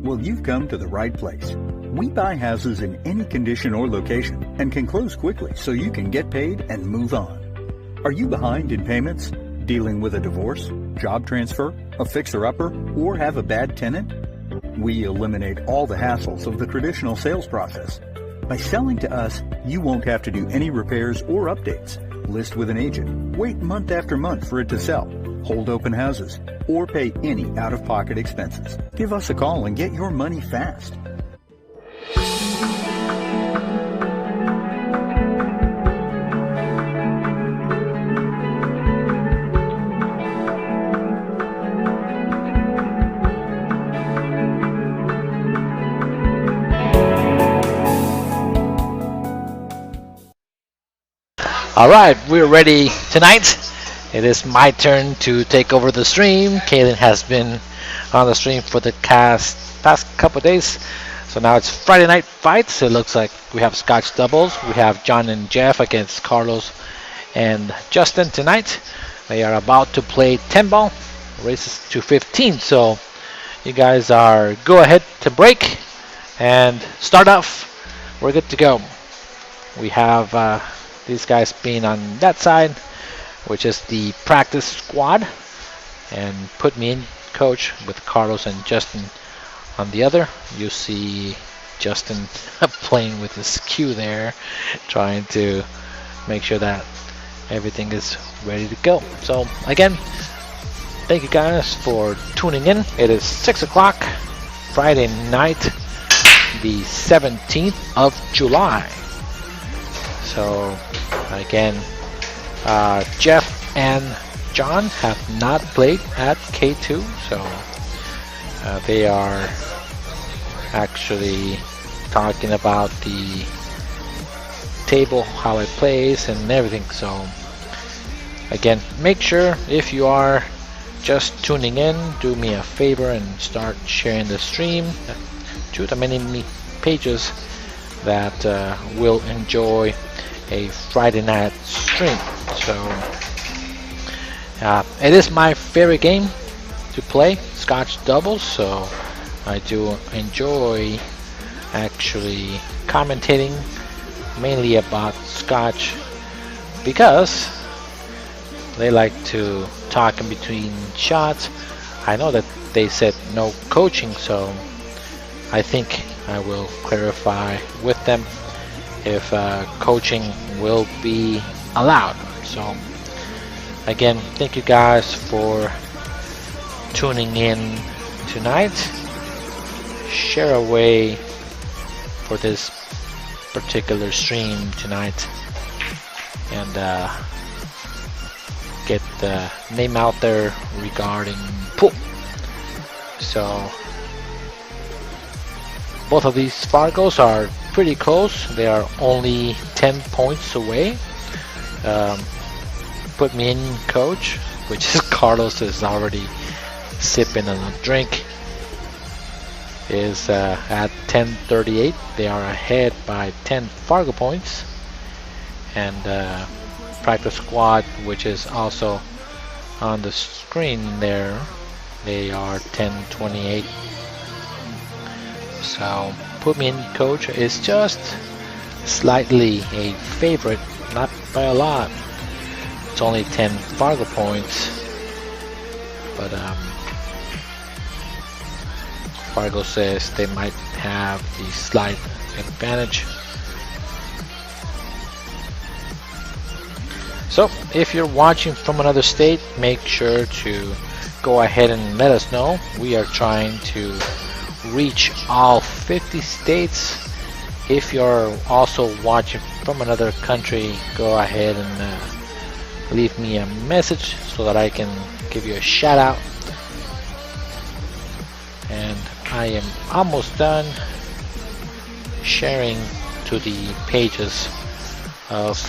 Well, you've come to the right place. We buy houses in any condition or location and can close quickly so you can get paid and move on. Are you behind in payments, dealing with a divorce, job transfer, a fixer-upper, or have a bad tenant? We eliminate all the hassles of the traditional sales process. By selling to us, you won't have to do any repairs or updates, list with an agent, wait month after month for it to sell, hold open houses, or pay any out-of-pocket expenses. Give us a call and get your money fast. Alright, we're ready tonight. It is my turn to take over the stream. Kaylin has been on the stream for the past couple days. So now it's Friday night fights. It looks like we have Scotch doubles. We have John and Jeff against Carlos and Justin tonight. They are about to play 10 ball, races to 15. So you guys are go ahead to break and start off. We're good to go. We have these guys being on that side, which is the practice squad, and put me in coach with Carlos and Justin on the other. You see Justin playing with his cue there, trying to make sure that everything is ready to go. So again, thank you guys for tuning in. It is 6 o'clock Friday night, the 17th of July. So again, Jeff and John have not played at K2, so they are actually talking about the table, how it plays and everything. So again, make sure if you are just tuning in, do me a favor and start sharing the stream to the many pages that will enjoy a Friday night stream. So it is my favorite game to play, Scotch doubles, so I do enjoy actually commentating mainly about Scotch because they like to talk in between shots. I know that they said no coaching, so I think I will clarify with them if coaching will be allowed. So again, thank you guys for tuning in tonight. Share away for this particular stream tonight and get the name out there regarding pool. So both of these Fargos are pretty close. They are only 10 points away. Put me in coach, which is Carlos is already sipping on a drink, is at 1038. They are ahead by 10 Fargo points. And practice squad, which is also on the screen there, they are 1028. So put me in coach is just slightly a favorite, not by a lot. It's only 10 Fargo points but Fargo says they might have the slight advantage. So if you're watching from another state, make sure to go ahead and let us know. We are trying to reach all 50 states. If you're also watching from another country, go ahead and leave me a message so that I can give you a shout out. And I am almost done sharing to the pages of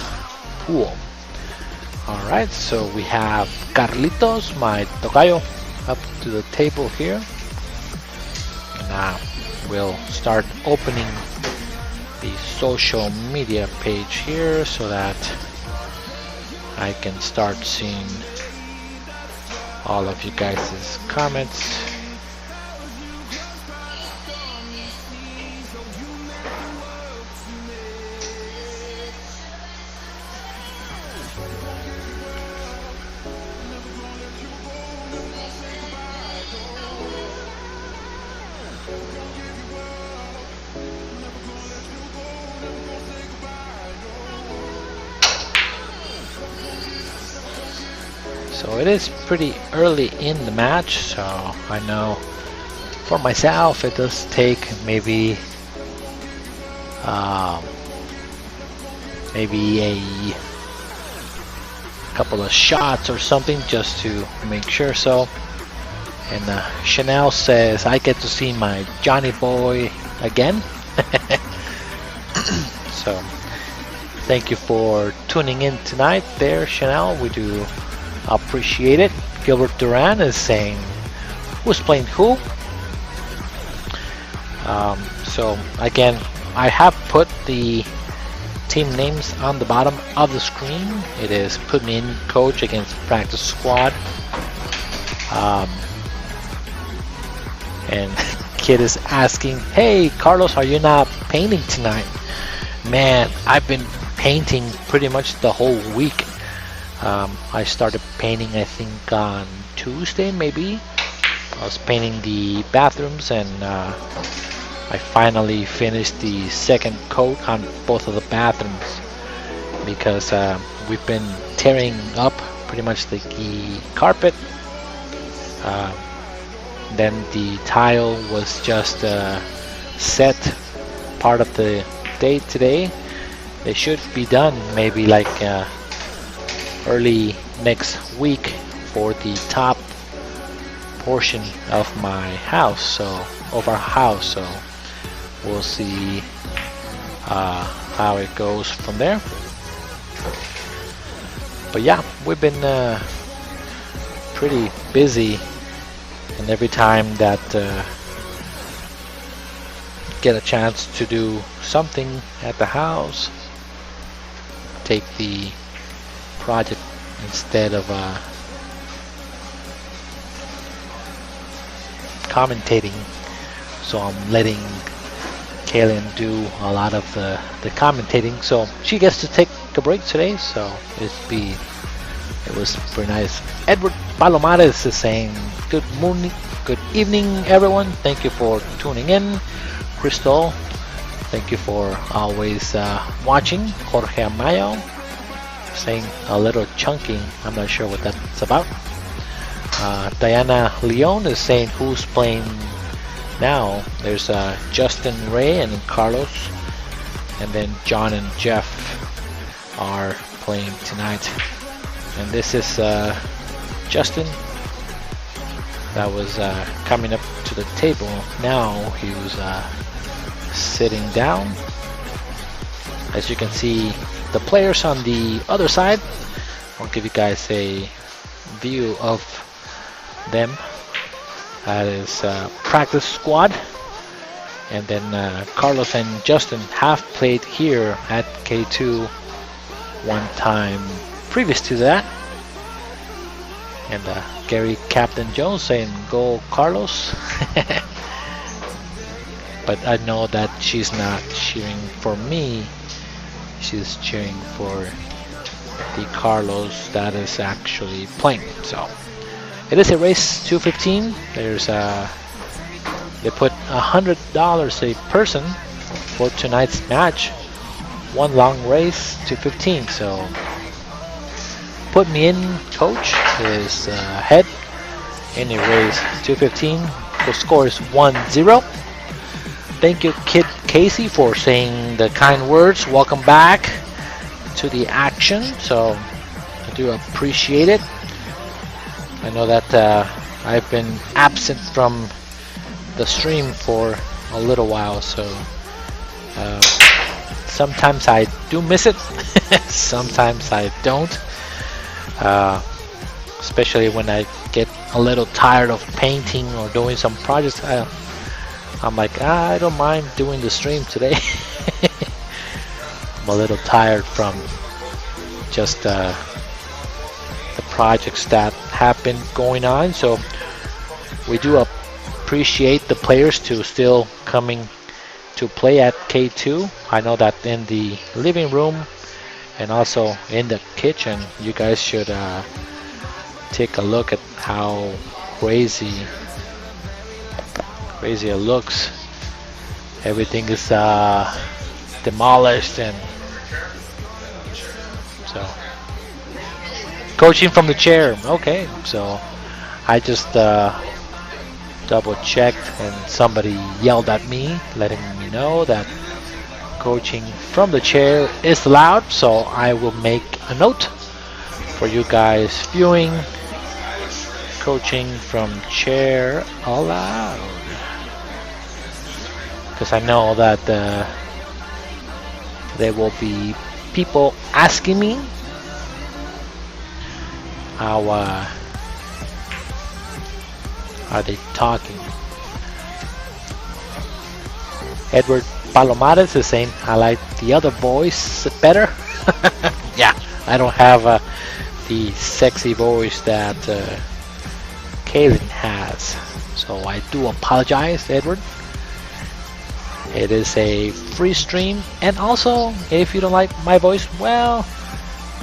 Pool. Alright, so we have Carlitos, my tocayo, up to the table here. And now we'll start opening the social media page here so that I can start seeing all of you guys' comments. So it is pretty early in the match, so I know for myself it does take maybe a couple of shots or something just to make sure. So, and Chanel says I get to see my Johnny boy again. So thank you for tuning in tonight there, Chanel. We do appreciate it. Gilbert Duran is saying who's playing who. So again, I have put the team names on the bottom of the screen. It is Put Me In Coach against Practice Squad. And Kid is asking, hey Carlos, are you not painting tonight? Man, I've been painting pretty much the whole week. I started painting I think on Tuesday maybe. I was painting the bathrooms, and I finally finished the second coat on both of the bathrooms because we've been tearing up pretty much the carpet. Then the tile was just set part of the day today. They should be done maybe like early next week for the top portion of my house, so of our house. So we'll see how it goes from there. But yeah, we've been pretty busy, and every time that get a chance to do something at the house, take the project instead of commentating. So I'm letting Kaylin do a lot of the commentating, so she gets to take a break today, so it was pretty nice. Edward Palomares is saying good morning, good evening everyone, thank you for tuning in. Crystal, thank you for always watching. Jorge Amayo saying a little chunky, I'm not sure what that's about. Diana Leon is saying who's playing now. There's Justin Ray and Carlos, and then John and Jeff are playing tonight. And this is Justin that was coming up to the table. Now he was sitting down. As you can see, the players on the other side, I'll give you guys a view of them. That is Practice Squad, and then Carlos and Justin have played here at K2 one time previous to that. And Gary Captain Jones saying go Carlos. But I know that she's not cheering for me, she's cheering for the Carlos that is actually playing. So It is a race 215. There's they put $100 a person for tonight's match. One long race 215. So put me in, coach. Is head in a race 215. The score is 1-0. Thank you, Kid Casey, for saying the kind words. Welcome back to the action. So I do appreciate it. I know that I've been absent from the stream for a little while, so sometimes I do miss it. Sometimes I don't. Especially when I get a little tired of painting or doing some projects. I'm like, I don't mind doing the stream today. I'm a little tired from just the projects that have been going on. So we do appreciate the players to still coming to play at K2. I know that in the living room and also in the kitchen, you guys should take a look at how crazy it looks. Everything is demolished, and so coaching from the chair. Okay, so I just double checked and somebody yelled at me letting me know that coaching from the chair is allowed, so I will make a note for you guys viewing. Coaching from chair allowed, because I know that there will be people asking me how are they talking. Edward Palomares is saying I like the other voice better. Yeah, I don't have the sexy voice that Kaylin has, so I do apologize, Edward. It is a free stream, and also if you don't like my voice, well,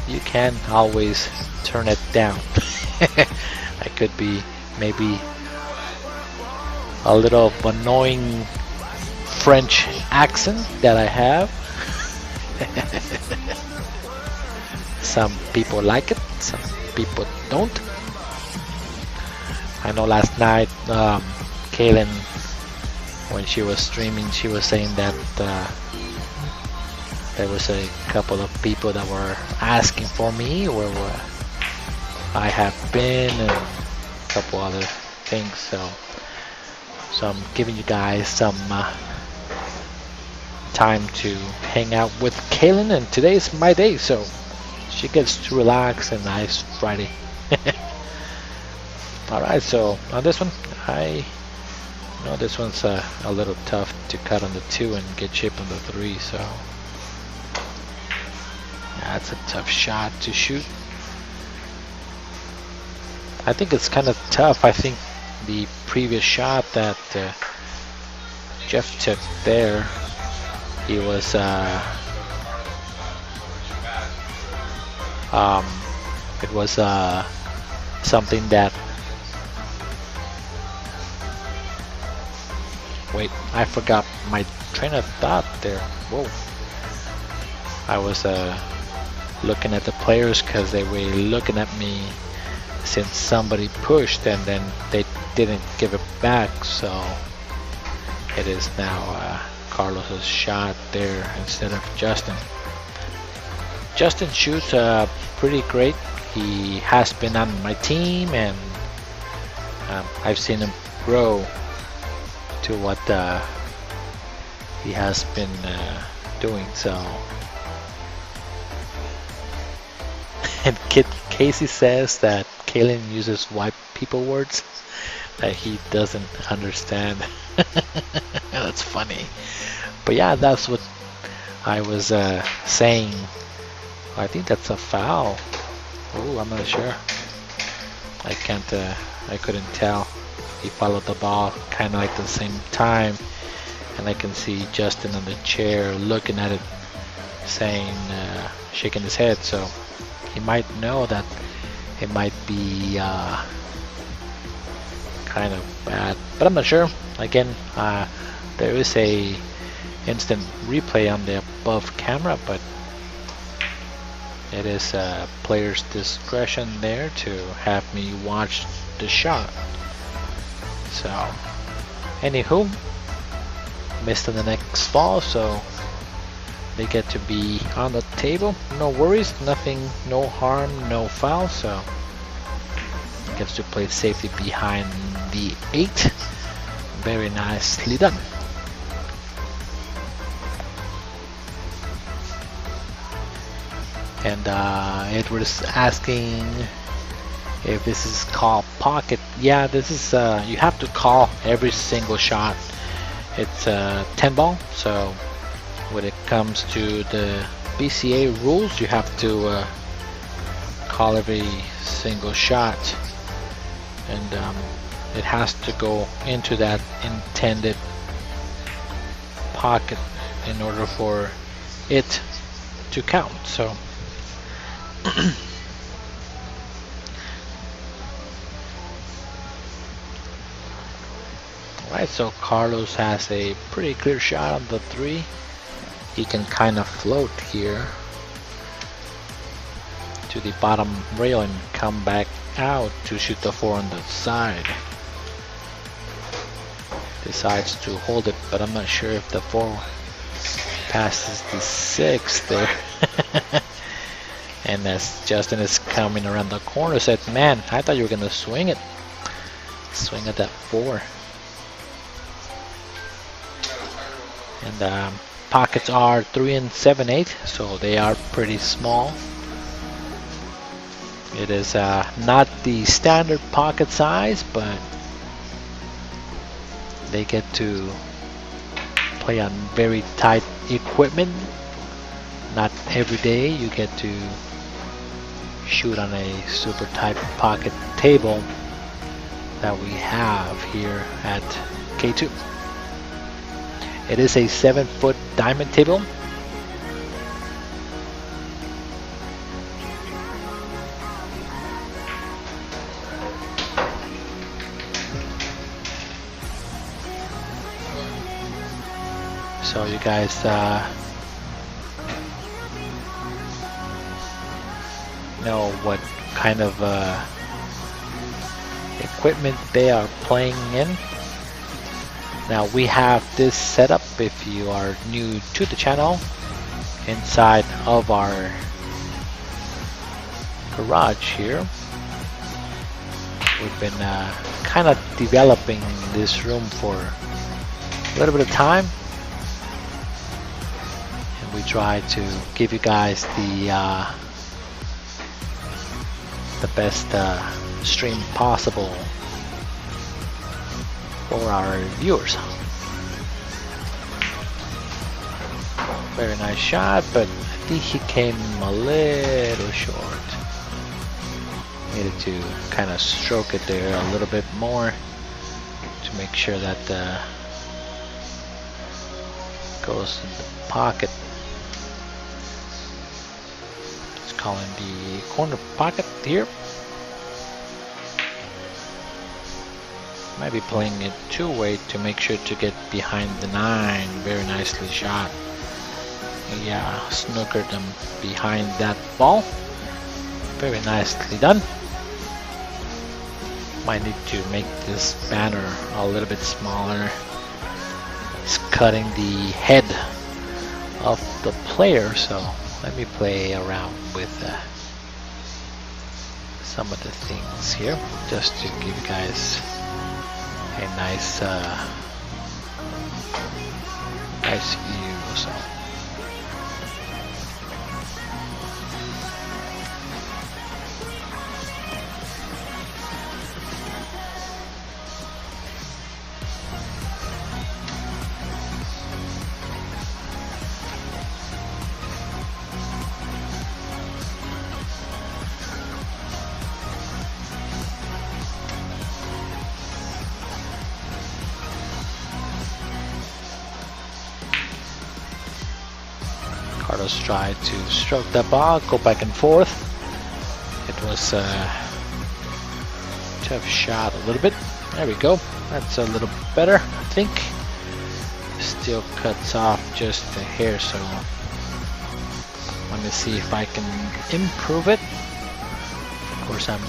you can always turn it down. I could be maybe a little annoying French accent that I have. Some people like it, some people don't. I know last night Kaylin, when she was streaming, she was saying that there was a couple of people that were asking for me where I have been and a couple other things. So I'm giving you guys some time to hang out with Kaylin, and today is my day, so she gets to relax. A nice Friday. Alright, so on this one, I know this one's a little tough to cut on the 2 and get chip on the 3, so yeah, that's a tough shot to shoot. I think it's kind of tough. I think the previous shot that Jeff took there, he was it was something that, wait, I forgot my train of thought there. Whoa. I was looking at the players because they were looking at me since somebody pushed and then they didn't give it back, so it is now Carlos's shot there instead of Justin. Justin shoots pretty great. He has been on my team, and I've seen him grow to what he has been doing. So, and Kid Casey says that Kaylin uses white people words that he doesn't understand. That's funny. But yeah, that's what I was saying. I think that's a foul. Oh, I'm not sure. I couldn't tell. He followed the ball kind of like the same time, and I can see Justin on the chair looking at it, saying, shaking his head. So he might know that it might be kind of bad, but I'm not sure. Again, there is a instant replay on the above camera, but it is player's discretion there to have me watch the shot. So, anywho, missed on the next ball, so they get to be on the table. No worries, nothing, no harm, no foul, so gets to play safety behind the 8. Very nicely done. And Edward is asking if this is called pocket. Yeah, this is you have to call every single shot. It's a 10 ball, so when it comes to the BCA rules, you have to call every single shot, and it has to go into that intended pocket in order for it to count. So alright, so Carlos has a pretty clear shot on the 3. He can kind of float here to the bottom rail and come back out to shoot the 4 on the side. Decides to hold it, but I'm not sure if the 4 passes the 6 there. And as Justin is coming around the corner, said, "Man, I thought you were gonna swing it. Swing at that 4." And pockets are 3 and 7/8, so they are pretty small. It is not the standard pocket size, but they get to play on very tight equipment. Not every day you get to shoot on a super tight pocket table that we have here at K2. It is a 7-foot diamond table. So you guys know what kind of equipment they are playing in. Now we have this setup, if you are new to the channel, inside of our garage here. We've been kind of developing this room for a little bit of time, and we try to give you guys the best stream possible for our viewers. Very nice shot, but I think he came a little short. Needed to kind of stroke it there a little bit more to make sure that goes in the pocket. Let's call in the corner pocket here. Might be playing it 2-way to make sure to get behind the 9. Very nicely shot. Yeah, snookered them behind that ball. Very nicely done. Might need to make this banner a little bit smaller. It's cutting the head of the player, so let me play around with some of the things here just to give you guys a nice nice view. So Carlos tried to stroke that ball, go back and forth. It was a tough shot a little bit. There we go. That's a little better, I think. Still cuts off just a hair, so let me see if I can improve it. Of course, I'm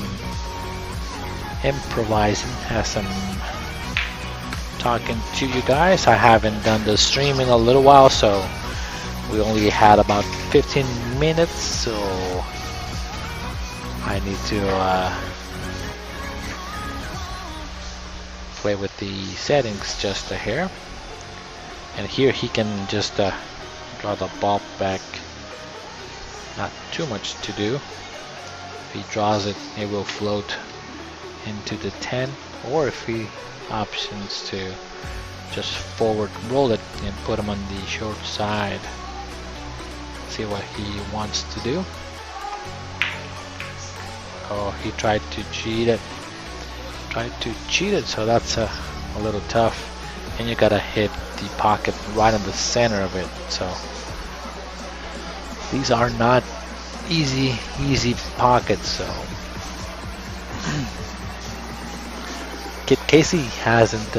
improvising as I'm talking to you guys. I haven't done the stream in a little while, so we only had about 15 minutes, so I need to play with the settings just a hair. And here he can just draw the ball back. Not too much to do. If he draws it, it will float into the 10, or if he options to just forward roll it and put him on the short side. See what he wants to do. Oh, he tried to cheat it. So that's a little tough. And you gotta hit the pocket right in the center of it. So these are not easy pockets. So Kid Casey hasn't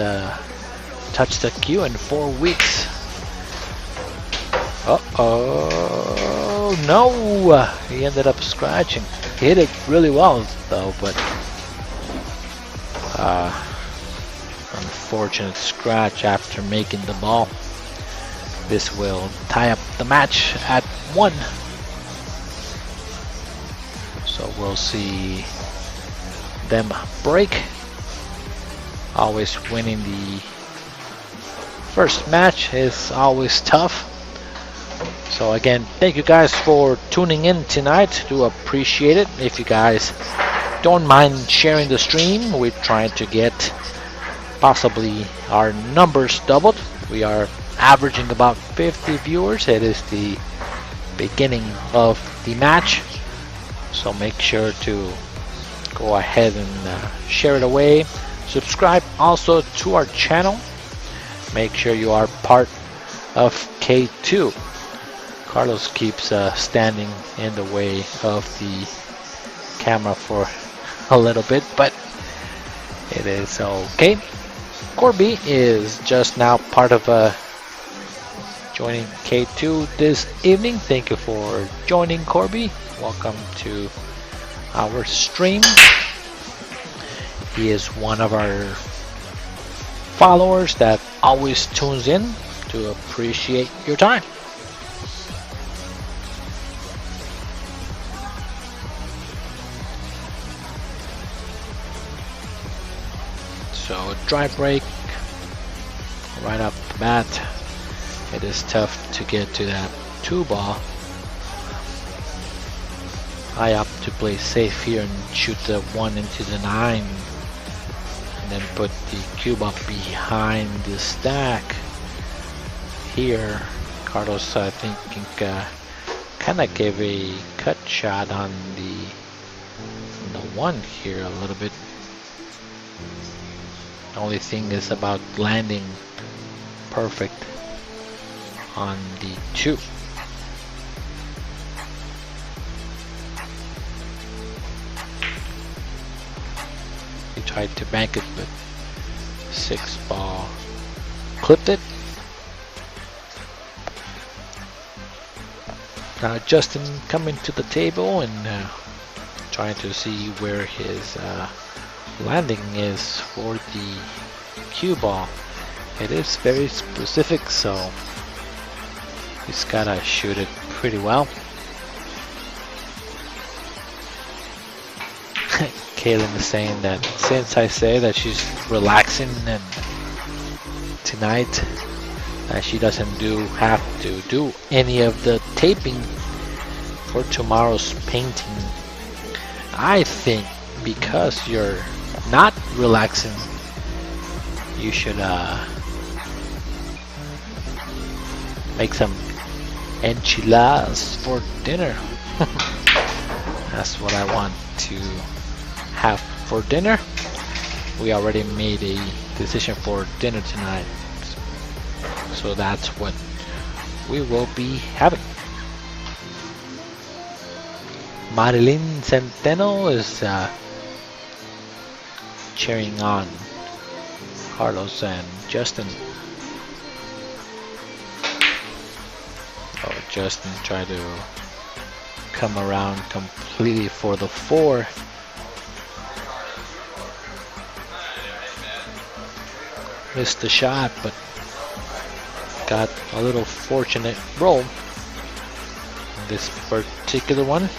touched the cue in 4 weeks. Uh-oh, no! He ended up scratching. He hit it really well though, but unfortunate scratch after making the ball. This will tie up the match at 1. So we'll see them break. Always winning the first match is always tough. So again, thank you guys for tuning in tonight. Do appreciate it. If you guys don't mind sharing the stream, we're trying to get possibly our numbers doubled. We are averaging about 50 viewers. It is the beginning of the match, so make sure to go ahead and share it away. Subscribe also to our channel. Make sure you are part of K2. Carlos keeps standing in the way of the camera for a little bit, but it is okay. Corby is just now part of joining K2 this evening. Thank you for joining, Corby. Welcome to our stream. He is one of our followers that always tunes in. To appreciate your time. So dry break right off the bat. It is tough to get to that 2 ball. I opt to play safe here and shoot the 1 into the 9, and then put the cube up behind the stack. Here, Carlos, I think, kind of gave a cut shot on the 1 here a little bit. The only thing is about landing perfect on the 2. He tried to bank it, but 6 ball clipped it. Now Justin coming to the table and trying to see where his landing is for the cue ball. It is very specific, so he's gotta shoot it pretty well. Kaylin is saying that since I say that she's relaxing and tonight she doesn't have to do any of the taping for tomorrow's painting. I think because you're not relaxing, you should make some enchiladas for dinner. That's what I want to have for dinner. We already made a decision for dinner tonight, so that's what we will be having. Marilyn Centeno is cheering on Carlos and Justin. Oh, Justin tried to come around completely for the 4. Missed the shot, but got a little fortunate roll in this particular one.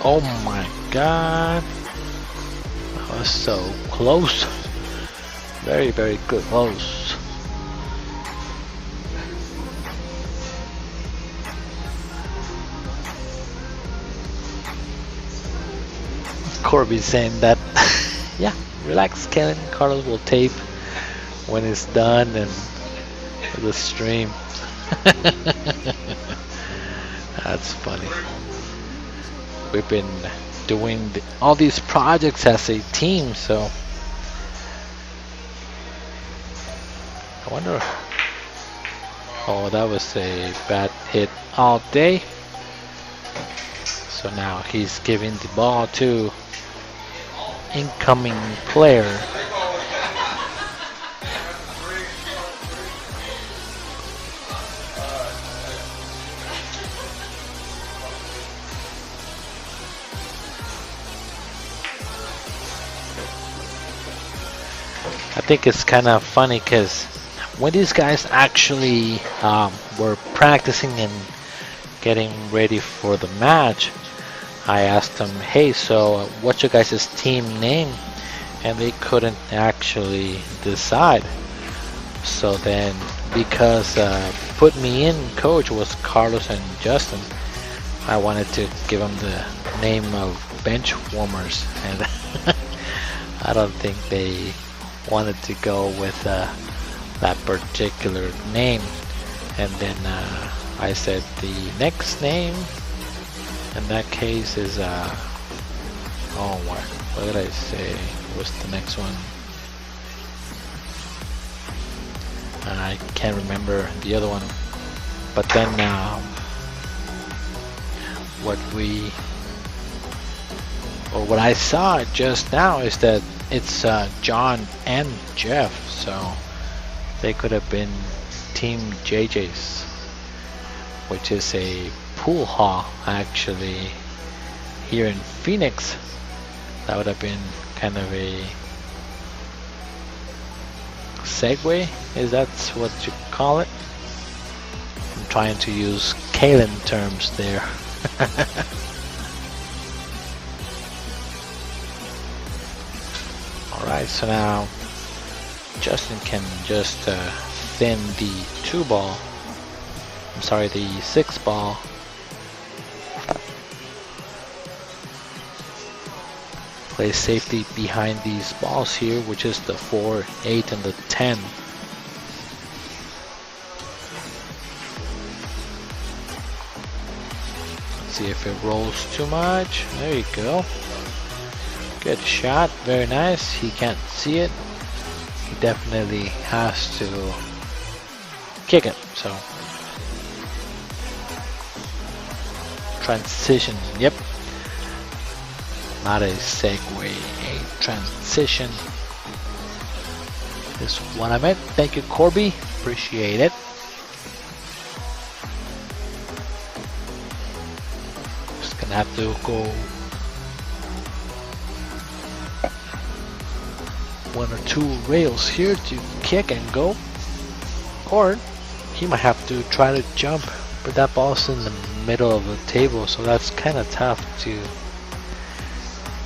Oh my God, that was so close. Very, very good close. Corby saying that, yeah, relax, Kellen. Carlos will tape when it's done and the stream. That's funny. We've been doing all these projects as a team, so I wonder. Oh, that was a bad hit all day. So now he's giving the ball to incoming player. I think it's kind of funny because when these guys actually were practicing and getting ready for the match, I asked them, hey, so what's your guys' team name? And they couldn't actually decide. So then, because put me in coach was Carlos and Justin, I wanted to give them the name of bench warmers, and I don't think they wanted to go with that particular name. And then I said the next name in that case is oh, what did I say? What's the next one? I can't remember the other one. But then what I saw just now is that it's John and Jeff, so they could have been Team JJ's, which is a pool hall actually here in Phoenix. That would have been kind of a segue, is that what you call it? I'm trying to use Kalen terms there. Alright, so now Justin can just thin the 2-ball. I'm sorry, the 6-ball. Play safety behind these balls here, which is the 4, 8, and the 10. Let's see if it rolls too much. There you go. Good shot, very nice. He can't see it. He definitely has to kick it. So transition, yep. Not a segue, a transition is what I meant. Thank you, Corby. Appreciate it. Just gonna have to go 1 or 2 rails here to kick and go, or he might have to try to jump, but that ball's in the middle of the table, so that's kind of tough to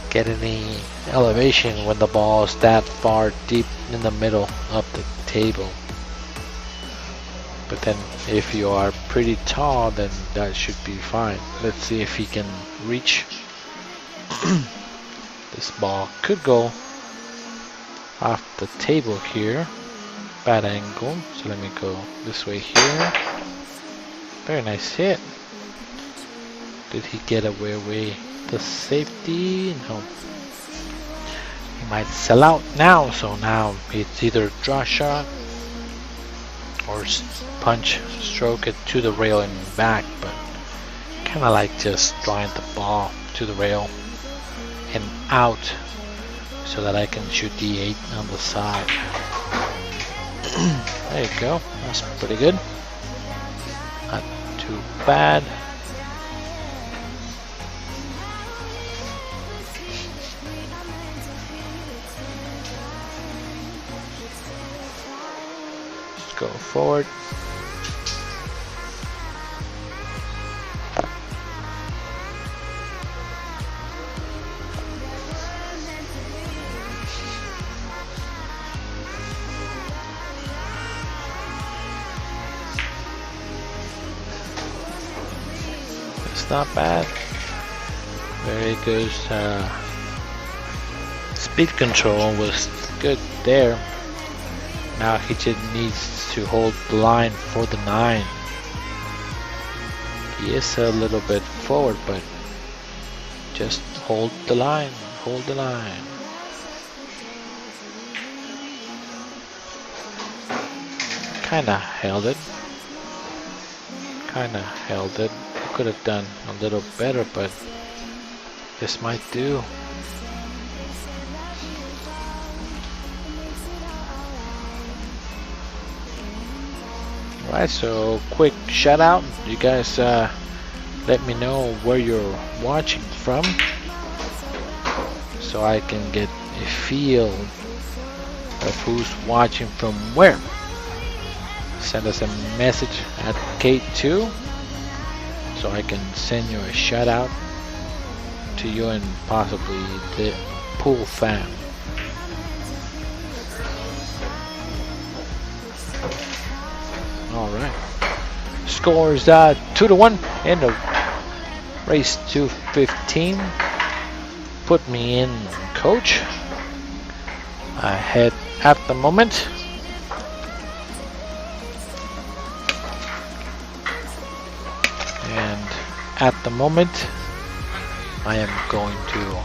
get any elevation when the ball is that far deep in the middle of the table. But then if you are pretty tall, then that should be fine. Let's see if he can reach. This ball could go off the table here. Bad angle, so let me go this way here. Very nice hit. Did he get away the safety? No. He might sell out now, so now it's either draw shot or punch, stroke it to the rail and back, but kind of like just drawing the ball to the rail and out so that I can shoot D8 on the side. There you go. That's pretty good. Not too bad. Let's go forward. Not bad. Very good. Speed control was good there. Now he just needs to hold the line for the 9. He is a little bit forward, but just hold the line. Hold the line. Kinda held it. Kinda held it. Could have done a little better, but this might do. Alright, so quick shout out. You guys let me know where you're watching from so I can get a feel of who's watching from where. Send us a message at K2 so I can send you a shout out to you and possibly the pool fam. Alright. Score is 2-1 in the race to 15. Put me in, coach. Ahead at the moment. And at the moment, I am going to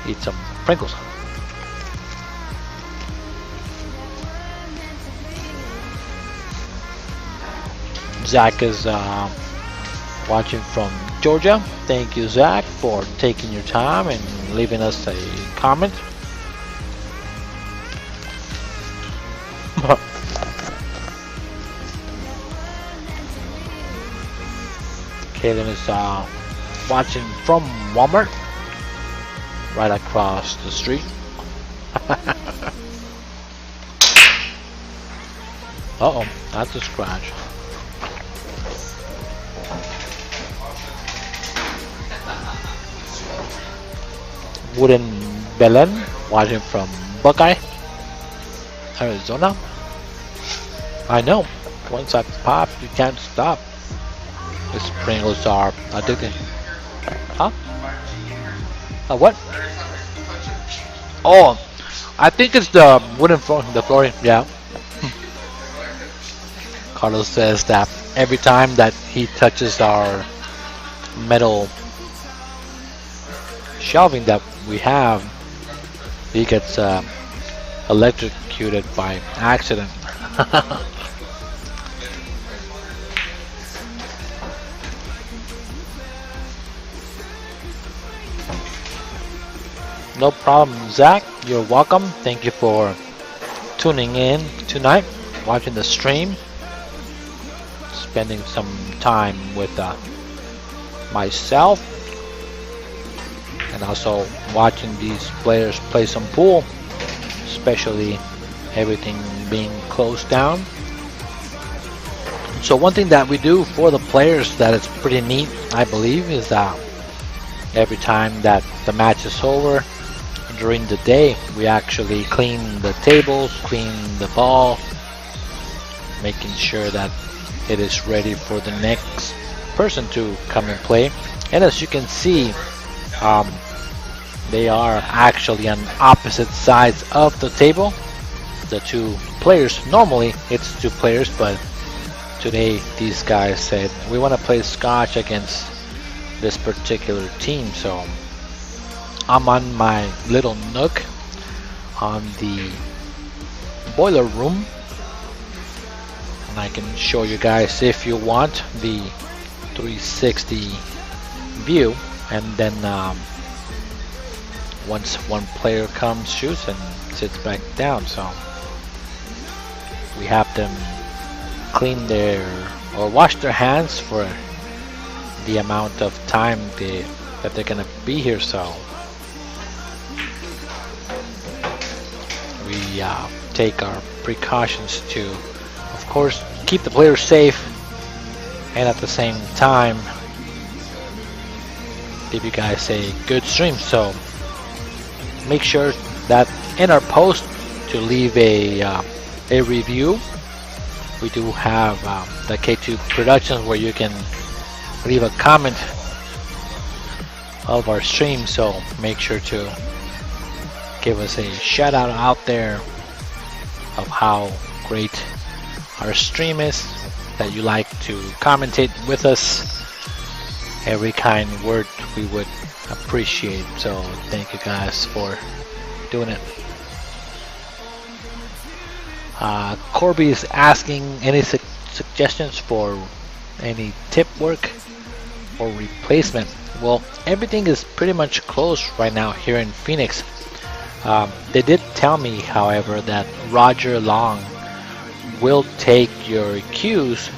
eat some Pringles. Zach is watching from Georgia. Thank you, Zach, for taking your time and leaving us a comment. Kaylin is watching from Walmart, right across the street. Uh-oh, that's a scratch. Wooden Belen, watching from Buckeye, Arizona. I know, once I pop, you can't stop. These Pringles are addicting. Huh? What? Oh, I think it's the wooden floor, the flooring. Yeah. Carlos says that every time that he touches our metal shelving that we have, he gets electrocuted by accident. No problem, Zach. You're welcome. Thank you for tuning in tonight, watching the stream, spending some time with myself, and also watching these players play some pool, especially everything being closed down. So one thing that we do for the players that is pretty neat, I believe, is that every time that the match is over, during the day, we actually clean the tables, clean the ball, making sure that it is ready for the next person to come and play. And as you can see, they are actually on opposite sides of the table. The two players, normally it's two players, but today these guys said we want to play Scotch against this particular team, so I'm on my little nook on the boiler room, and I can show you guys if you want the 360 view, and then once one player comes, shoots, and sits back down. So we have them clean their or wash their hands for the amount of time that they're gonna be here. So we take our precautions to, of course, keep the players safe, and at the same time give you guys a good stream. So make sure that in our post to leave a review. We do have the K2 Productionz where you can leave a comment of our stream, so make sure to give us a shout out there of how great our stream is, that you like to commentate with us. Every kind word we would appreciate, so thank you guys for doing it. Corby is asking any suggestions for any tip work or replacement. Well, everything is pretty much closed right now here in Phoenix. They did tell me, however, that Roger Long will take your cues,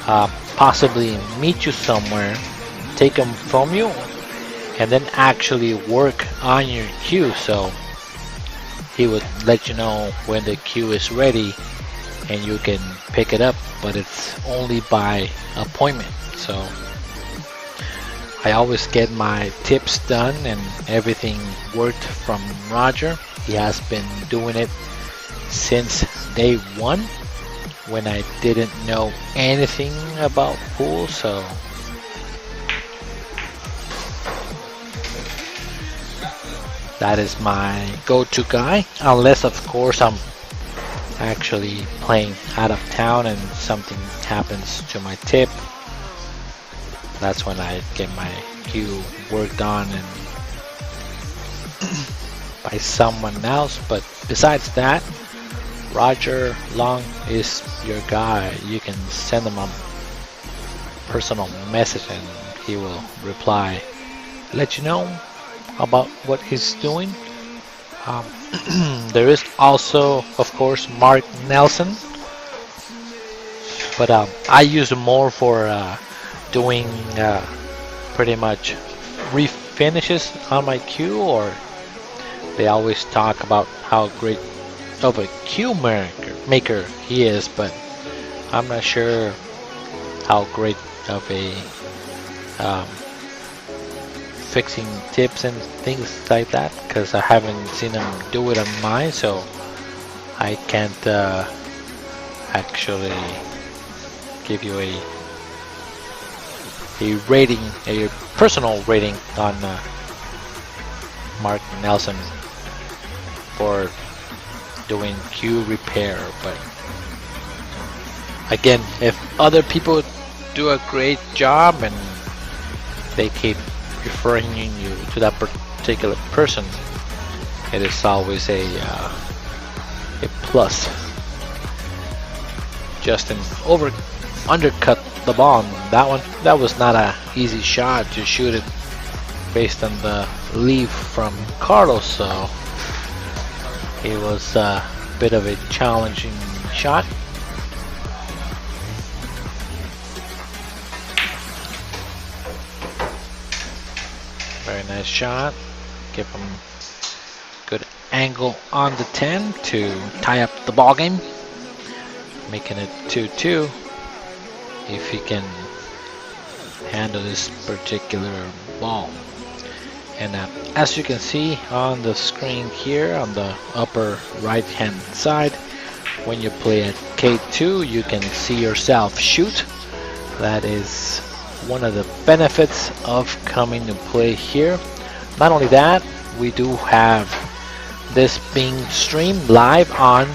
possibly meet you somewhere, take them from you, and then actually work on your cue. So he would let you know when the cue is ready and you can pick it up, but it's only by appointment. So I always get my tips done and everything worked from Roger. He has been doing it since day one when I didn't know anything about pool. So that is my go-to guy, unless of course I'm actually playing out of town and something happens to my tip. That's when I get my cue worked on and by someone else. But besides that, Roger Long is your guy. You can send him a personal message and he will reply, let you know about what he's doing. There is also, of course, Mark Nelson, but I use him more for doing pretty much refinishes on my cue, or they always talk about how great of a cue maker he is, but I'm not sure how great of a fixing tips and things like that, because I haven't seen him do it on mine, so I can't actually give you a rating, a personal rating on Mark Nelson for doing cue repair. But again, if other people do a great job and they keep referring you to that particular person, it is always a plus. Justin undercut the ball on that one. That was not a easy shot to shoot it based on the leave from Carlos, so it was a bit of a challenging shot. Very nice shot. Give him good angle on the 10 to tie up the ball game, making it 2-2 if he can handle this particular ball. And as you can see on the screen here on the upper right hand side, when you play at K2 you can see yourself shoot. That is one of the benefits of coming to play here. Not only that, we do have this being streamed live on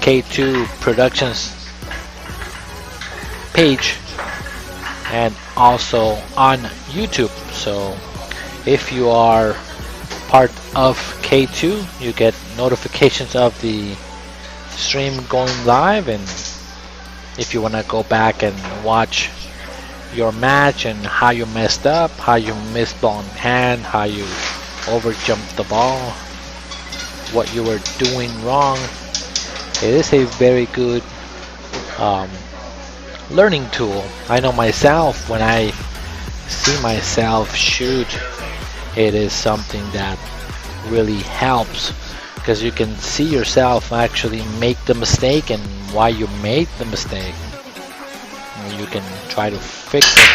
K2 Productionz page and also on YouTube. So if you are part of K2, you get notifications of the stream going live, and if you want to go back and watch your match and how you messed up, how you missed ball in hand, how you overjumped the ball, what you were doing wrong, it is a very good learning tool. I know myself, when I see myself shoot, it is something that really helps, because you can see yourself actually make the mistake and why you made the mistake, and you can try to fix it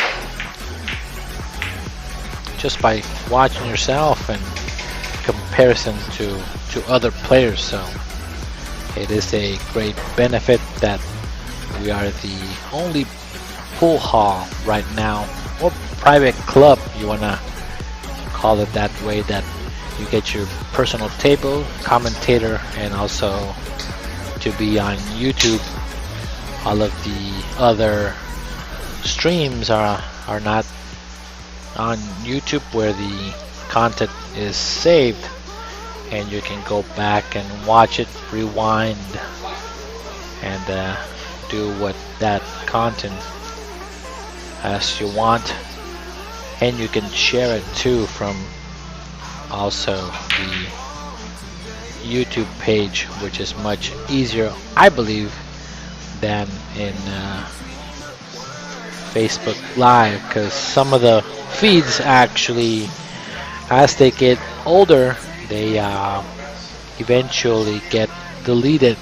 just by watching yourself and comparison to other players. So it is a great benefit that we are the only pool hall right now, or private club, you wanna call it that way, that you get your personal table, commentator, and also to be on YouTube. All of the other streams are not on YouTube, where the content is saved and you can go back and watch it, rewind, and do what that content as you want. And you can share it too from also the YouTube page, which is much easier, I believe, than in Facebook Live, because some of the feeds actually, as they get older, they eventually get deleted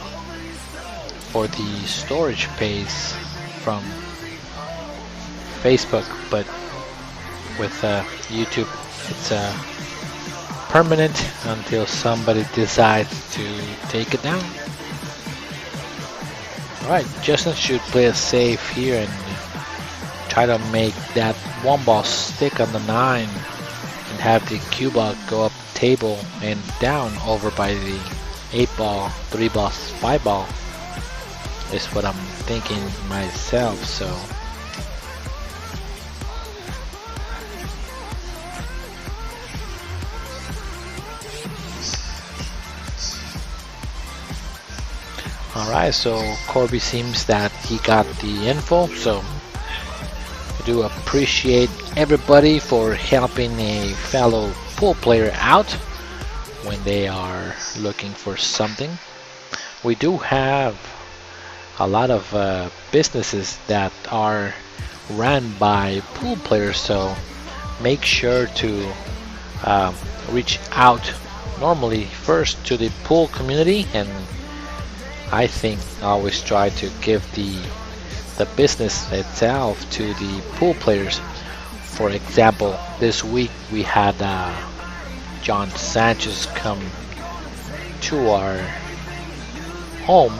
for the storage space from Facebook. But with YouTube, it's permanent until somebody decides to take it down. Alright, Justin should play it safe here and try to make that one ball stick on the 9 and have the cue ball go up table and down over by the 8 ball, 3 ball, 5 ball is what I'm thinking myself. So alright, so Corby seems that he got the info, so I do appreciate everybody for helping a fellow pool player out when they are looking for something. We do have a lot of businesses that are run by pool players, so make sure to reach out normally first to the pool community, and I think I always try to give the business itself to the pool players. For example, this week we had John Sanchez come to our home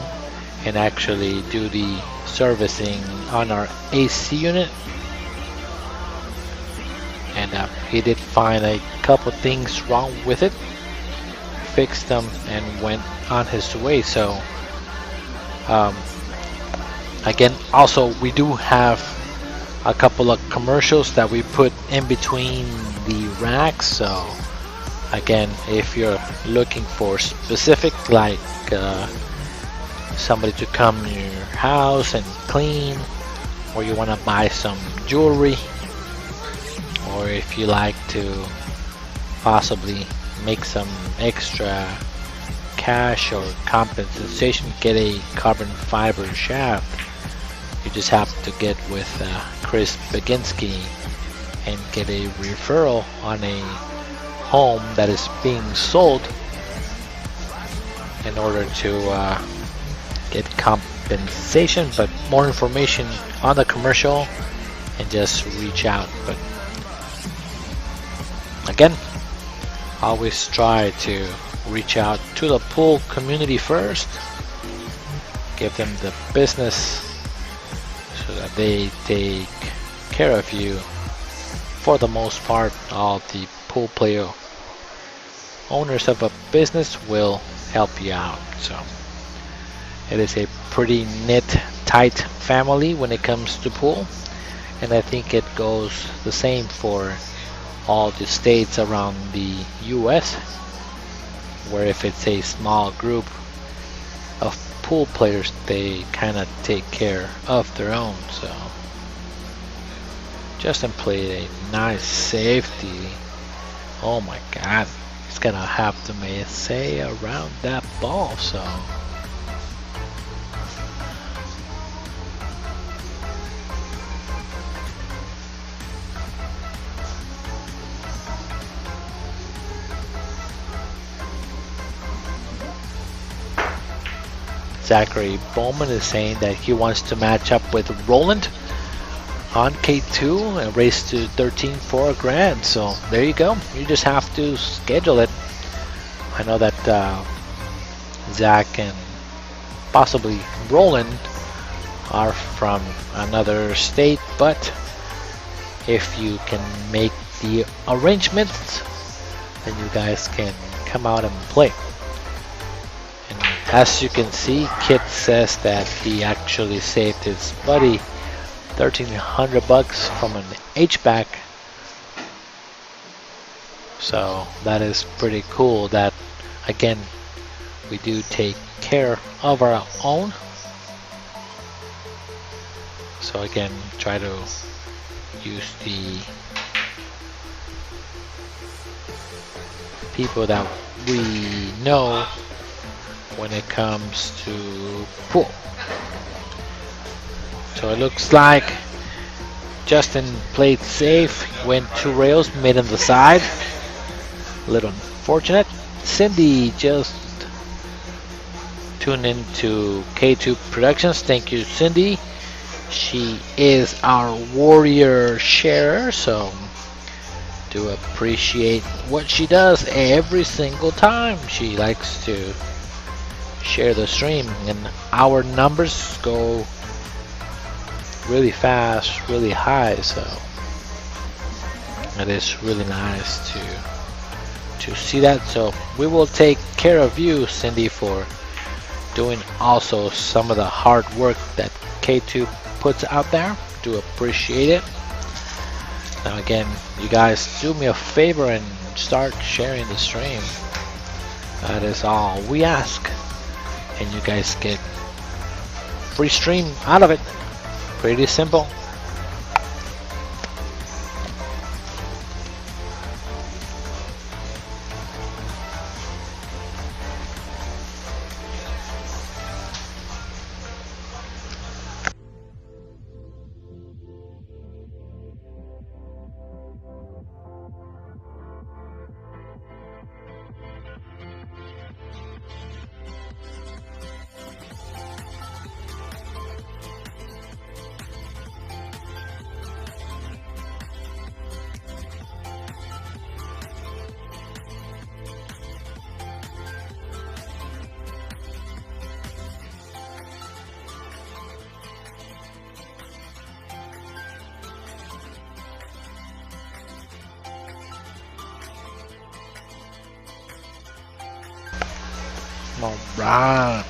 and actually do the servicing on our AC unit, and he did find a couple things wrong with it, fixed them, and went on his way. So again, also we do have a couple of commercials that we put in between the racks. So again, if you're looking for specific, like somebody to come to your house and clean, or you want to buy some jewelry, or if you like to possibly make some extra cash or compensation, get a carbon fiber shaft, you just have to get with Chris Baginski and get a referral on a home that is being sold in order to get compensation. But more information on the commercial, and just reach out. But again, always try to reach out to the pool community first, give them the business so that they take care of you. For the most part, all the pool player owners of a business will help you out. So it is a pretty knit, tight family when it comes to pool, and I think it goes the same for all the states around the US, where if it's a small group of pool players, they kind of take care of their own. So Justin played a nice safety. Oh my God, he's gonna have to say around that ball. So Zachary Bowman is saying that he wants to match up with Roland on K2 and race to 13 for a grand. So there you go. You just have to schedule it. I know that Zach and possibly Roland are from another state, but if you can make the arrangements, then you guys can come out and play. And as you can see, Kit says that he actually saved his buddy $1,300 from an HVAC. So that is pretty cool that, again, we do take care of our own. So again, try to use the people that we know when it comes to pool. So it looks like Justin played safe, went 2 rails, mid on the side. A little unfortunate. Cindy just tuned into K2 Productionz. Thank you, Cindy. She is our warrior sharer, so do appreciate what she does every single time. She likes to share the stream, and our numbers go really fast, really high, so it is really nice to see that. So we will take care of you, Cindy, for doing also some of the hard work that K2 puts out there. Do appreciate it. Now again, you guys do me a favor and start sharing the stream. That is all we ask, and you guys get free stream out of it. Pretty simple. Alright.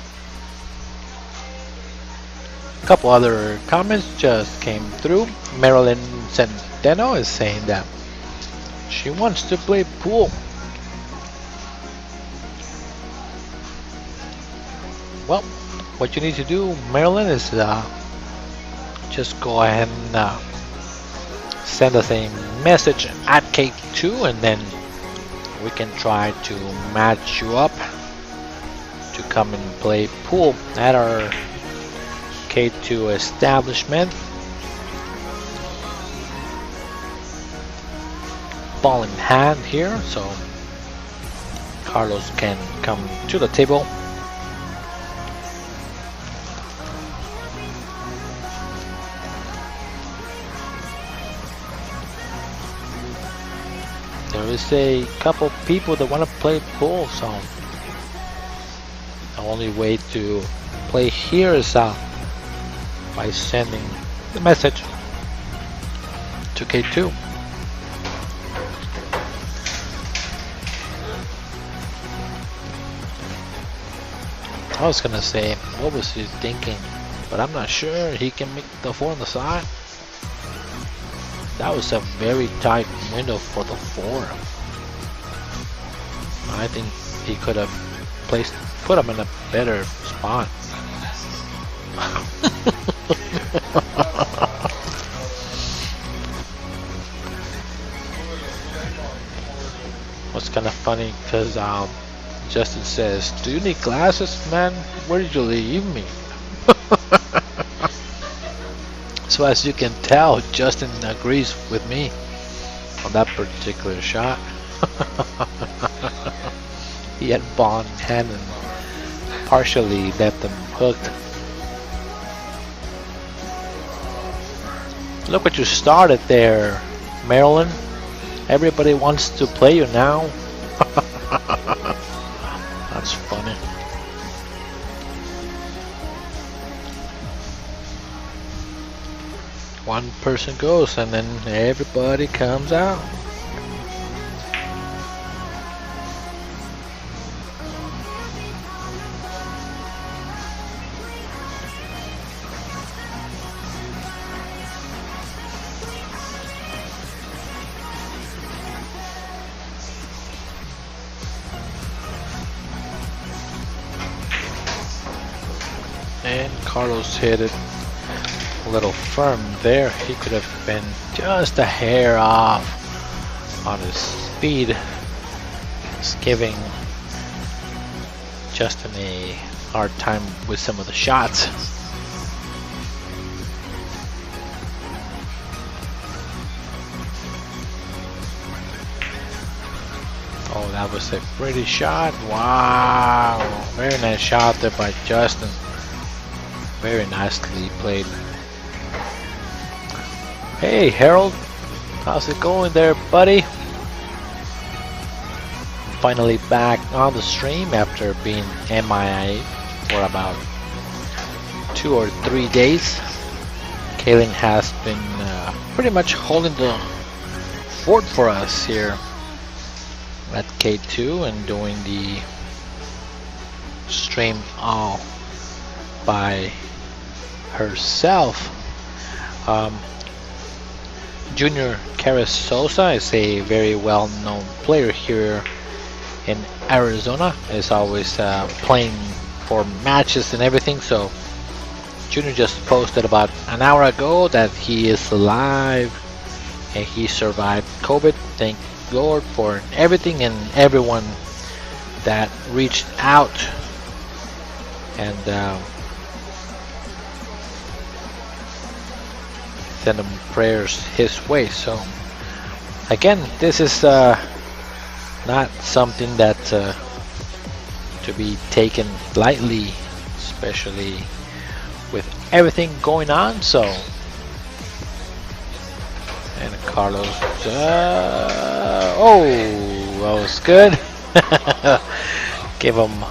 A couple other comments just came through. Marilyn Centeno is saying that she wants to play pool. Well, what you need to do, Marilyn, is just go ahead and send us a message at K2, and then we can try to match you up to come and play pool at our K2 establishment. Ball in hand here, so Carlos can come to the table. There is a couple people that want to play pool, so the only way to play here is by sending the message to K2. I was gonna say, what was he thinking? But I'm not sure. He can make the 4 on the side. That was a very tight window for the 4. I think he could have put him in a better spot. What's kind of funny because Justin says, "Do you need glasses, man? Where did you leave me?" So as you can tell, Justin agrees with me on that particular shot. He had Bond in hand and partially left them hooked. Look what you started there, Marilyn. Everybody wants to play you now. That's funny. One person goes and then everybody comes out. And Carlos hit it a little firm there. He could have been just a hair off on his speed. It's giving Justin a hard time with some of the shots. Oh, that was a pretty shot. Wow. Very nice shot there by Justin. Very nicely played. Hey Harold, how's it going there, buddy? Finally back on the stream after being MIA for about 2 or 3 days. Kaylin has been pretty much holding the fort for us here at K2 and doing the stream all by herself. Junior Carasosa is a very well-known player here in Arizona. Is always playing for matches and everything. So Junior just posted about an hour ago that he is alive and he survived COVID. Thank Lord for everything and everyone that reached out and send them prayers his way. So again, this is not something that to be taken lightly, especially with everything going on. So, and Carlos, oh, that was good. Give him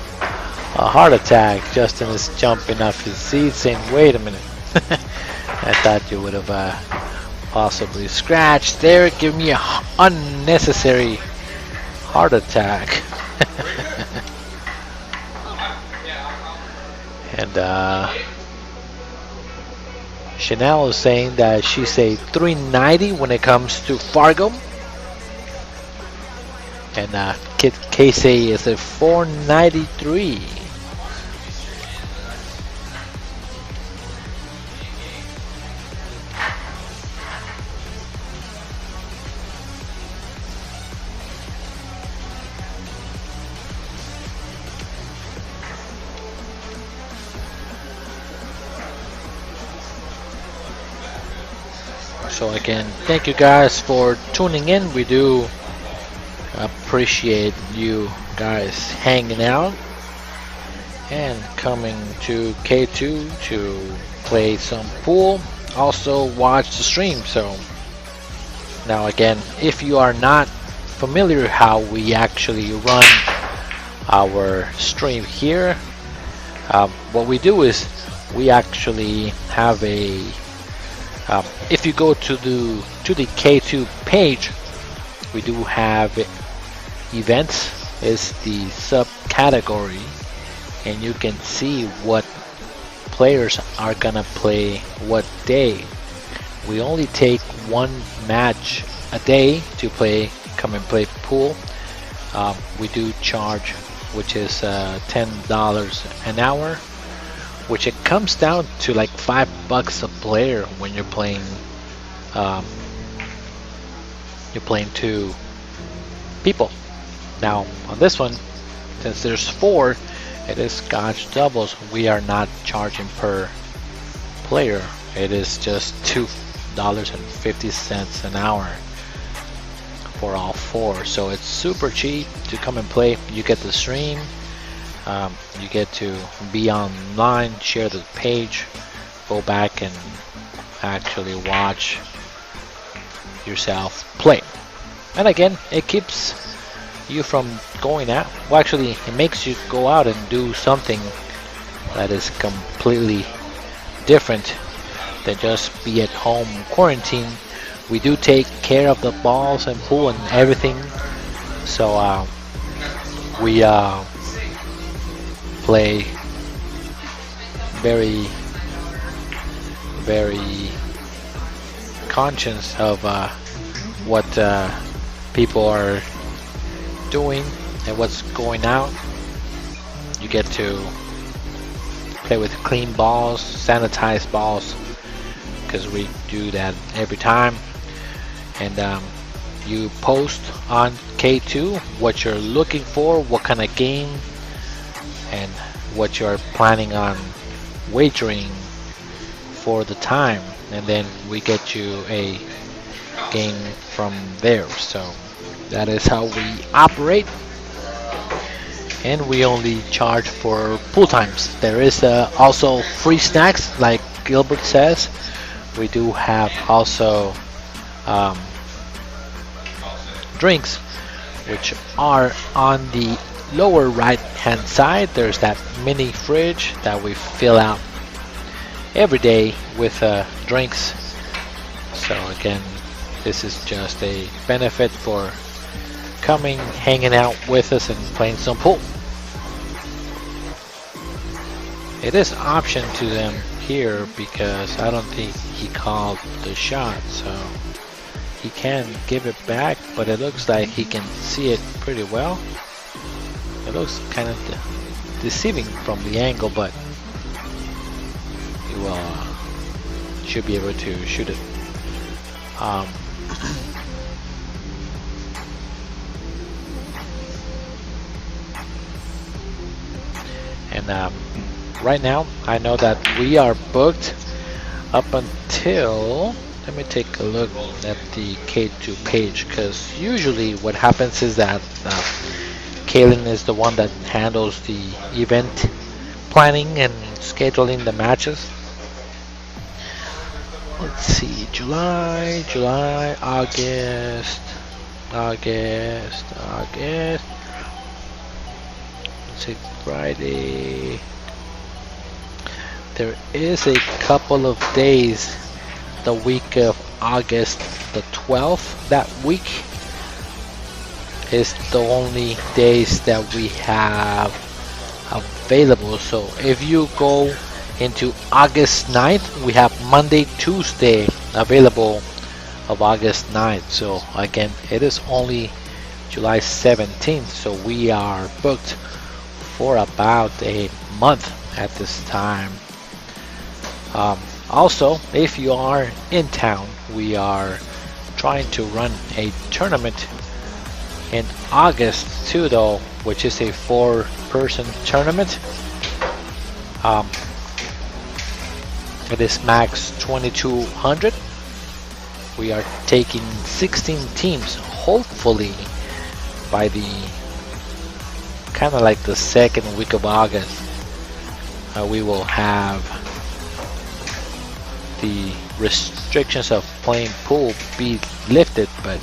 a heart attack. Justin is jumping off his seat saying, "Wait a minute." I thought you would have possibly scratched there, give me a unnecessary heart attack. And Chanel is saying that she's a 390 when it comes to Fargo. And Kit Casey is a 493. So again, thank you guys for tuning in. We do appreciate you guys hanging out and coming to K2 to play some pool. Also watch the stream. So now again, if you are not familiar how we actually run our stream here, what we do is we actually have a if you go to the K2 page, we do have events is the subcategory, and you can see what players are gonna play what day. We only take one match a day to come and play pool. We do charge, which is $10 an hour, which it comes down to like $5 a player when you're playing. You're playing 2 people. Now on this one, since there's 4, it is Scotch doubles. We are not charging per player. It is just $2.50 an hour for all 4. So it's super cheap to come and play. You get the stream. You get to be online, share the page, go back and actually watch yourself play. And again, it keeps you from going out. Well, actually, it makes you go out and do something that is completely different than just be at home quarantine. We do take care of the balls and pool and everything, so we play very conscious of what people are doing and what's going out. You get to play with clean balls, sanitized balls, because we do that every time. And you post on K2 what you're looking for, what kind of game, and what you're planning on wagering for the time, and then we get you a game from there. So that is how we operate, and we only charge for pool times. There is also free snacks, like Gilbert says. We do have also drinks, which are on the lower right hand side. There's that mini fridge that we fill out every day with drinks. So again, this is just a benefit for coming, hanging out with us and playing some pool. It is option to them here because I don't think he called the shot, so he can give it back, but it looks like he can see it pretty well. It looks kind of deceiving from the angle, but he will should be able to shoot it. And right now, I know that we are booked up until. Let me take a look at the K2 page, because usually what happens is that Kaylin is the one that handles the event planning and scheduling the matches. Let's see, July, August. Let's see, Friday. There is a couple of days, the week of August the 12th, that week is the only days that we have available. So if you go into August 9th, we have Monday, Tuesday available of August 9th. So again, it is only July 17th, so we are booked for about a month at this time. Also, if you are in town, we are trying to run a tournament in August too, though, which is a 4-person tournament. It is max 2200. We are taking 16 teams, hopefully by the kind of like the second week of August. We will have the restrictions of playing pool be lifted, but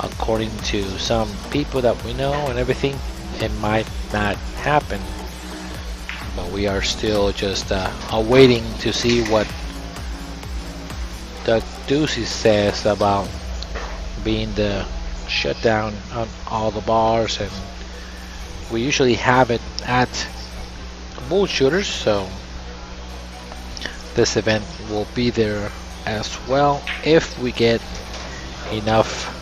according to some people that we know and everything, it might not happen. But we are still just awaiting to see what Doug Ducey says about being the shutdown on all the bars, and we usually have it at bull shooters, so this event will be there as well if we get enough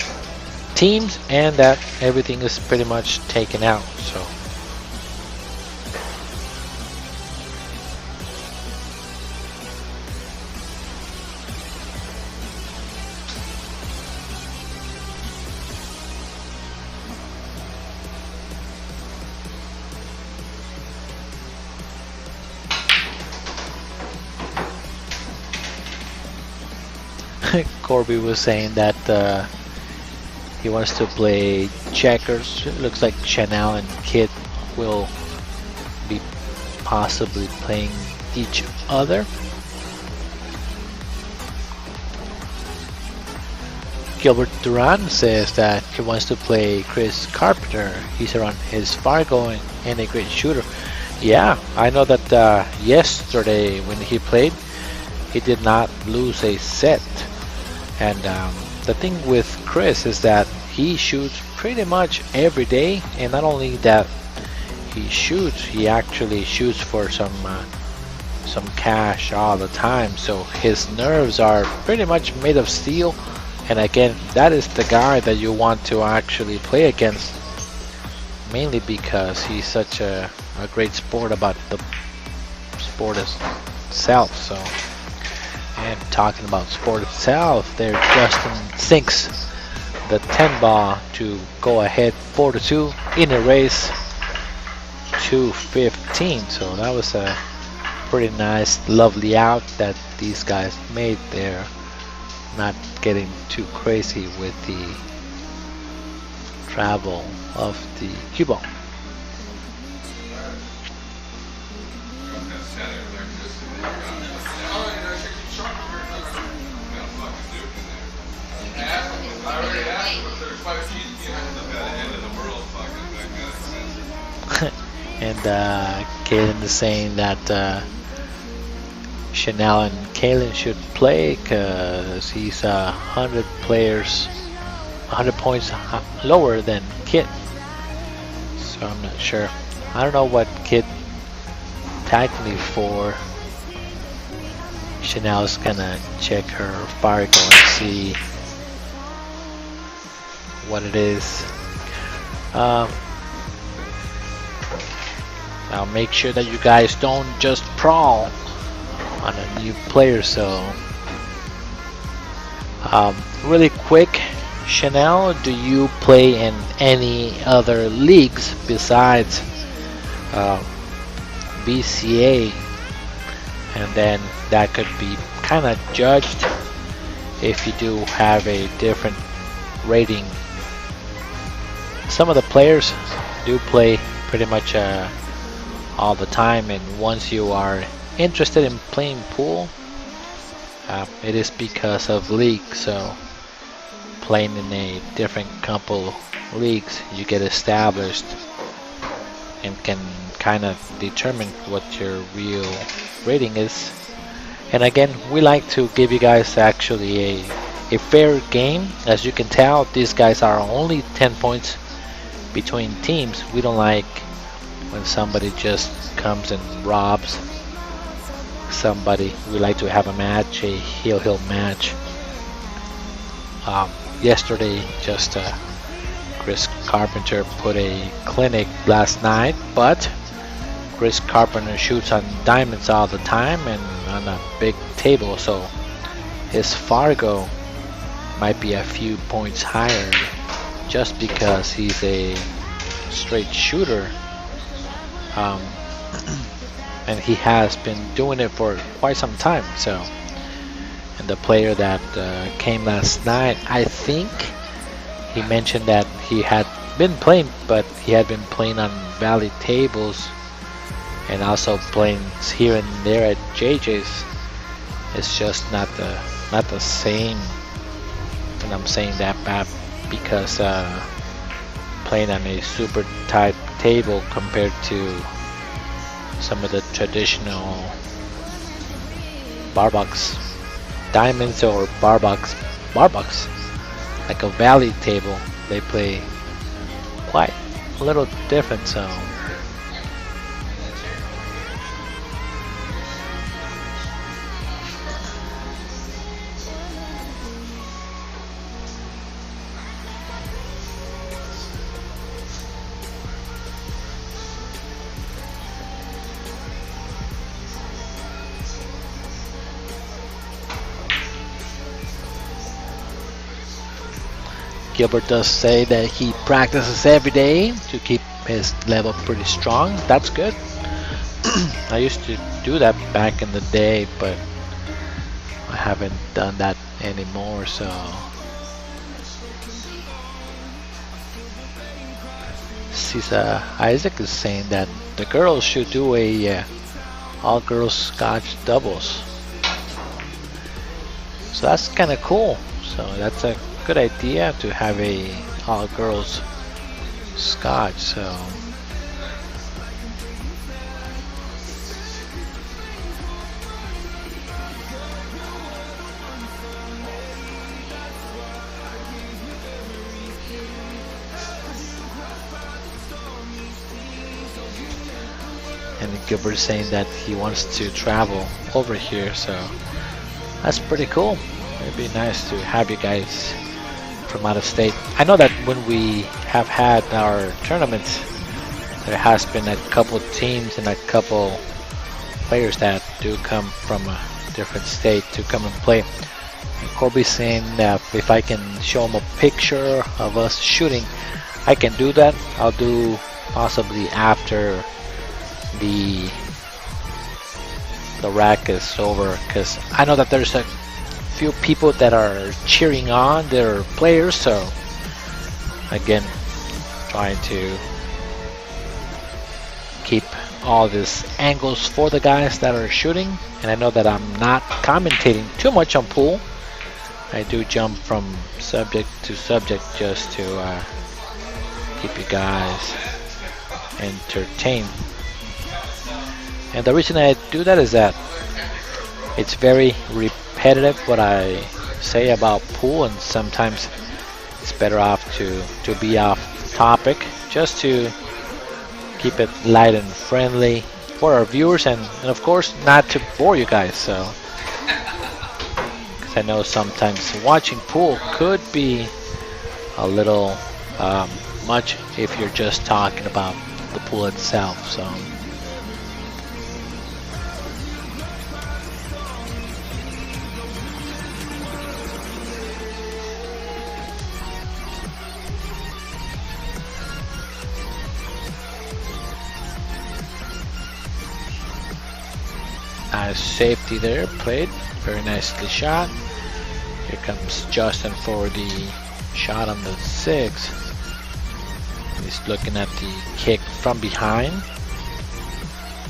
teams and that everything is pretty much taken out. So Corby was saying that he wants to play checkers. It looks like Chanel and Kid will be possibly playing each other. Gilbert Duran says that he wants to play Chris Carpenter. He's around his Fargo and a great shooter. Yeah, I know that yesterday when he played, he did not lose a set. And the thing with Chris is that he shoots pretty much every day, and not only that he shoots, he actually shoots for some cash all the time. So his nerves are pretty much made of steel. And again, that is the guy that you want to actually play against, mainly because he's such a great sport about the sport itself. So. And talking about sport itself, there Justin sinks the 10 ball to go ahead 4-2 in a race to 15. So that was a pretty nice, lovely out that these guys made there, not getting too crazy with the travel of the cue ball. And Kalen is saying that Chanel and Kalen should play because he's 100 points lower than Kit. So I'm not sure. I don't know what Kit tagged me for. Chanel's gonna check her Fargo and see what it is. I'll make sure that you guys don't just prawl on a new player. So really quick, Chanel, do you play in any other leagues besides BCA? And then that could be kind of judged if you do have a different rating. Some of the players do play pretty much all the time, and once you are interested in playing pool, it is because of league. So playing in a different couple leagues, you get established and can kind of determine what your real rating is. And again, we like to give you guys actually a fair game. As you can tell, these guys are only 10 points between teams. We don't like when somebody just comes and robs somebody. We like to have a match, a heel match. Yesterday, just Chris Carpenter put a clinic last night, but Chris Carpenter shoots on diamonds all the time and on a big table, so his Fargo might be a few points higher just because he's a straight shooter. And he has been doing it for quite some time. So, and the player that came last night, I think he mentioned that he had been playing, but he had been playing on Valley tables and also playing here and there at JJ's. It's just not the same. And I'm saying that bad because playing on a super tight table compared to some of the traditional barbox diamonds or barbox like a Valley table, they play quite a little different. So Gilbert does say that he practices every day to keep his level pretty strong. That's good. I used to do that back in the day, but I haven't done that anymore, so Sisa Isaac is saying that the girls should do a all-girls scotch doubles. So that's kind of cool. So that's a good idea to have a all-girls scotch. So and Gilbert saying that he wants to travel over here, so that's pretty cool. It'd be nice to have you guys from out of state. I know that when we have had our tournaments, there has been a couple teams and a couple players that do come from a different state to come and play. And Corby's saying that if I can show him a picture of us shooting, I can do that. I'll do possibly after the rack is over, because I know that there's a few people that are cheering on their players, so again, trying to keep all these angles for the guys that are shooting. And I know that I'm not commentating too much on pool. I do jump from subject to subject just to keep you guys entertained. And the reason I do that is that it's very repetitive what I say about pool, and sometimes it's better off to be off topic, just to keep it light and friendly for our viewers, and of course not to bore you guys. So, because I know sometimes watching pool could be a little much if you're just talking about the pool itself. So. Nice safety there, played very nicely shot. Here comes Justin for the shot on the 6. He's looking at the kick from behind.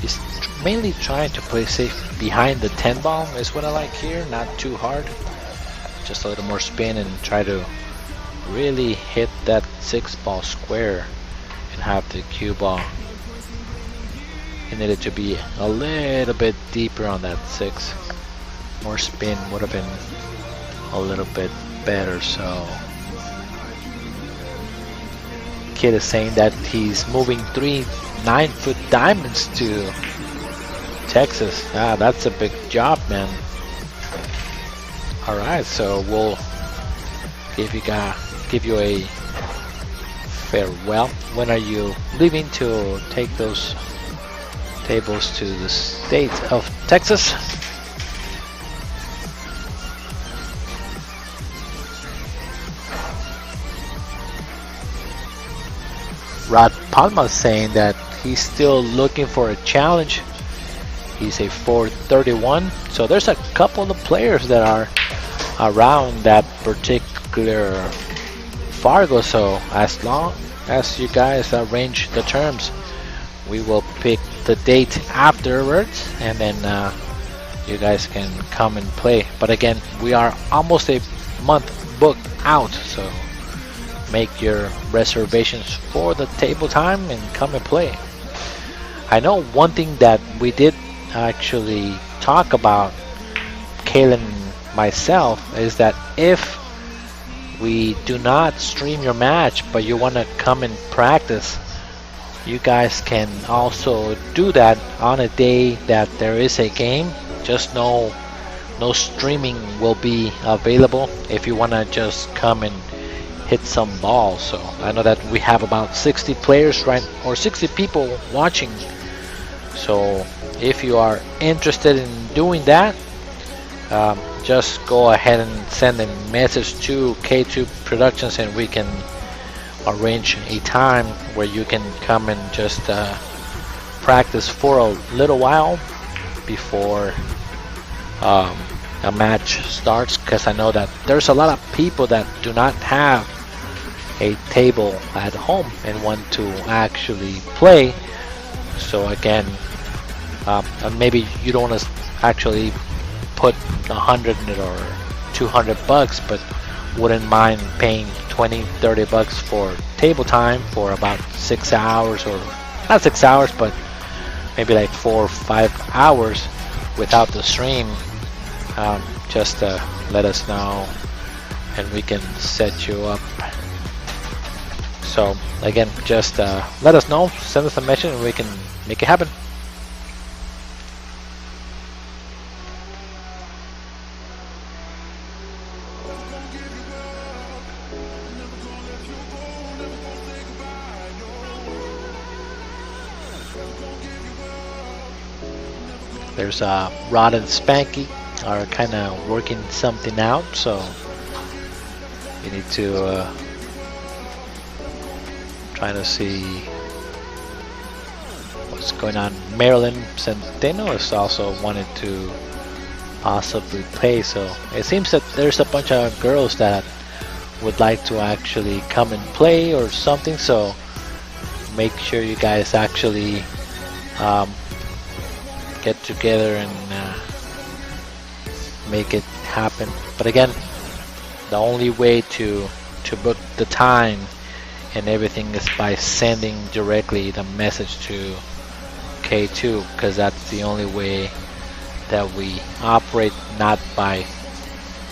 He's mainly trying to play safe behind the 10 ball is what I like here, not too hard. Just a little more spin and try to really hit that 6 ball square and have the cue ball. He needed to be a little bit deeper on that 6. More spin would have been a little bit better. So Kid is saying that he's moving 3 9-foot diamonds to Texas. Ah, that's a big job, man. All right, so we'll give you a farewell. When are you leaving to take those tables to the state of Texas? Rod Palma saying that he's still looking for a challenge. He's a 431, so there's a couple of players that are around that particular Fargo. So as long as you guys arrange the terms, we will pick the date afterwards, and then you guys can come and play. But again, we are almost a month booked out, so make your reservations for the table time and come and play. I know one thing that we did actually talk about, Kaylin and myself, is that if we do not stream your match but you want to come and practice, you guys can also do that on a day that there is a game. Just no streaming will be available if you want to just come and hit some balls. So I know that we have about 60 players, right, or 60 people watching. So if you are interested in doing that, just go ahead and send a message to K2 Productions, and we can arrange a time where you can come and just practice for a little while before a match starts, because I know that there's a lot of people that do not have a table at home and want to actually play. So again, maybe you don't want to actually put 100 or 200 bucks, but wouldn't mind paying 20-30 bucks for table time for about 6 hours, or not 6 hours, but maybe like 4 or 5 hours without the stream. Just let us know and we can set you up. So again, just let us know, send us a message, and we can make it happen. There's Rod and Spanky are kind of working something out, so you need to try to see what's going on. Marilyn Centeno is also wanted to possibly play, so it seems that there's a bunch of girls that would like to actually come and play or something, so make sure you guys actually get together and make it happen. But again, the only way to book the time and everything is by sending directly the message to K2, because that's the only way that we operate, not by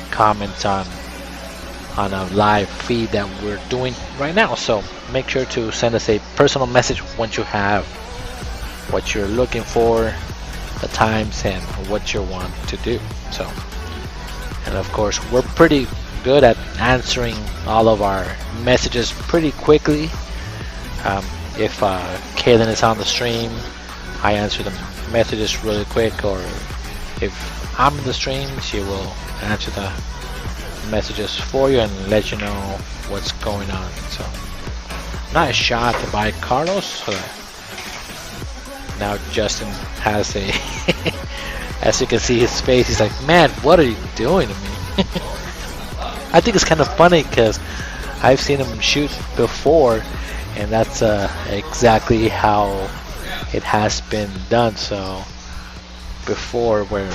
comments on a live feed that we're doing right now. So make sure to send us a personal message once you have what you're looking for, the times, and what you want to do. So, and of course, we're pretty good at answering all of our messages pretty quickly. If Kaylin is on the stream, I answer the messages really quick, or if I'm in the stream, she will answer the messages for you and let you know what's going on. So, nice shot by Carlos. Now Justin has a as you can see his face, he's like, man, what are you doing to me? I think it's kind of funny because I've seen him shoot before, and that's exactly how it has been done. So before, where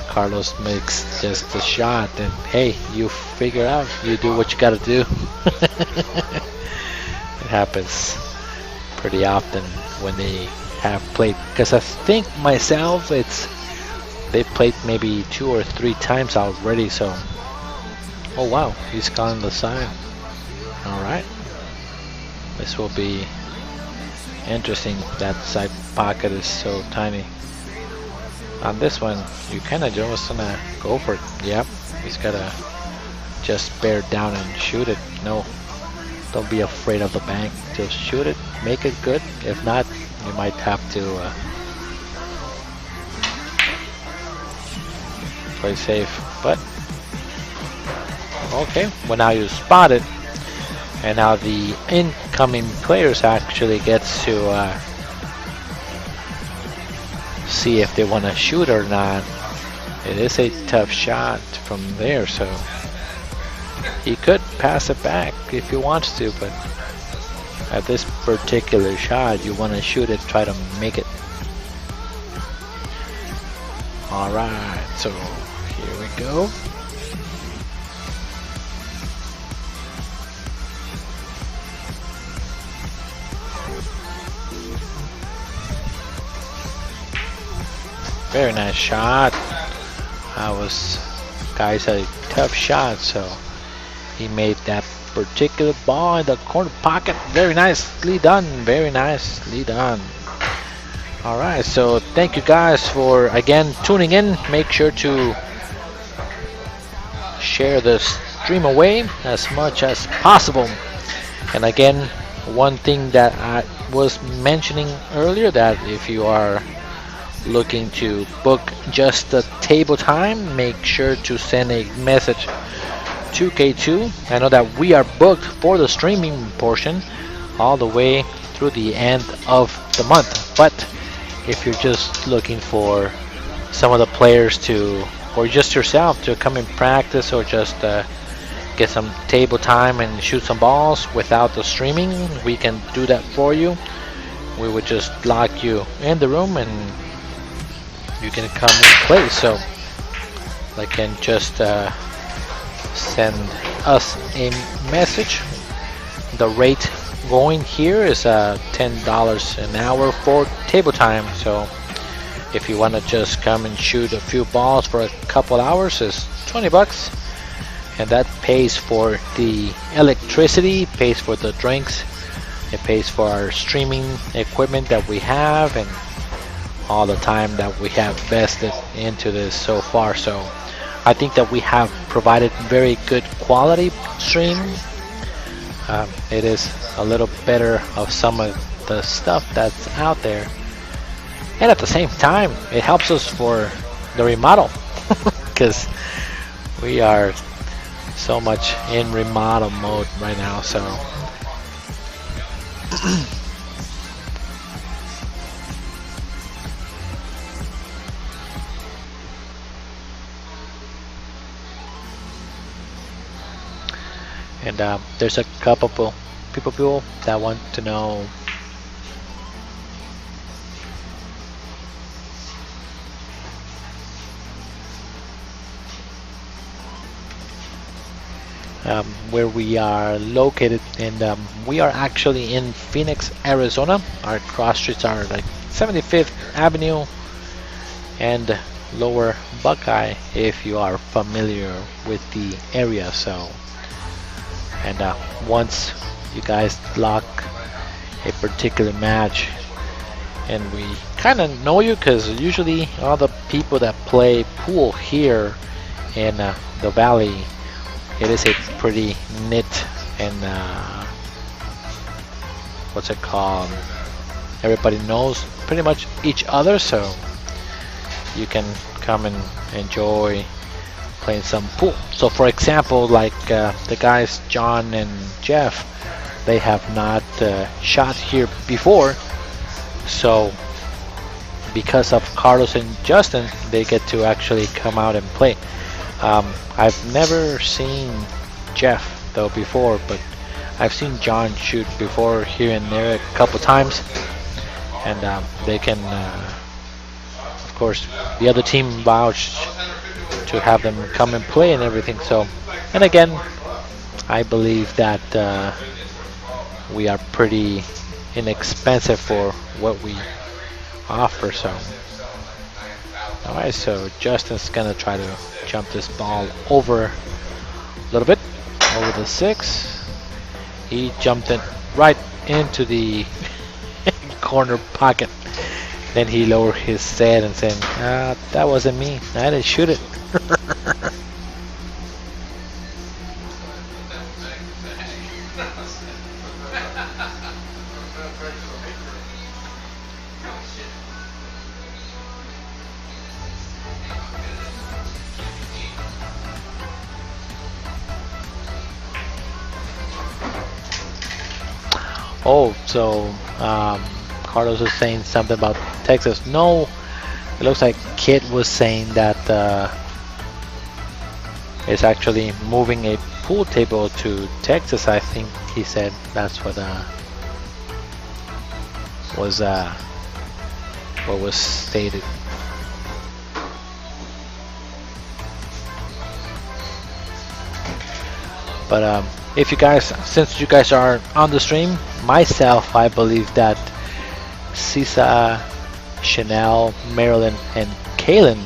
Carlos makes just a shot and hey, you figure out, you do what you gotta do. It happens pretty often when they have played, because I think myself they played maybe 2 or 3 times already. So oh wow, he's gone the side. Alright, this will be interesting. That side pocket is so tiny. On this one, you kinda just wanna go for it. Yep, he's gotta just bear down and shoot it. No, don't be afraid of the bank, just shoot it, make it good. If not, you might have to play safe. But okay, well now you spot it, and now the incoming players actually gets to see if they want to shoot or not. It is a tough shot from there, so he could pass it back if he wants to, but at this particular shot, you want to shoot it, try to make it. Alright, so here we go. Very nice shot. That was, guys, a tough shot, so he made that particular ball in the corner pocket. Very nicely done. Very nicely done. Alright, so thank you guys for again tuning in. Make sure to share the stream away as much as possible. And again, one thing that I was mentioning earlier, that if you are looking to book just the table time, make sure to send a message to K2. I know that we are booked for the streaming portion all the way through the end of the month. But if you're just looking for some of the players to, or just yourself to come and practice, or just get some table time and shoot some balls without the streaming, we can do that for you. We would just lock you in the room and you can come and play. So they can just send us a message. The rate going here is $10 an hour for table time. So if you want to just come and shoot a few balls for a couple hours, it's 20 bucks, and that pays for the electricity, pays for the drinks, it pays for our streaming equipment that we have, and all the time that we have vested into this so far. So I think that we have provided very good quality stream. It is a little better of some of the stuff that's out there, and at the same time it helps us for the remodel because we are so much in remodel mode right now. So and there's a couple people that want to know where we are located, and we are actually in Phoenix, Arizona. Our cross streets are like 75th Avenue and Lower Buckeye, if you are familiar with the area. So, and once you guys lock a particular match, and we kind of know you, because usually all the people that play pool here in the valley, it is a pretty knit and what's it called? Everybody knows pretty much each other, so you can come and enjoy playing some pool. So for example, like the guys John and Jeff, they have not shot here before, so because of Carlos and Justin, they get to actually come out and play. I've never seen Jeff though before, but I've seen John shoot before here and there a couple times, and they can of course the other team vouched to have them come and play and everything. So, and again, I believe that we are pretty inexpensive for what we offer. So alright, so Justin's gonna try to jump this ball over a little bit, over the 6. He jumped it right into the corner pocket. Then he lowered his head and said, that wasn't me, I didn't shoot it. Oh, so Carlos is saying something about Texas. No, it looks like Kit was saying that it's actually moving a pool table to Texas. I think he said that's what was stated. But if you guys, since you guys are on the stream, myself, I believe that Sisa, Chanel, Marilyn, and Kaylin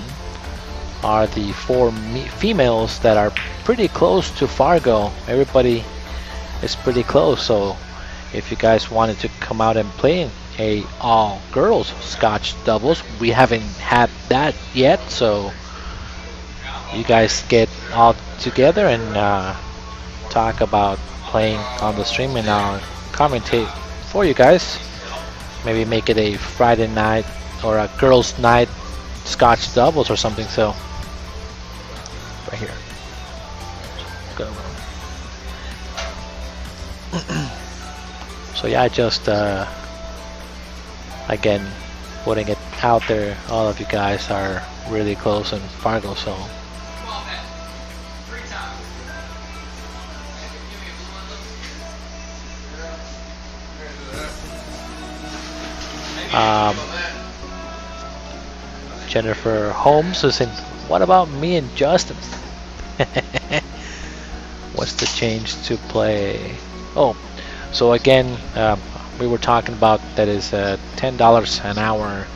are the 4 females that are pretty close to Fargo. Everybody is pretty close, so if you guys wanted to come out and play a all girls Scotch doubles, we haven't had that yet, so you guys get all together and talk about playing on the stream, and I'll commentate for you guys. Maybe make it a Friday night or a girls' night Scotch doubles or something. So right here. Go. So yeah, just again putting it out there. All of you guys are really close in Fargo, so Jennifer Holmes is in. What about me and Justin? What's the change to play? Oh, so again, we were talking about that is $10 an hour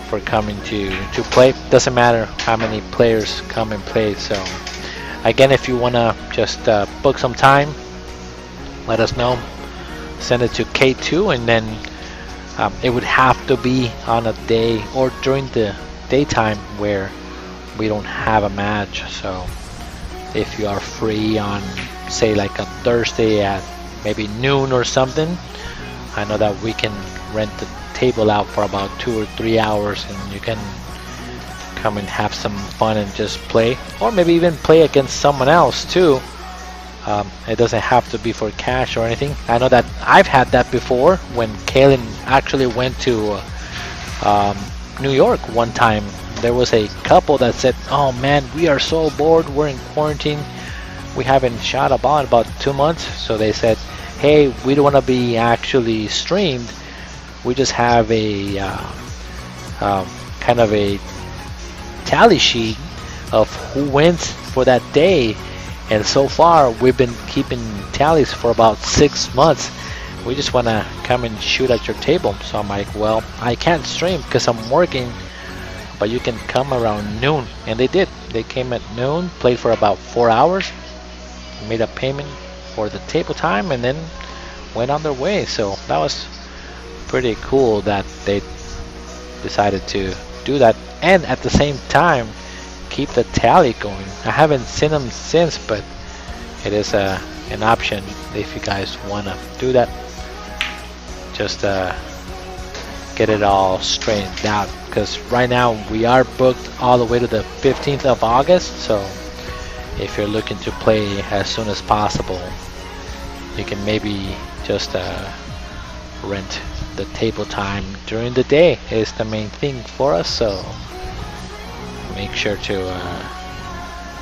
for coming to play. Doesn't matter how many players come and play. So again, if you wanna just book some time, let us know. Send it to K2, and then it would have to be on a day or during the daytime where we don't have a match. So if you are free on, say, like a Thursday at maybe noon or something, I know that we can rent the table out for about 2 or 3 hours, and you can come and have some fun and just play, or maybe even play against someone else too. It doesn't have to be for cash or anything. I know that I've had that before when Kaylin actually went to New York one time. There was a couple that said, "Oh man, we are so bored. We're in quarantine. We haven't shot a ball in about 2 months." So they said, "Hey, we don't want to be actually streamed. We just have a kind of a tally sheet of who wins for that day. And so far, we've been keeping tallies for about 6 months. We just want to come and shoot at your table." So I'm like, "Well, I can't stream because I'm working, but you can come around noon." And they did. They came at noon, played for about 4 hours, made a payment for the table time, and then went on their way. So that was pretty cool that they decided to do that, and at the same time keep the tally going. I haven't seen them since, but it is an option if you guys want to do that. Just get it all straightened out, because right now we are booked all the way to the 15th of August. So if you're looking to play as soon as possible, you can maybe just rent the table time during the day is the main thing for us. So make sure to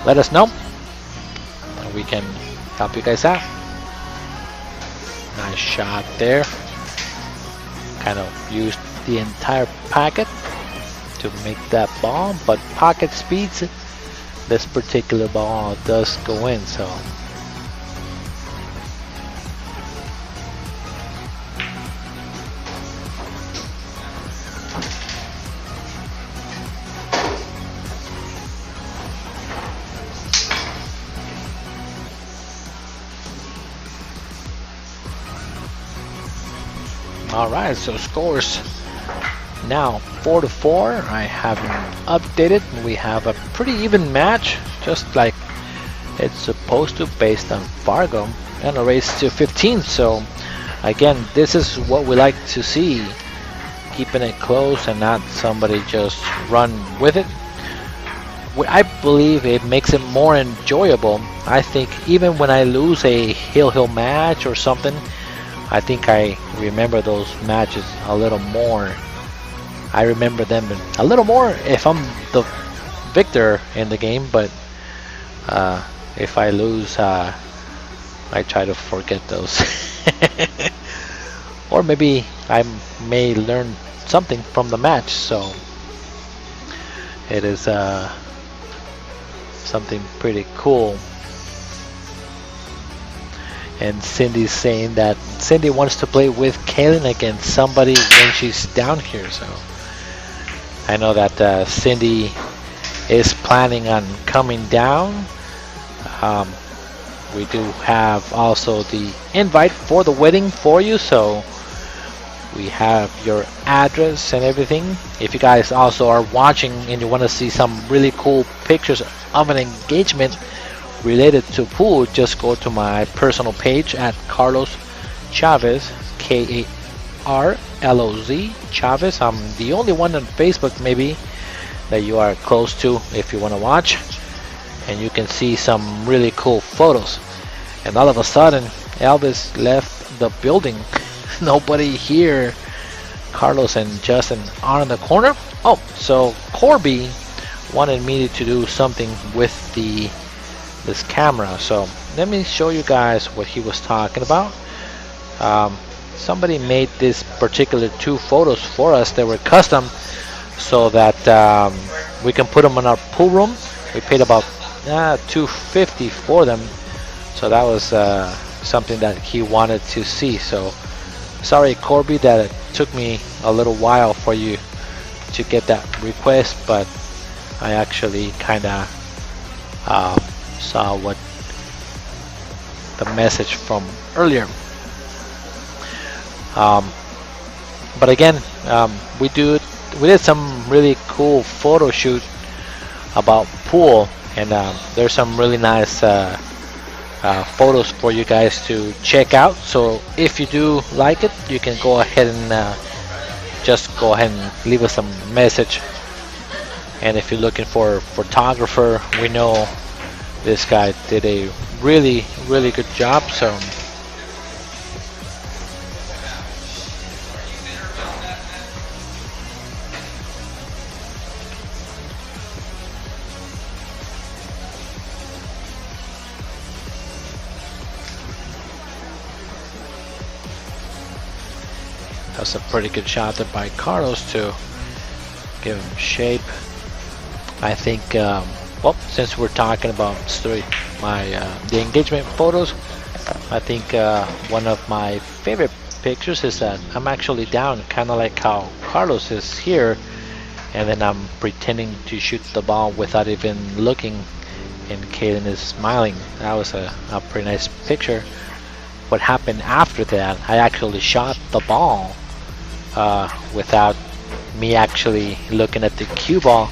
let us know, and we can help you guys out. Nice shot there. Kind of used the entire packet to make that ball, but pocket speeds, this particular ball does go in. So alright, so scores now 4-4. I haven't updated. We have a pretty even match, just like it's supposed to, based on Fargo, and a race to 15. So again, this is what we like to see, keeping it close and not somebody just run with it. I believe it makes it more enjoyable. I think even when I lose a hill match or something, I think I remember those matches a little more. I remember them a little more if I'm the victor in the game, but if I lose, I try to forget those. Or maybe I may learn something from the match. So it is something pretty cool. And Cindy's saying that Cindy wants to play with Kaylin against somebody when she's down here. So I know that Cindy is planning on coming down. We do have also the invite for the wedding for you, so we have your address and everything. If you guys also are watching and you want to see some really cool pictures of an engagement related to pool, just go to my personal page at Carlos Chavez, K-A-R-L-O-S LOZ Chavez. I'm the only one on Facebook maybe that you are close to if you want to watch, and you can see some really cool photos. And all of a sudden Elvis left the building. Nobody here. Carlos and Justin are in the corner. Oh, so Corby wanted me to do something with this camera, so let me show you guys what he was talking about. Somebody made this particular 2 photos for us. They were custom, so that we can put them in our pool room. We paid about $250 for them, so that was something that he wanted to see. So sorry, Corby, that it took me a little while for you to get that request, but I actually kind of saw what the message from earlier. But again, we did some really cool photo shoot about pool, and there's some really nice photos for you guys to check out. So if you do like it, you can go ahead and just go ahead and leave us a message. And if you're looking for a photographer, we know this guy did a really good job. So that's a pretty good shot there by Carlos to give him shape. I think, well, since we're talking about the engagement photos, I think one of my favorite pictures is that I'm actually down, kind of like how Carlos is here, and then I'm pretending to shoot the ball without even looking, and Kaden is smiling. That was a pretty nice picture. What happened after that, I actually shot the ball without me actually looking at the cue ball,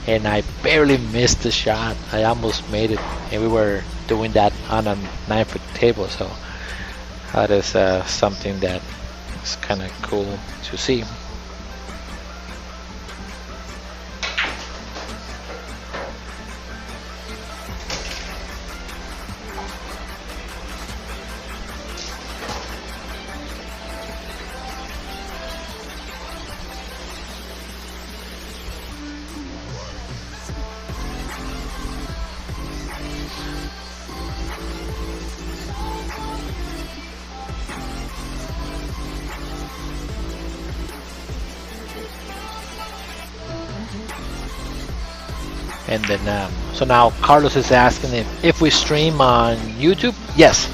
and I barely missed the shot. I almost made it, and we were doing that on a 9-foot table, so that is something that is kind of cool to see. And then, so now Carlos is asking if we stream on YouTube. Yes,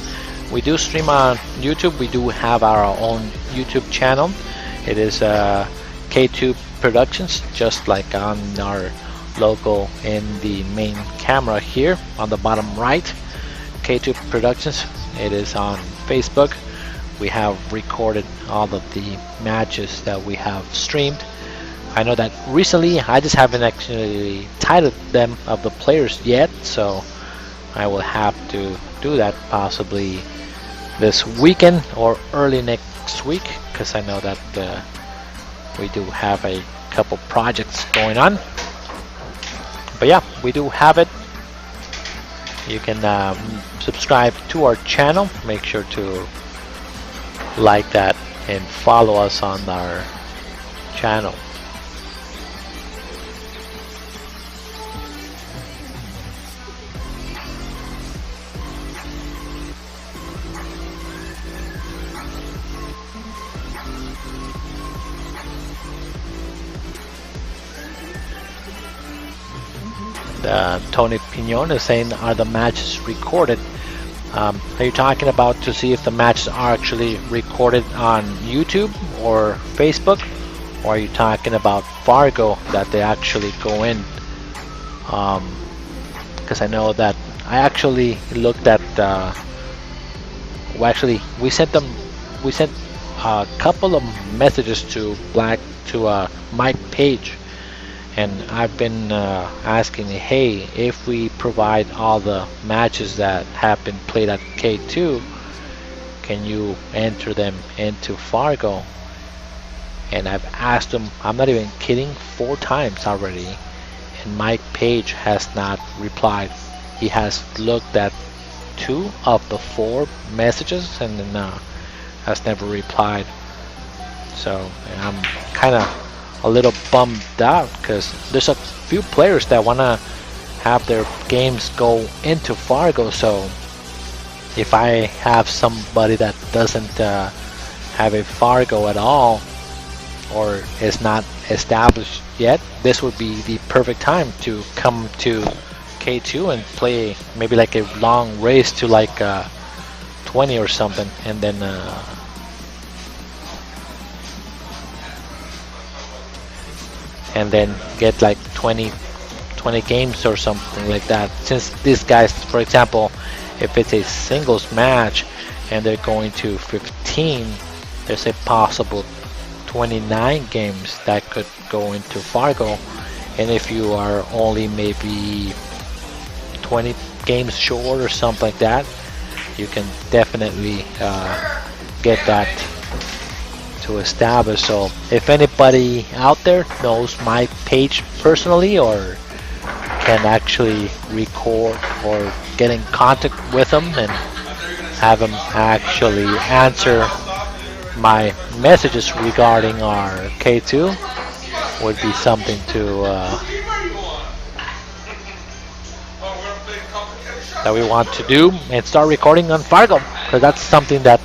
we do stream on YouTube. We do have our own YouTube channel. It is K2 Productionz, just like on our logo in the main camera here on the bottom right. K2 Productionz. It is on Facebook. We have recorded all of the matches that we have streamed. I know that recently I just haven't actually titled them of the players yet, so I will have to do that possibly this weekend or early next week, because I know that we do have a couple projects going on. But yeah, we do have it. You can subscribe to our channel. Make sure to like that and follow us on our channel. Tony Pignon is saying, are the matches recorded? Are you talking about to see if the matches are actually recorded on YouTube or Facebook? Or are you talking about Fargo, that they actually go in? Because I know that I actually looked at, well, actually we sent a couple of messages to Mike Page. And I've been asking, hey, if we provide all the matches that have been played at K2, can you enter them into Fargo? and I've asked him, I'm not even kidding, 4 times already, and my page has not replied. He has looked at 2 of the 4 messages and then has never replied. So I'm kind of a little bummed out because there's a few players that want to have their games go into Fargo. So if I have somebody that doesn't have a Fargo at all or is not established yet, this would be the perfect time to come to K2 and play maybe like a long race to like 20 or something, and then get like 20 games or something like that. Since these guys, for example, if it's a singles match and they're going to 15, there's a possible 29 games that could go into Fargo, and if you are only maybe 20 games short or something like that, you can definitely get that to establish. So if anybody out there knows my page personally or can actually record or get in contact with them and have them actually answer my messages regarding our K2, would be something to that we want to do and start recording on Fargo, because that's something that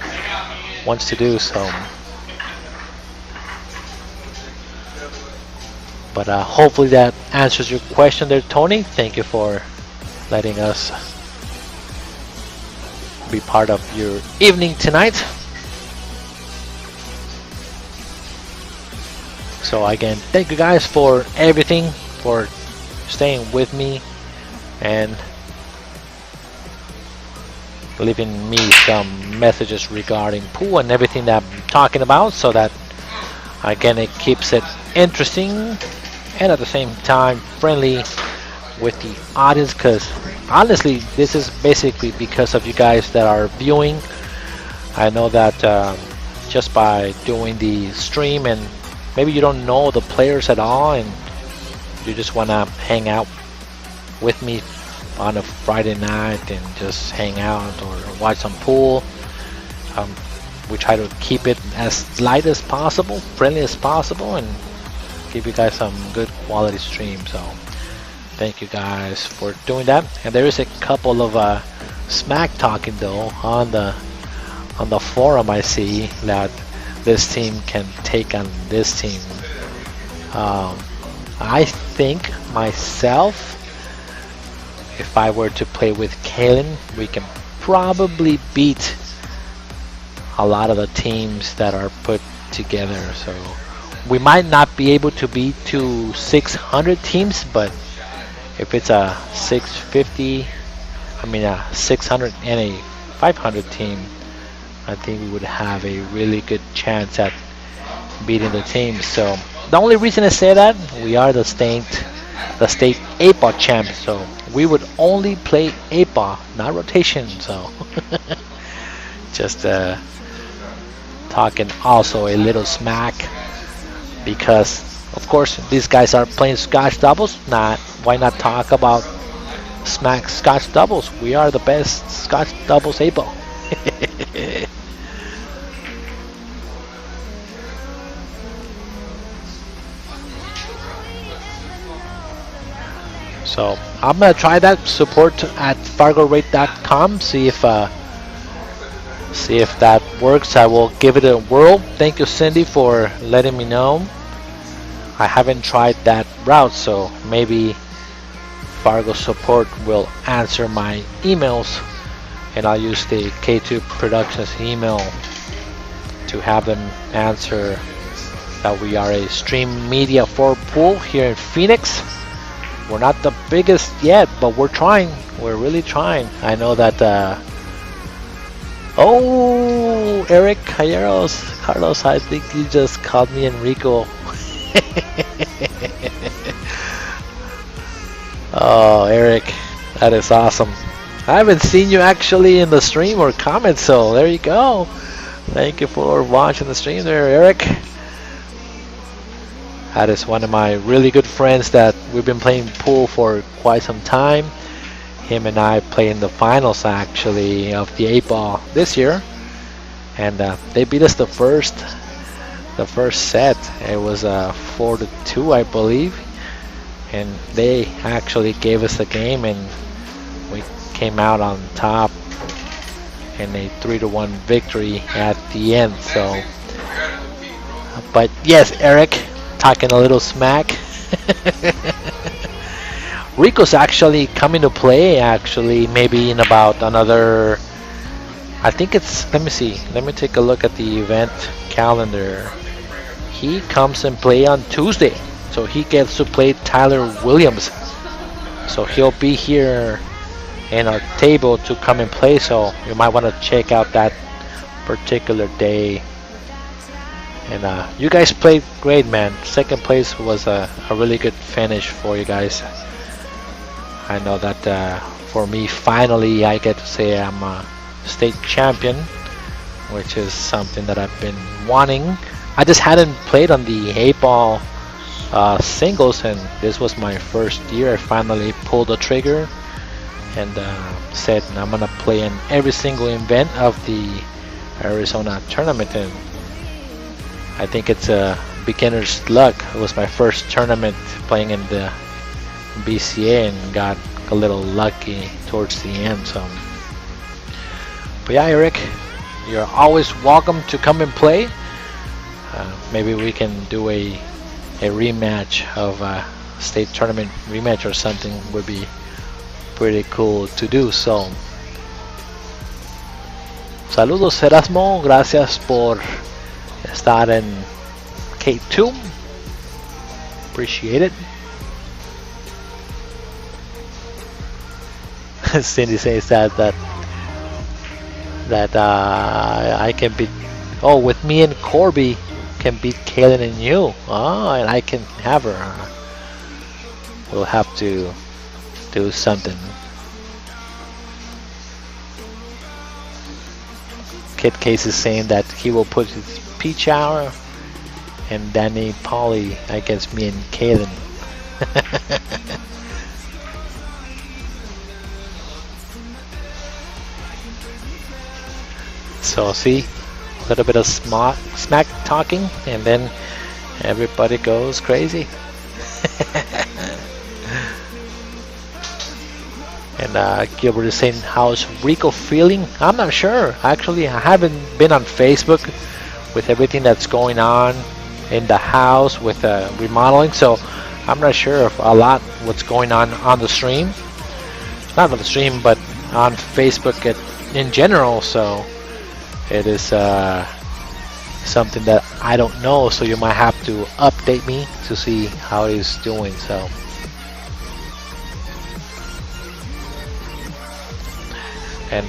wants to do. So but hopefully that answers your question there, Tony. Thank you for letting us be part of your evening tonight. So again, thank you guys for everything, for staying with me and leaving me some messages regarding pool and everything that I'm talking about, so that again it keeps it interesting and at the same time friendly with the audience, because honestly this is basically because of you guys that are viewing. I know that just by doing the stream, and maybe you don't know the players at all and you just want to hang out with me on a Friday night and just hang out or watch some pool. We try to keep it as light as possible, friendly as possible, and give you guys some good quality stream. So thank you guys for doing that. And there is a couple of smack talking though on the forum. I see that this team can take on this team. I think myself, if I were to play with Kalen, we can probably beat a lot of the teams that are put together. So we might not be able to beat 600 teams, but if it's a 650, I mean a 600 and a 500 team, I think we would have a really good chance at beating the team. So the only reason I say that, we are the state APA champs, so we would only play APA, not rotation. So just talking also a little smack, because of course these guys are playing Scotch doubles. Why not talk about smack Scotch doubles? We are the best Scotch doubles APA. So I'm gonna try that, support at fargorate.com, see if that works. I will give it a whirl. Thank you, Cindy, for letting me know. I haven't tried that route, so maybe Fargo support will answer my emails, and I'll use the K2 Productionz email to have them answer that we are a stream media for pool here in Phoenix. We're not the biggest yet, but we're trying. We're really trying. I know that oh, Eric Calleros, Carlos, I think you just called me Enrico. Oh, Eric, that is awesome. I haven't seen you actually in the stream or comments, so there you go. Thank you for watching the stream there, Eric. That is one of my really good friends that we've been playing pool for quite some time. Him and I play in the finals actually of the 8-ball this year, and they beat us the first set. It was 4-2, I believe, and they actually gave us the game, and we came out on top in a 3-1 victory at the end. So, but yes, Eric, talking a little smack. Rico's actually coming to play actually maybe in about another, I think it's, let me see, let me take a look at the event calendar. He comes and play on Tuesday, so he gets to play Tyler Williams, so he'll be here in our table to come and play, so you might want to check out that particular day. And you guys played great, man. Second place was a really good finish for you guys. I know that for me, finally, I get to say I'm a state champion, which is something that I've been wanting. I just hadn't played on the 8-ball singles, and this was my first year. I finally pulled the trigger and said I'm gonna play in every single event of the Arizona tournament, and I think it's a beginner's luck. It was my first tournament playing in the BCA and got a little lucky towards the end. So, but yeah, Eric, you're always welcome to come and play. Maybe we can do a rematch of a state tournament rematch or something. Would be pretty cool to do. So, saludos Erasmo, gracias por estar en K2. Appreciate it. Cindy says that I can beat. Oh, with me and Corby can beat Kaylin and you. Oh, and I can have her. We'll have to do something. Kid Case is saying that he will put his Peach Hour and Danny Polly against me and Kaylin. So see, a little bit of smack talking, and then everybody goes crazy. And Gilbert is saying, how's Rico feeling? I'm not sure. Actually, I haven't been on Facebook with everything that's going on in the house with remodeling, so I'm not sure of a lot what's going on the stream. Not on the stream, but on Facebook in general. So it is something that I don't know. So you might have to update me to see how he's doing. So. And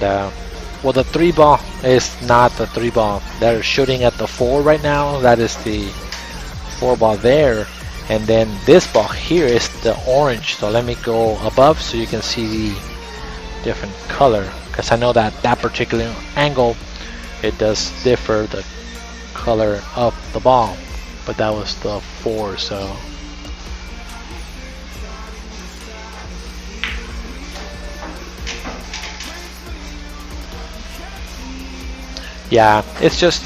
well, the 3-ball is not the 3-ball. They're shooting at the 4 right now. That is the 4-ball there. And then this ball here is the orange. So let me go above so you can see the different color. Because I know that that particular angle, it does differ the color of the ball. But that was the 4, so. Yeah, it's just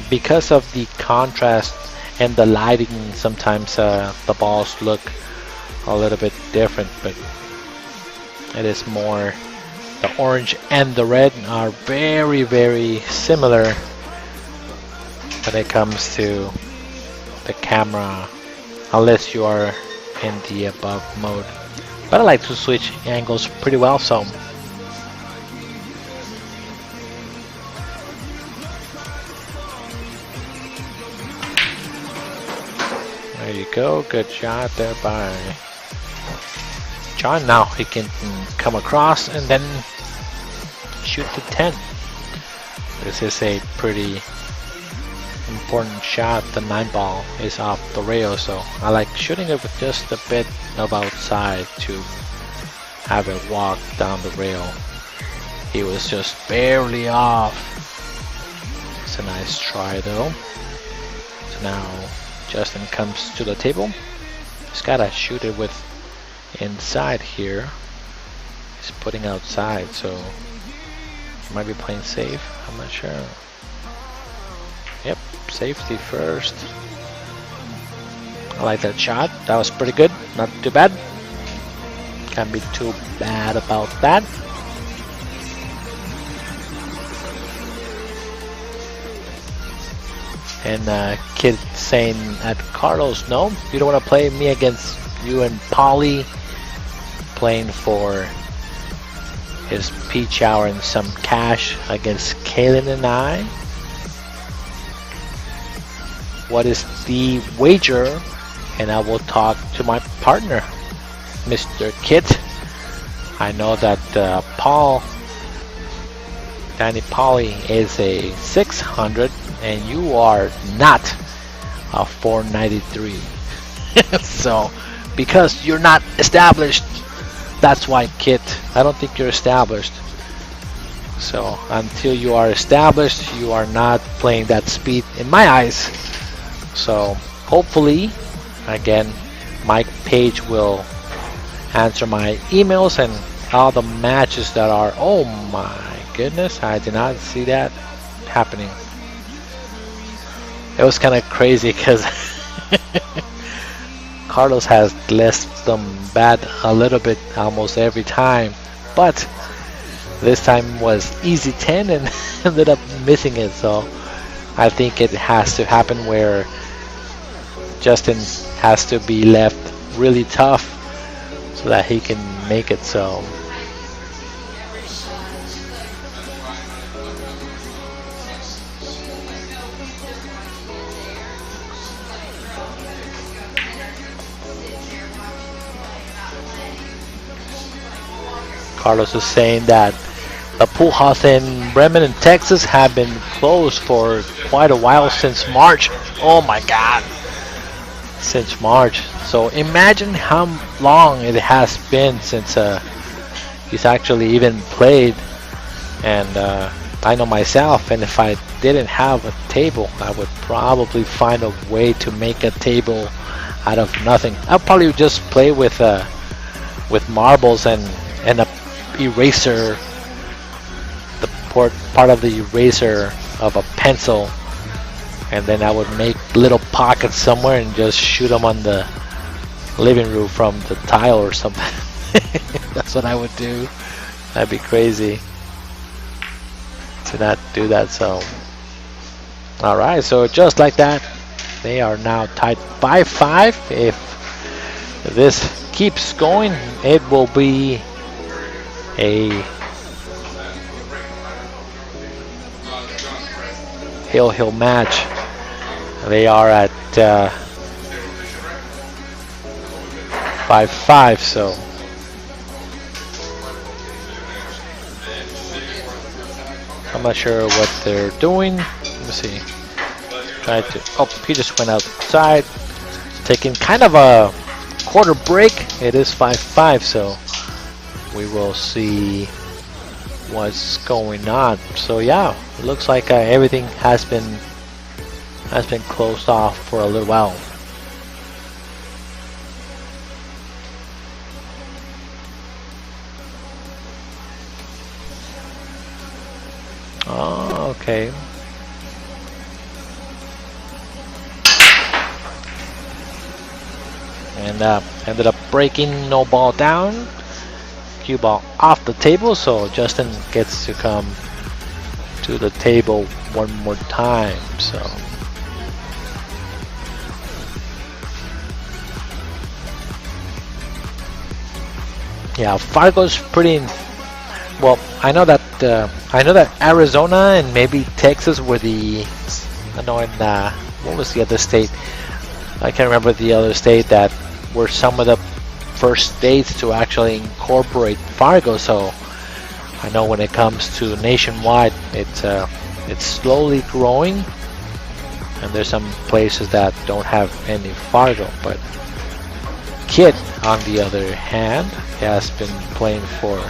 because of the contrast and the lighting, sometimes the balls look a little bit different, but it is more, the orange and the red are very, very similar when it comes to the camera, unless you are in the above mode. But I like to switch angles pretty well, so. There you go, good shot there by John. Now he can come across and then shoot the 10. This is a pretty important shot. The 9-ball is off the rail, so I like shooting it with just a bit of outside to have it walk down the rail. He was just barely off. It's a nice try though. So now Justin comes to the table. He's gotta shoot it with inside here. He's putting outside, so he might be playing safe. I'm not sure. Yep, safety first. I like that shot. That was pretty good. Not too bad. Can't be too bad about that. And kid saying at Carlos, no, you don't want to play me against you and Polly, playing for his peach hour and some cash against Kaylin and I. What is the wager? And I will talk to my partner, Mr. Kit. I know that Danny Polly is a 600 and you are not a 493. So because you're not established, that's why, Kit. I don't think you're established. So until you are established, you are not playing that speed in my eyes. So hopefully, again, Mike Page will answer my emails and all the matches that are. Oh my goodness, I did not see that happening. It was kind of crazy because Carlos has left them bad a little bit almost every time, but this time was easy 10 and ended up missing it. So I think it has to happen where Justin has to be left really tough so that he can make it. So Carlos is saying that the pool house in Bremen in Texas have been closed for quite a while, since March. Oh my God, since March. So imagine how long it has been since he's actually even played. And I know myself, and if I didn't have a table, I would probably find a way to make a table out of nothing. I'll probably just play with marbles and a eraser, the part of the eraser of a pencil, and then I would make little pockets somewhere and just shoot them on the living room from the tile or something. That's what I would do. That'd be crazy to not do that. So alright, so just like that, they are now tied 5-5. If this keeps going, it will be a hill match. They are at 5-5, so I'm not sure what they're doing. Let me see. Try to. Oh, he just went outside, taking kind of a quarter break. It is 5-5, so we will see what's going on. So yeah, it looks like everything has been closed off for a little while. Oh, okay. And ended up breaking, no ball down. Cue ball off the table, so Justin gets to come to the table one more time. So yeah, Fargo's pretty. Well, I know that Arizona and maybe Texas were the. I know in what was the other state? I can't remember the other state that were some of the first states to actually incorporate Fargo. So I know when it comes to nationwide, it's slowly growing, and there's some places that don't have any Fargo. But Kid, on the other hand, has been playing for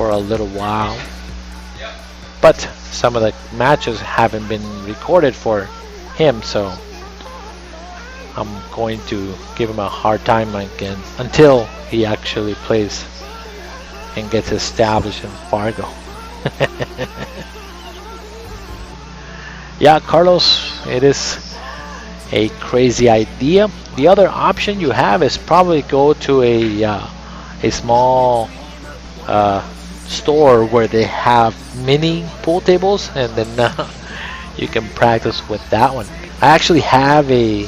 a little while, but some of the matches haven't been recorded for him, so I'm going to give him a hard time again until he actually plays and gets established in Fargo. Yeah, Carlos, it is a crazy idea. The other option you have is probably go to a small store where they have mini pool tables, and then you can practice with that one. I actually have a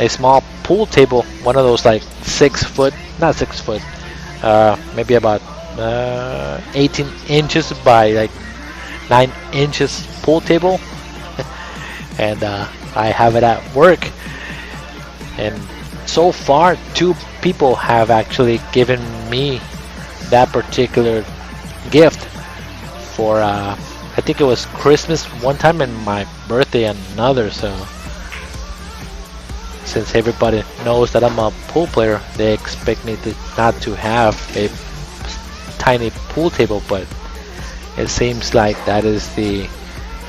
small pool table, one of those like 6 foot, not 6 foot, maybe about 18 inches by like 9 inches pool table, and I have it at work. And so far, 2 people have actually given me that particular gift for I think it was Christmas one time and my birthday another. So since everybody knows that I'm a pool player, they expect me to not to have a tiny pool table, but it seems like that is the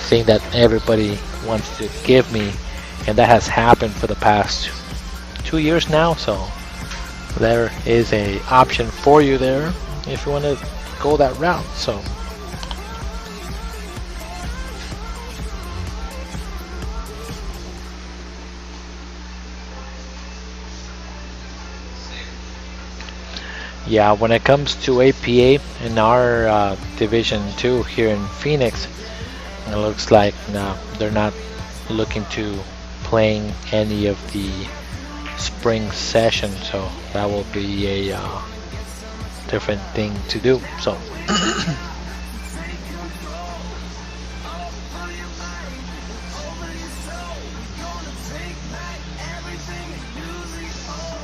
thing that everybody wants to give me, and that has happened for the past 2 years now. So there is a option for you there if you want to go that route. So yeah, when it comes to APA in our Division 2 here in Phoenix, it looks like no, they're not looking to playing any of the spring session, so that will be a different thing to do. So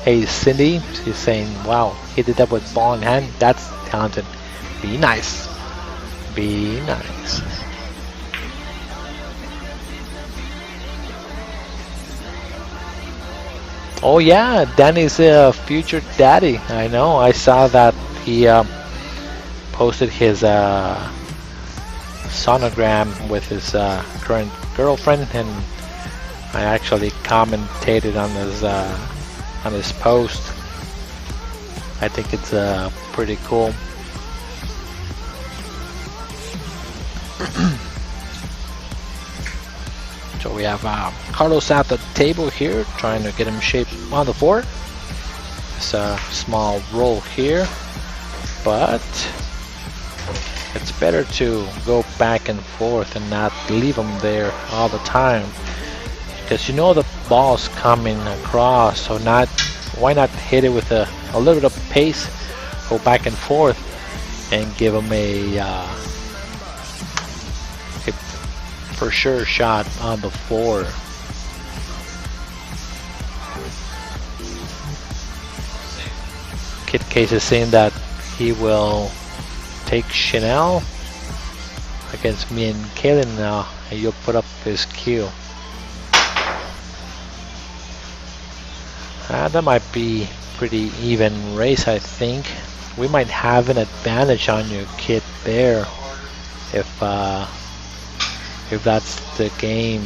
hey Cindy, she's saying, wow, he did that with ball in hand. That's talented. Be nice. Be nice. Oh yeah, Danny's a future daddy. I know. I saw that he posted his sonogram with his current girlfriend, and I actually commentated on his post. I think it's pretty cool. So we have Carlos at the table here, trying to get him shape on the floor. It's a small roll here, but it's better to go back and forth and not leave him there all the time, because you know the ball's coming across. So why not hit it with a little bit of pace, go back and forth, and give him a for sure shot on the floor. Kid Case is saying that he will take Chanel against me and Kaylin now, and you'll put up his cue. That might be pretty even race. I think we might have an advantage on you, kid, there, if that's the game.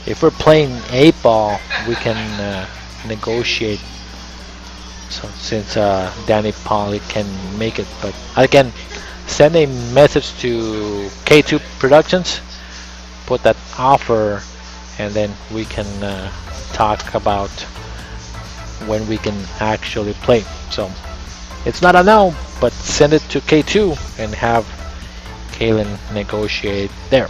If we're playing 8-ball, we can negotiate. So since Danny Polly can make it, but again, send a message to K2 Productionz, put that offer, and then we can talk about when we can actually play. So it's not a no, but send it to K2 and have Kaylin negotiate there.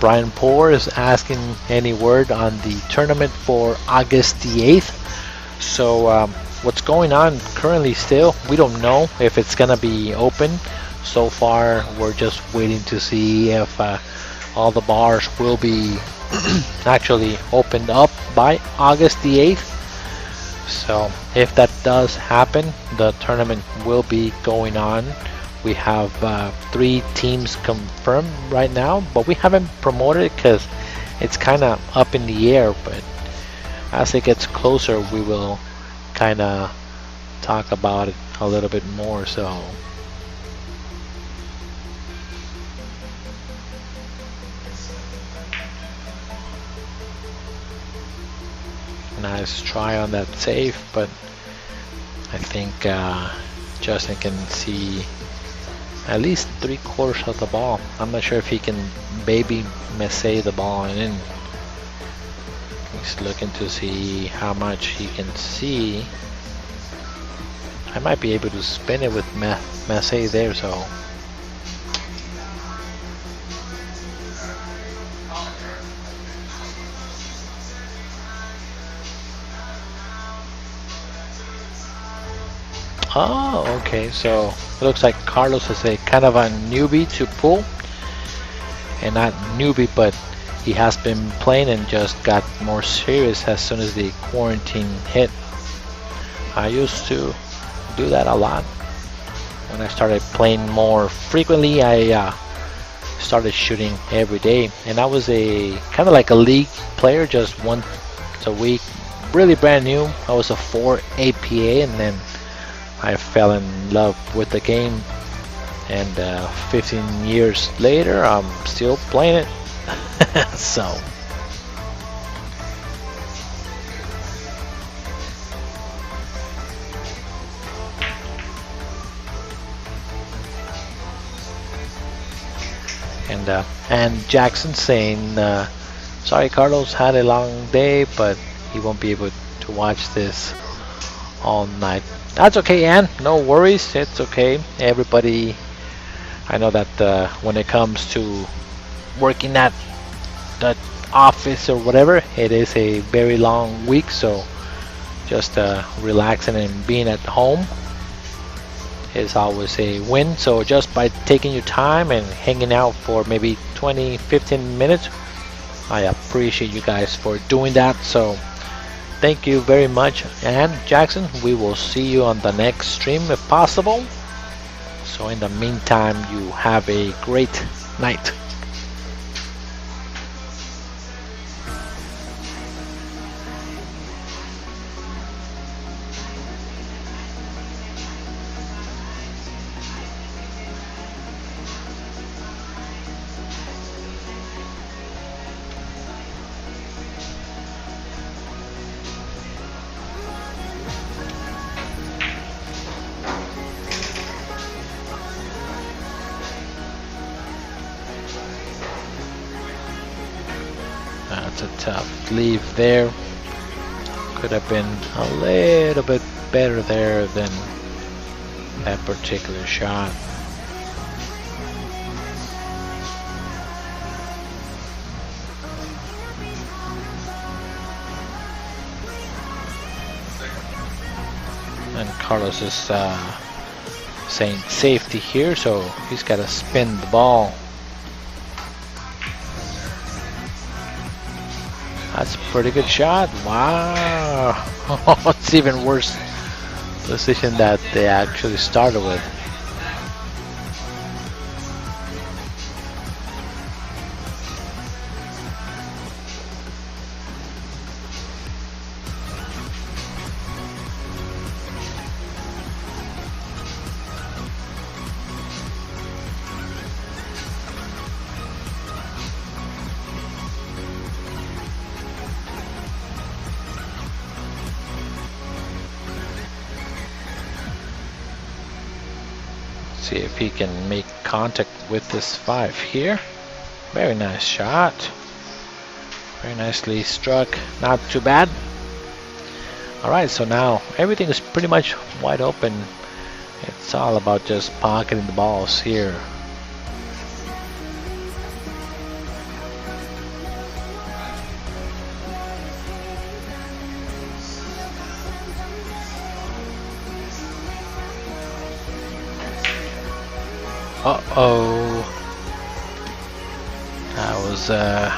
Brian Poor is asking any word on the tournament for August the 8th. So what's going on currently still, we don't know if it's gonna be open. So far we're just waiting to see if all the bars will be actually opened up by August the 8th. So if that does happen, the tournament will be going on. We have 3 teams confirmed right now, but we haven't promoted it because it's kind of up in the air. But as it gets closer, we will kind of talk about it a little bit more. So Nice try on that save, but I think Justin can see at least 3/4 of the ball. I'm not sure if he can baby Messi the ball in. He's looking to see how much he can see. I might be able to spin it with Messi there, so. Oh, okay, so it looks like Carlos is a kind of a newbie to pool. And not newbie, but he has been playing and just got more serious as soon as the quarantine hit. I used to do that a lot. When I started playing more frequently, I started shooting every day. And I was a kind of like a league player, just once a week. Really brand new. I was a 4 APA, and then I fell in love with the game, and 15 years later I'm still playing it. So and Jackson saying sorry Carlos had a long day, but he won't be able to watch this all night. That's okay, Ann. No worries. It's okay. Everybody, I know that when it comes to working at the office or whatever, it is a very long week. So just relaxing and being at home is always a win. So just by taking your time and hanging out for maybe 20-15 minutes, I appreciate you guys for doing that. So thank you very much. And Jackson, we will see you on the next stream if possible. So in the meantime, you have a great night. That's a tough leave there. Could have been a little bit better there than that particular shot. And Carlos is saying safety here, so he's got to spin the ball. That's a pretty good shot. Wow. It's even worse position that they actually started with. See if he can make contact with this 5 here. Very nice shot. Very nicely struck. Not too bad. Alright, so now everything is pretty much wide open. It's all about just pocketing the balls here. Uh-oh. That was a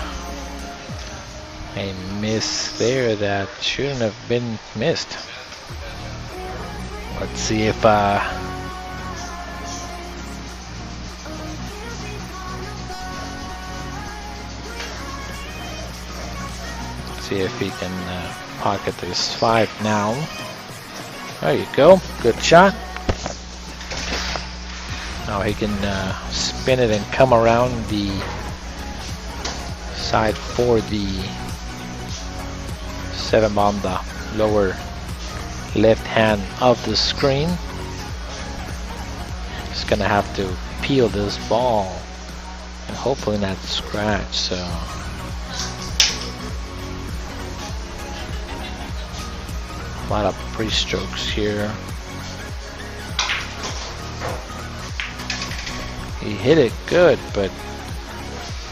miss there that shouldn't have been missed. Let's see if he can pocket this 5 now. There you go. Good shot. Now he can spin it and come around the side for the 7 on the lower left hand of the screen. Just gonna have to peel this ball and hopefully not scratch. So a lot of pre-strokes here. He hit it good, but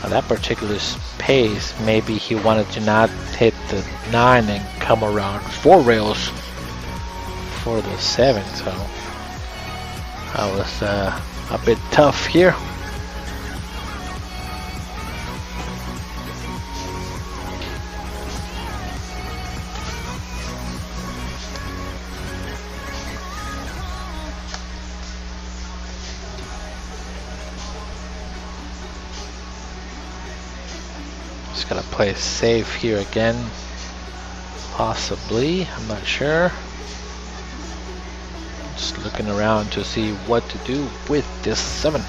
at that particular pace, maybe he wanted to not hit the 9 and come around 4 rails for the 7. So that was a bit tough here. Just gotta play safe here again, possibly, I'm not sure. Just looking around to see what to do with this 7.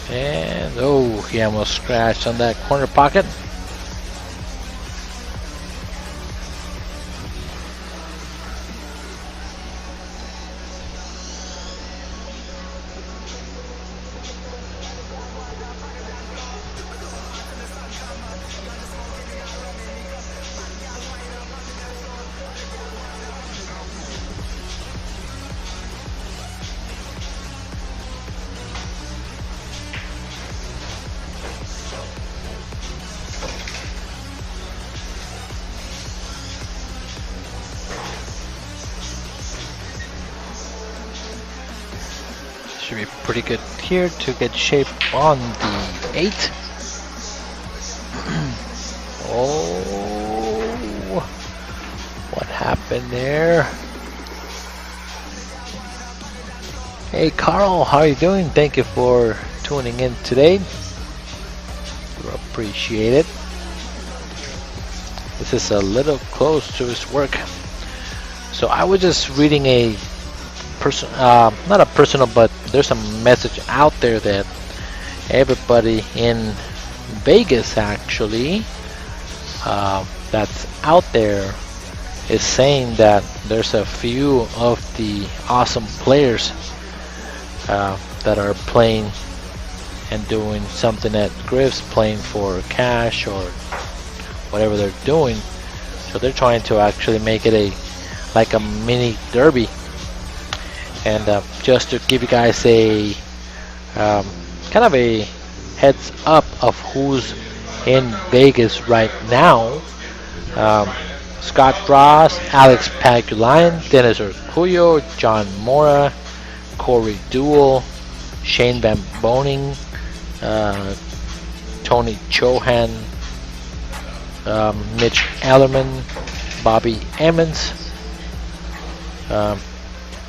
And oh, he almost scratched on that corner pocket. Should be pretty good here to get shape on the 8. Oh, what happened there? Hey Carl, how are you doing? Thank you for tuning in today. We appreciate it. This is a little close to his work. So I was just reading a not a personal, but there's a message out there that everybody in Vegas actually that's out there is saying that there's a few of the awesome players that are playing and doing something at Griff's, playing for cash or whatever they're doing. So they're trying to actually make it like a mini derby. And just to give you guys a kind of a heads up of who's in Vegas right now, Scott Ross, Alex Pagulayan, Dennis Urcullo, John Mora, Corey Duell, Shane Van Boning, Tony Chohan, Mitch Ellerman, Bobby Emmons,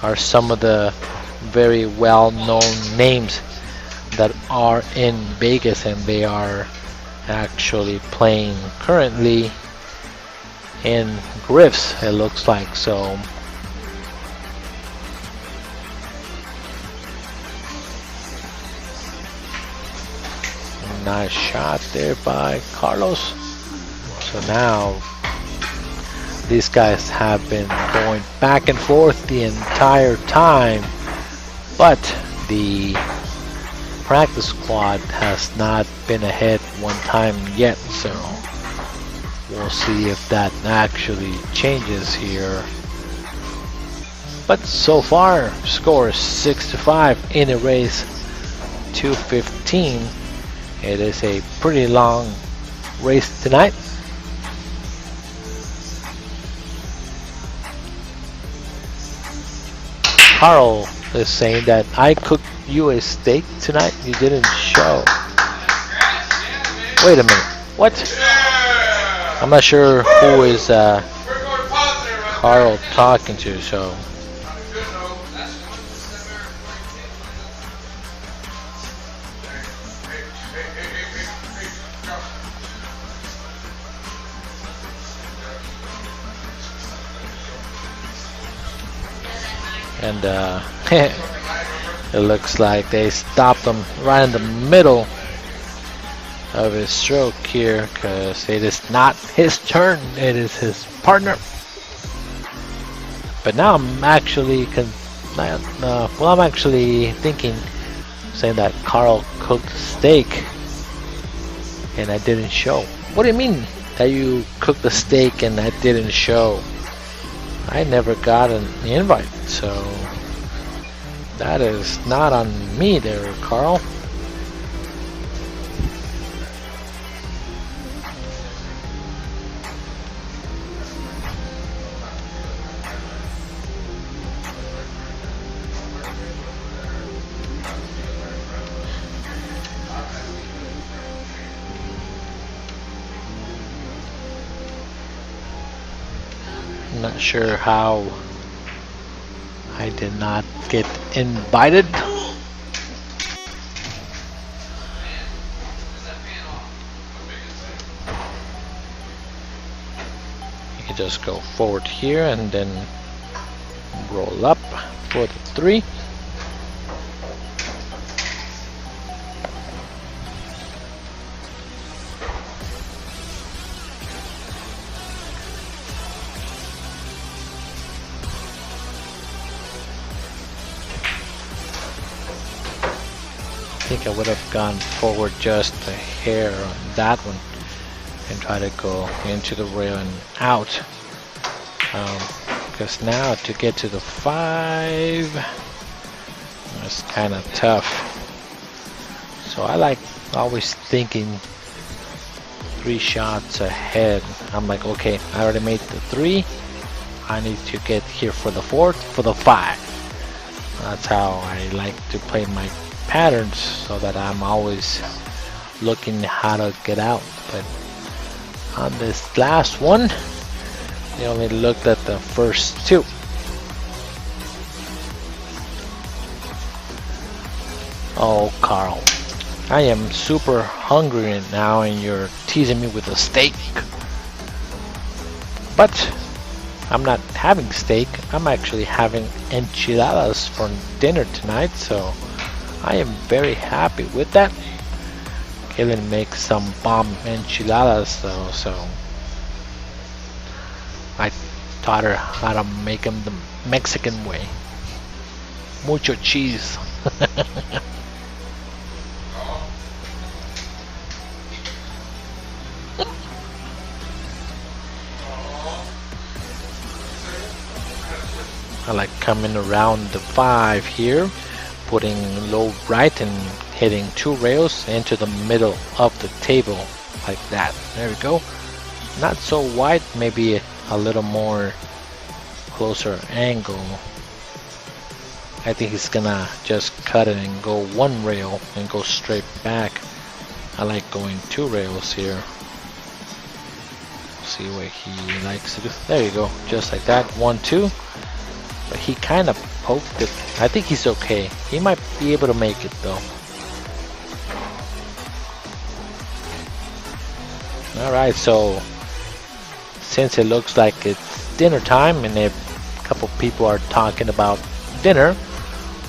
are some of the very well-known names that are in Vegas, and they are actually playing currently in Griff's, it looks like. So nice shot there by Carlos. So now these guys have been going back and forth the entire time, but the practice squad has not been ahead one time yet, so we'll see if that actually changes here. But so far, score is 6-5 in a race, 2:15 It is a pretty long race tonight. Carl is saying that I cooked you a steak tonight. You didn't show. Wait a minute. What? I'm not sure who is Carl talking to. So. And it looks like they stopped him right in the middle of his stroke here, because it is not his turn, it is his partner. But now I'm actually I'm actually thinking, saying that Carl cooked steak and I didn't show. What do you mean that you cooked the steak and I didn't show? I never got an invite, so that is not on me there, Carl. Not sure how I did not get invited. You can just go forward here and then roll up for the 3. I think I would have gone forward just a hair on that one and try to go into the rail and out, because now to get to the 5 is kind of tough. So I like always thinking 3 shots ahead. I'm like, okay, I already made the 3, I need to get here for the 4th, for the 5. That's how I like to play my patterns, so that I'm always looking how to get out. But on this last one, they only looked at the first 2. Oh, Carl, I am super hungry right now and you're teasing me with a steak. But I'm not having steak, I'm actually having enchiladas for dinner tonight, so I am very happy with that. Kaylin makes some bomb enchiladas though, so I taught her how to make them the Mexican way. Mucho cheese. I like coming around the 5 here, putting low right and hitting 2 rails into the middle of the table like that. There we go. Not so wide, maybe a little more closer angle. I think he's gonna just cut it and go 1 rail and go straight back. I like going 2 rails here. See what he likes to do. There you go, just like that. 1, 2. But he kind of poked it. I think he's okay. He might be able to make it though. Alright, so since it looks like it's dinner time and a couple people are talking about dinner,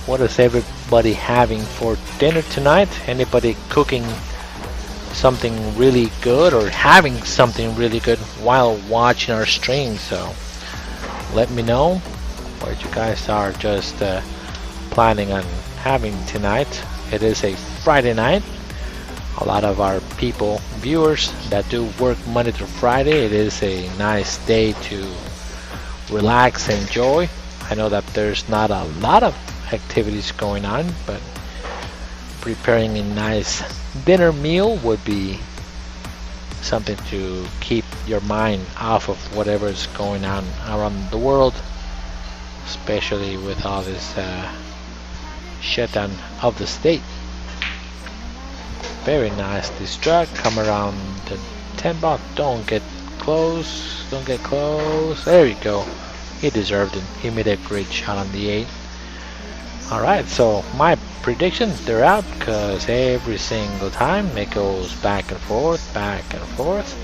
what is everybody having for dinner tonight? Anybody cooking something really good or having something really good while watching our stream? So let me know what you guys are just planning on having tonight. It is a Friday night. A lot of our people, viewers that do work Monday to Friday, it is a nice day to relax and enjoy. I know that there's not a lot of activities going on, but preparing a nice dinner meal would be something to keep your mind off of whatever is going on around the world, especially with all this shutdown of the state. Very nice. This truck come around the 10 block. Don't get close. Don't get close. There you go. He deserved it. He made a great shot on the 8. Alright, so my predictions, they're out because every single time it goes back and forth, back and forth.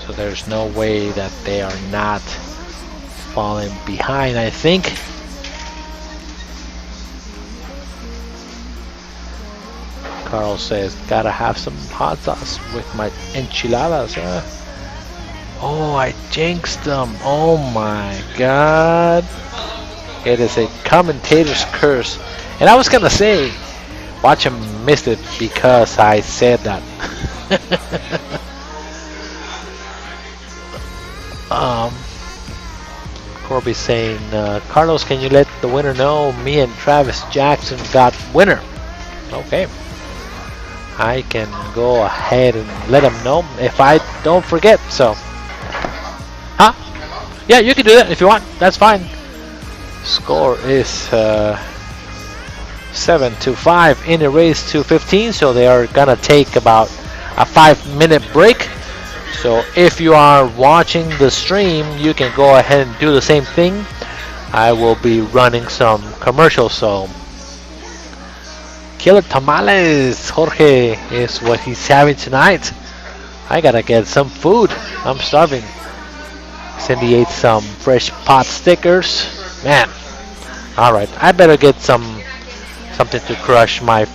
So there's no way that they are not falling behind, I think. Carl says, gotta have some hot sauce with my enchiladas, huh? Oh, I jinxed them. Oh my god. It is a commentator's curse. And I was gonna say, watch him miss it because I said that. Corby saying, Carlos, can you let the winner know me and Travis Jackson got winner? Okay. I can go ahead and let him know if I don't forget. So, huh? Yeah, you can do that if you want. That's fine. Score is 7-5 in a race to 15. So they are gonna take about a 5-minute break. So if you are watching the stream, you can go ahead and do the same thing. I will be running some commercials. So. Killer tamales, Jorge, is what he's having tonight. I gotta get some food. I'm starving. Cindy ate some fresh pot stickers. Man. Alright, I better get something to crush some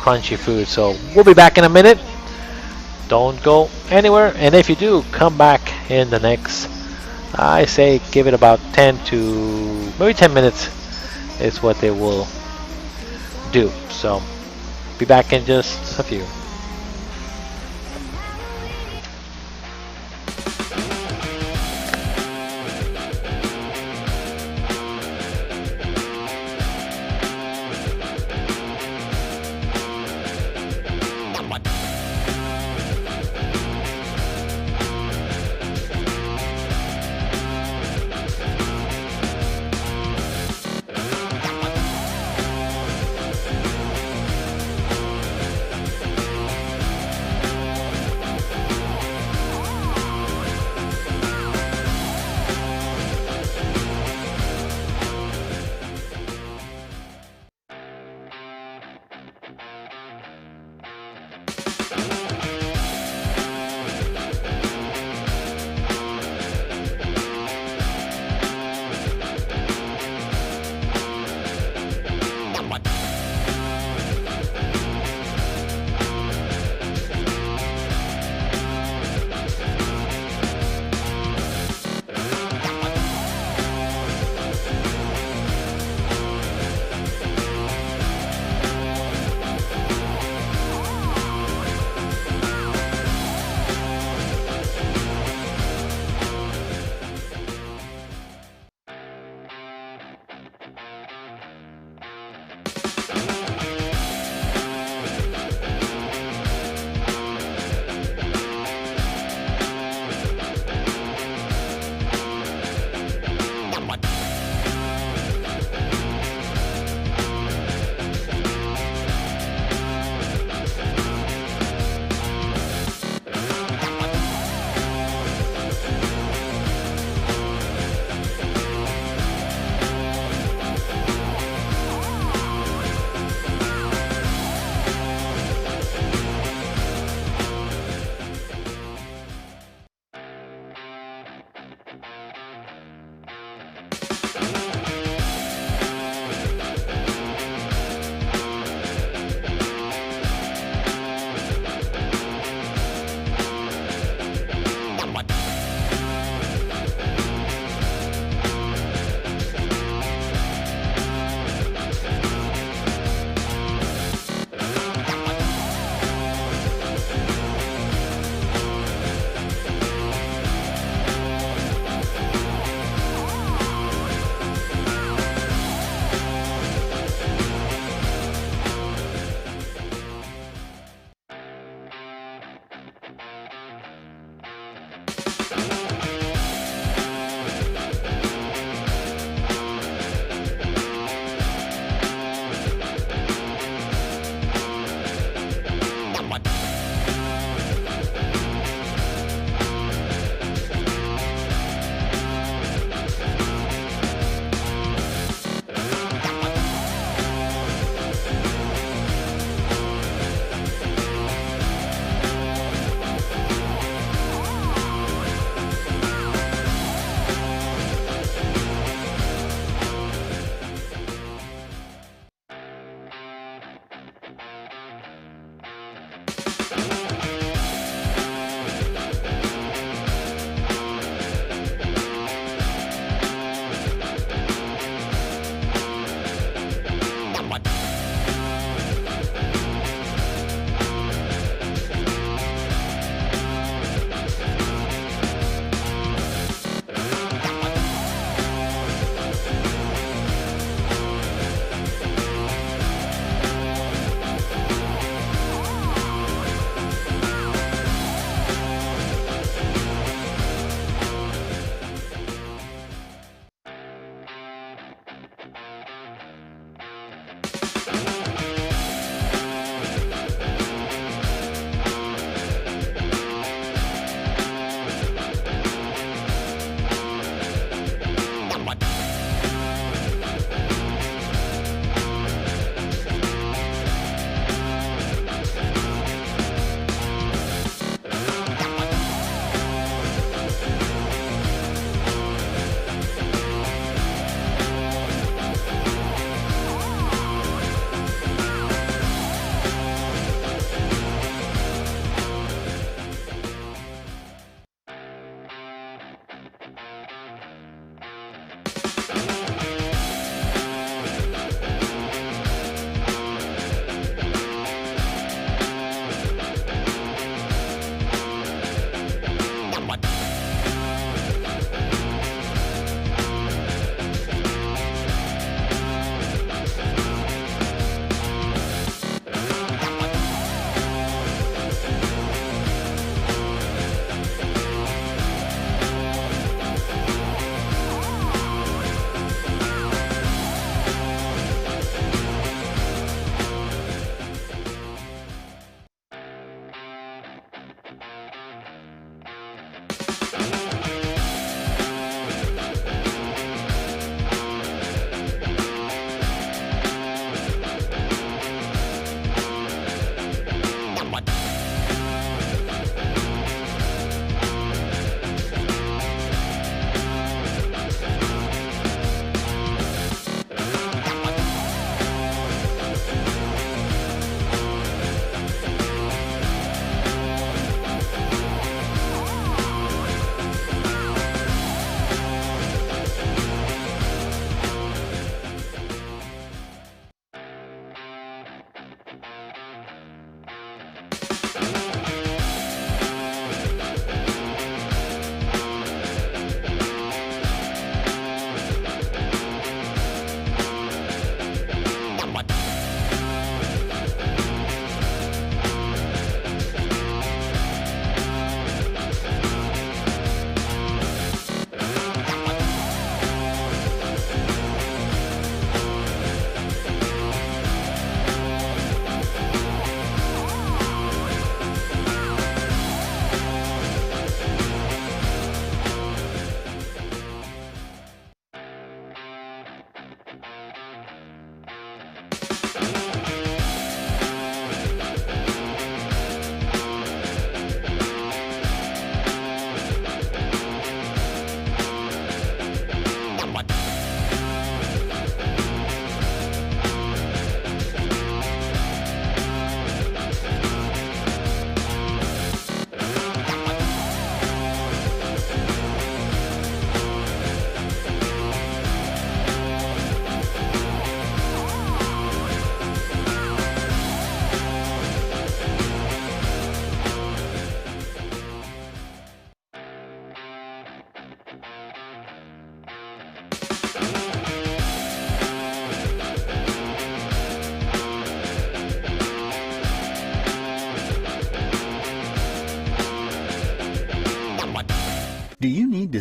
crunchy food. So we'll be back in a minute. Don't go anywhere. And if you do, come back in the next, I say give it about 10 to maybe 10 minutes is what they will do. So be back in just a few.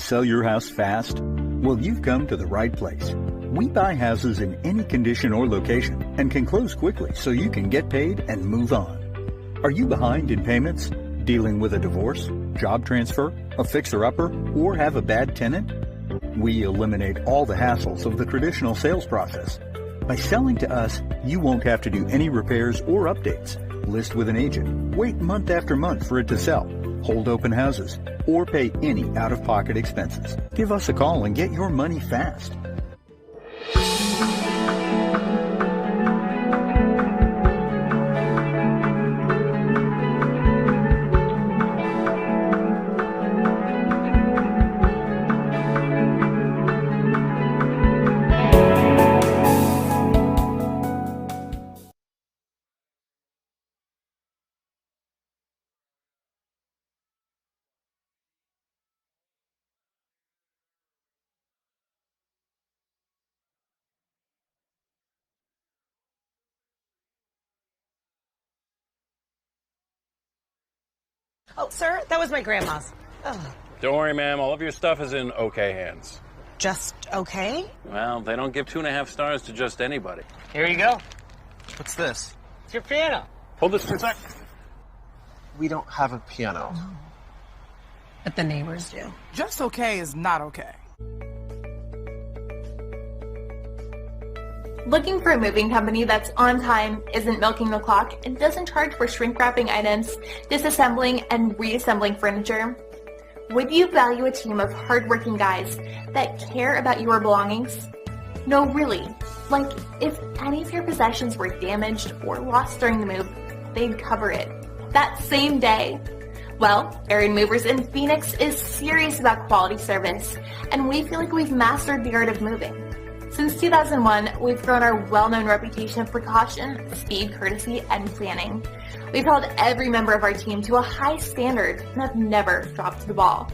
to sell your house fast? Well, you've come to the right place. We buy houses in any condition or location and can close quickly so you can get paid and move on. Are you behind in payments, dealing with a divorce, job transfer, a fixer-upper, or have a bad tenant? We eliminate all the hassles of the traditional sales process. By selling to us, you won't have to do any repairs or updates, list with an agent, wait month after month for it to sell, hold open houses, or pay any out-of-pocket expenses. Give us a call and get your money fast. Oh, sir, that was my grandma's. Oh. Don't worry, ma'am. All of your stuff is in okay hands. Just okay? Well, they don't give 2.5 stars to just anybody. Here you go. What's this? It's your piano. Hold this for a sec. We don't have a piano. No. But the neighbors do. Just okay is not okay. Looking for a moving company that's on time, isn't milking the clock, and doesn't charge for shrink wrapping items, disassembling, and reassembling furniture? Would you value a team of hardworking guys that care about your belongings? No, really. Like, if any of your possessions were damaged or lost during the move, they'd cover it that same day. Well, Aaron Movers in Phoenix is serious about quality service, and we feel like we've mastered the art of moving. Since 2001, we've grown our well-known reputation of precaution, speed, courtesy, and planning. We've held every member of our team to a high standard and have never dropped the ball.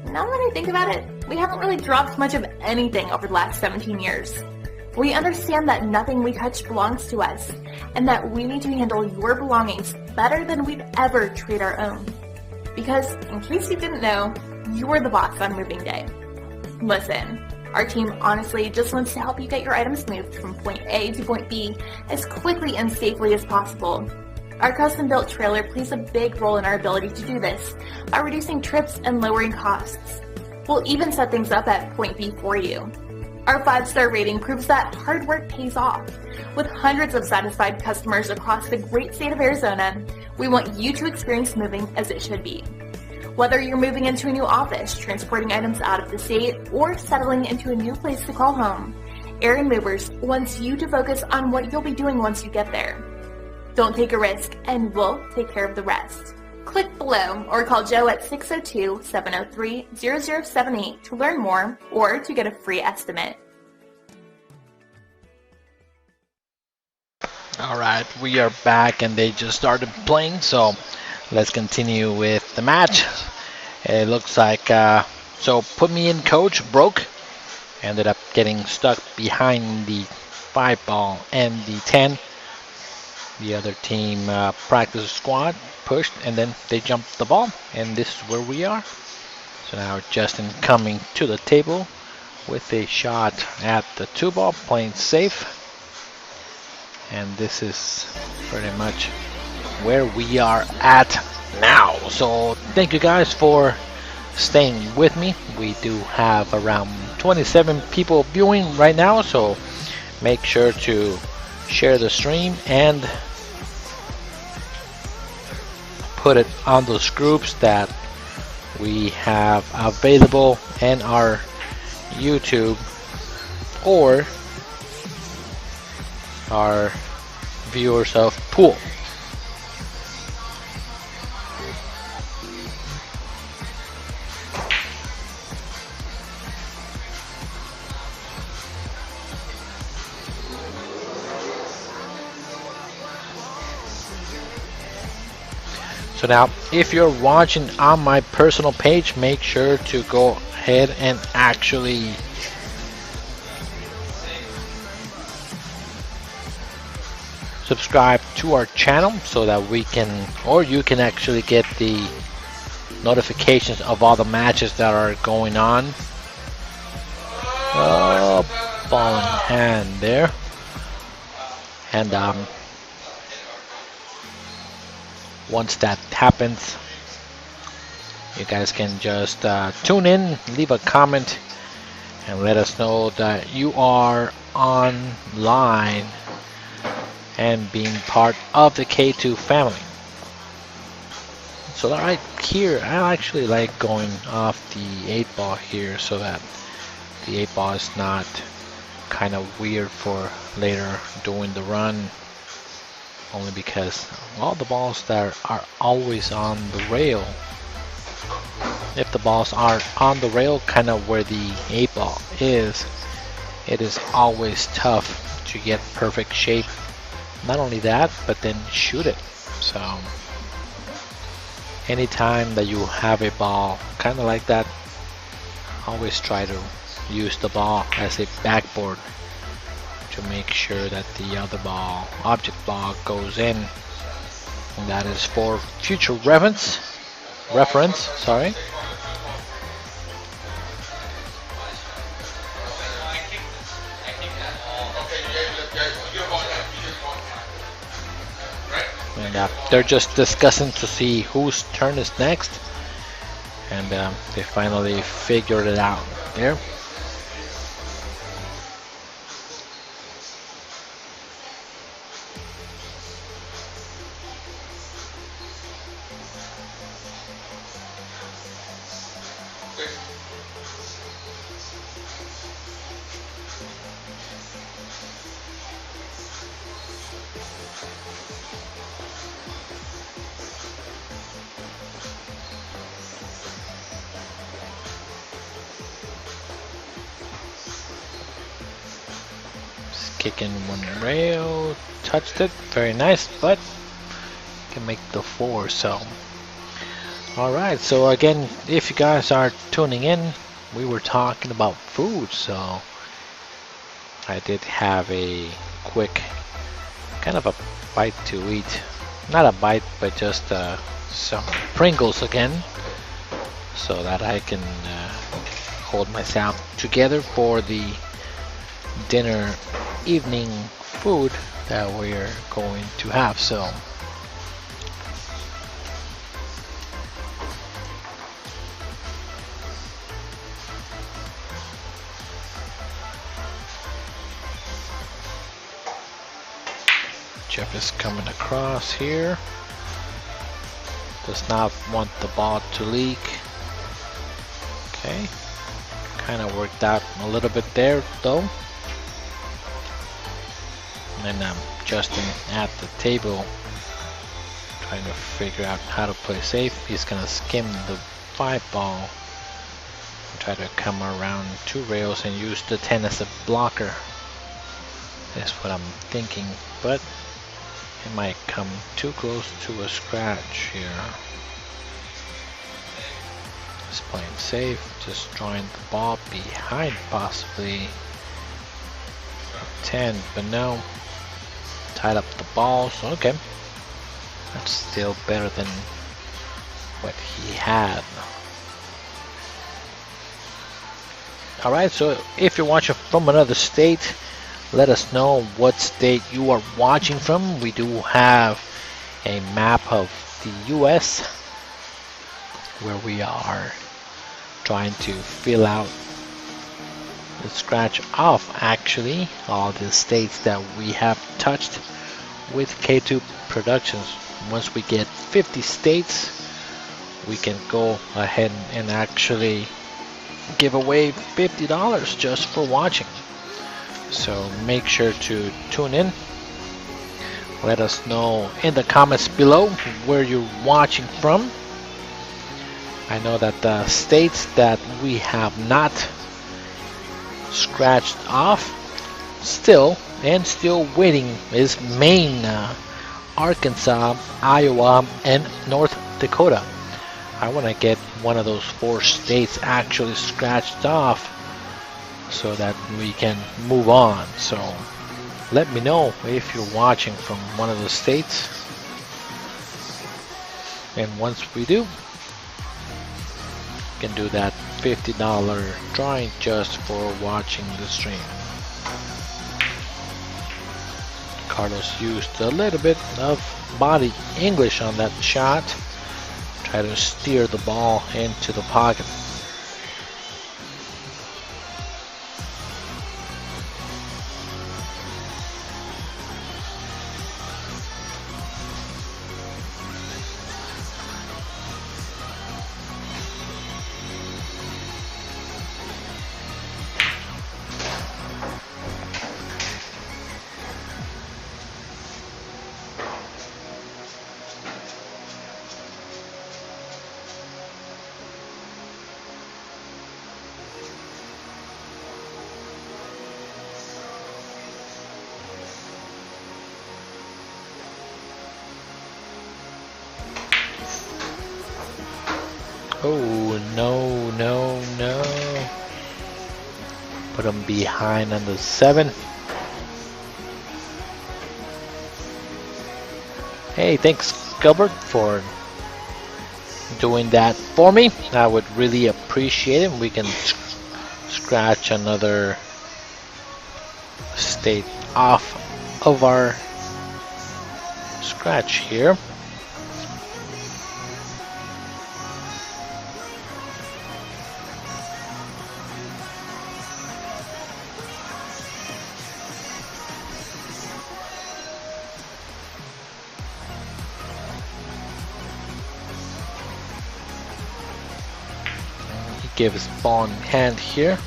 Now that I think about it, we haven't really dropped much of anything over the last 17 years. We understand that nothing we touch belongs to us, and that we need to handle your belongings better than we'd ever treat our own. Because, in case you didn't know, you're the boss on moving day. Listen. Our team honestly just wants to help you get your items moved from point A to point B as quickly and safely as possible. Our custom-built trailer plays a big role in our ability to do this by reducing trips and lowering costs. We'll even set things up at point B for you. Our 5-star rating proves that hard work pays off. With hundreds of satisfied customers across the great state of Arizona, we want you to experience moving as it should be. Whether you're moving into a new office, transporting items out of the state, or settling into a new place to call home, Aaron Movers wants you to focus on what you'll be doing once you get there. Don't take a risk, and we'll take care of the rest. Click below or call Joe at 602-703-0078 to learn more or to get a free estimate. Alright, we are back and they just started playing, so let's continue with the match. It looks like, so put me in coach, broke. Ended up getting stuck behind the 5 ball and the 10. The other team practice squad, pushed, and then they jumped the ball. And this is where we are. So now Justin coming to the table with a shot at the 2 ball, playing safe. And this is pretty much where we are at now. So thank you guys for staying with me. We do have around 27 people viewing right now, so make sure to share the stream and put it on those groups that we have available in our YouTube or our viewers of pool. So now, if you're watching on my personal page, make sure to go ahead and actually subscribe to our channel so that we can, or you can actually get the notifications of all the matches that are going on. Oh, ball in hand there. And once that happens, you guys can just tune in, leave a comment, and let us know that you are online and being part of the K2 family. So right here, I actually like going off the 8-ball here so that the 8-ball is not kind of weird for later doing the run, only because all the balls that are always on the rail, if the balls are on the rail kind of where the 8-ball is, it is always tough to get perfect shape. Not only that, but then shoot it. So anytime that you have a ball kind of like that, always try to use the ball as a backboard to make sure that the other ball, object ball, goes in. And that is for future reference, sorry. And they're just discussing to see whose turn is next, and they finally figured it out there. Kicking one rail, touched it, very nice, but can make the 4. So alright, so again, if you guys are tuning in, we were talking about food, so I did have a quick kind of a bite to eat. Not a bite, but just some Pringles again, so that I can hold myself together for the dinner evening food that we're going to have. So Jeff is coming across here, does not want the ball to leak. Okay, kind of worked out a little bit there though. And then Justin at the table trying to figure out how to play safe. He's gonna skim the 5-ball and try to come around 2 rails and use the 10 as a blocker. That's what I'm thinking, but it might come too close to a scratch here. Just playing safe, just drawing the ball behind possibly 10, but no. Tied up the balls. Okay, that's still better than what he had. Alright, so if you're watching from another state, let us know what state you are watching from. We do have a map of the US where we are trying to fill out, scratch off actually all the states that we have touched with K2 Productionz. Once we get 50 states, we can go ahead and actually give away $50 just for watching. So make sure to tune in. Let us know in the comments below where you're watching from. I know that the states that we have not scratched off still waiting is Maine, Arkansas, Iowa, and North Dakota. I want to get one of those 4 states actually scratched off so that we can move on. So let me know if you're watching from one of the states, and once we do, can do that $50 drawing just for watching the stream. Carlos used a little bit of body English on that shot. Try to steer the ball into the pocket. Oh, no, no, no. Put him behind on the 7. Hey, thanks, Gilbert, for doing that for me. I would really appreciate it. We can scratch another state off of our scratch here. Give his ball in hand here.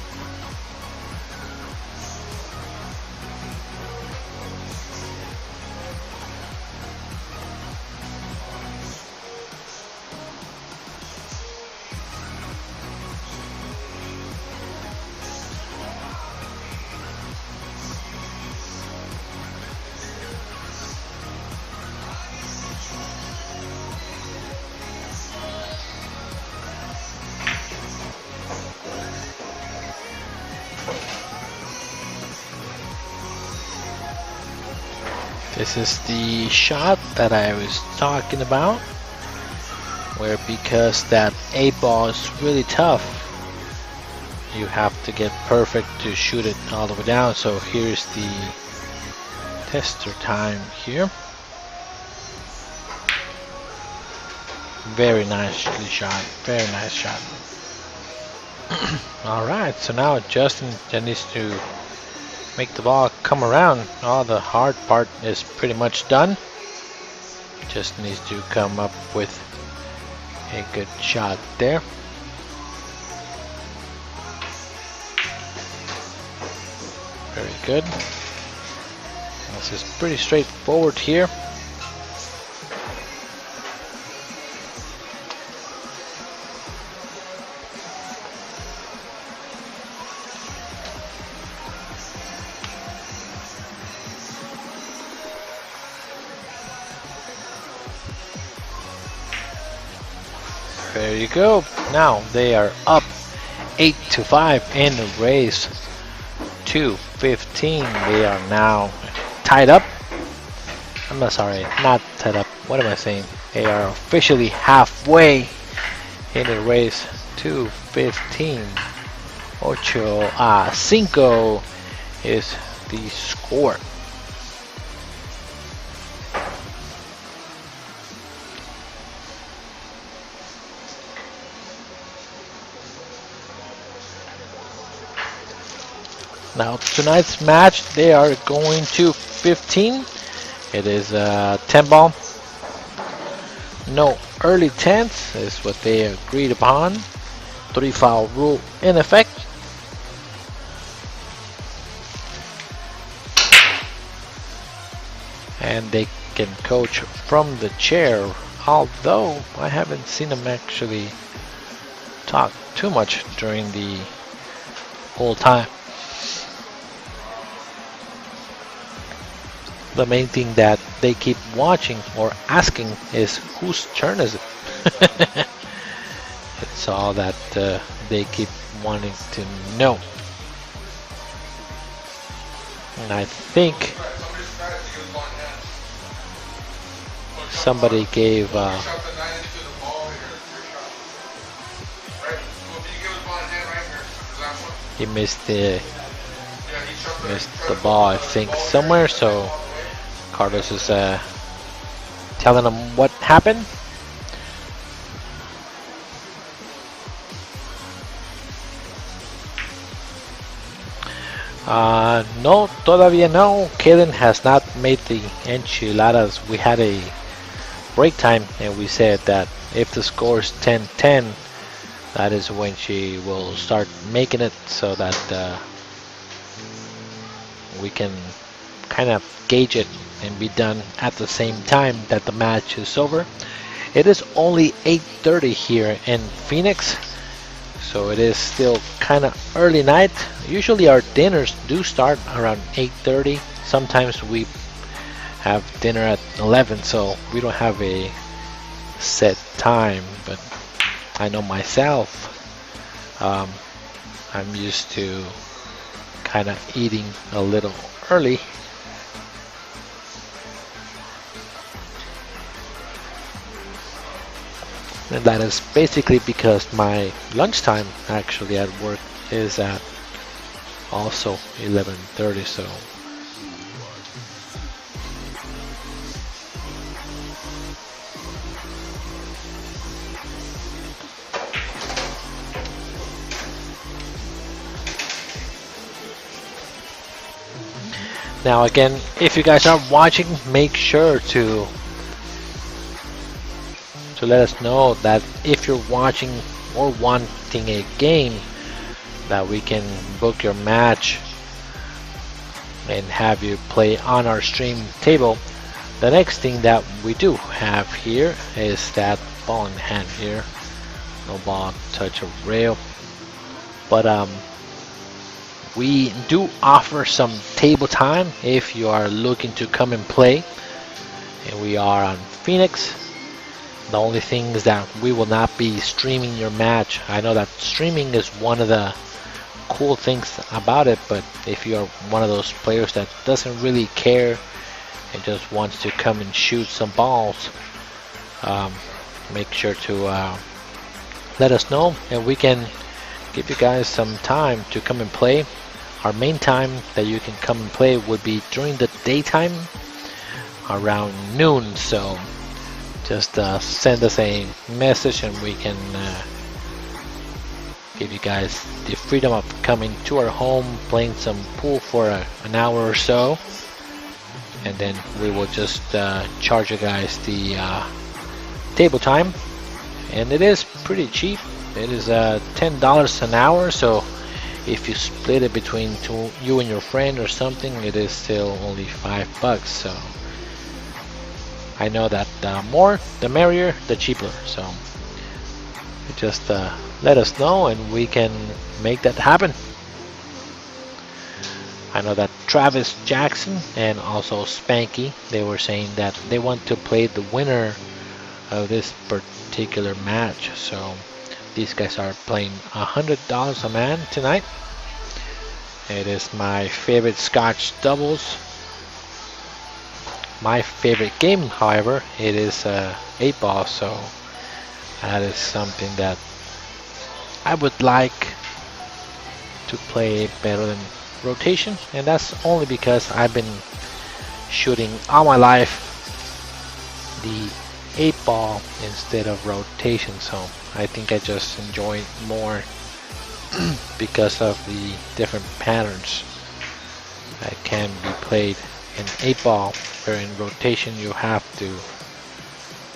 This is the shot that I was talking about, where because that 8-ball is really tough, you have to get perfect to shoot it all the way down. So here's the tester time here. Very nicely shot, very nice shot. Alright, so now Justin needs to make the ball come around. All the hard part is pretty much done. Just needs to come up with a good shot there. Very good. This is pretty straightforward here. There you go. Now they are up 8-5 in the race to 15. They are now tied up. I'm not sorry, not tied up. What am I saying? They are officially halfway in the race to 15. 8-5 is the score. Now tonight's match, they are going to 15. It is a 10 ball. No early 10th is what they agreed upon. 3 foul rule in effect. And they can coach from the chair, although I haven't seen them actually talk too much during the whole time. The main thing that they keep watching or asking is whose turn is it? It's all that they keep wanting to know. And I think somebody gave He missed the ball, I think, somewhere. So Carlos is telling him what happened. No, todavía no. Kaden has not made the enchiladas. We had a break time and we said that if the score is 10-10, that is when she will start making it, so that we can kind of gauge it and be done at the same time that the match is over. It is only 8:30 here in Phoenix, so it is still kind of early night. Usually our dinners do start around 8:30. Sometimes we have dinner at 11, so we don't have a set time, but I know myself, I'm used to kind of eating a little early. And that is basically because my lunchtime actually at work is at also 11:30, so now again, if you guys are watching, make sure to let us know that if you're watching or wanting a game, that we can book your match and have you play on our stream table. The next thing that we do have here is that ball in hand here. No ball, touch a rail. But we do offer some table time if you are looking to come and play. And we are on Phoenix. The only thing is that we will not be streaming your match. I know that streaming is one of the cool things about it, but if you are one of those players that doesn't really care and just wants to come and shoot some balls, make sure to let us know and we can give you guys some time to come and play. Our main time that you can come and play would be during the daytime around noon, so just send us a message and we can give you guys the freedom of coming to our home, playing some pool for an hour or so, and then we will just charge you guys the table time. And it is pretty cheap. It is $10 an hour, so if you split it between you and your friend or something, it is still only $5. So I know that the more the merrier, the cheaper, so just let us know and we can make that happen. I know that Travis Jackson and also Spanky, they were saying that they want to play the winner of this particular match, so these guys are playing $100 a man tonight. It is my favorite Scotch doubles. My favorite game, however, it is 8-ball, so that is something that I would like to play better than rotation, and that's only because I've been shooting all my life the 8-ball instead of rotation, so I think I just enjoy it more because of the different patterns that can be played in 8-ball, where in rotation you have to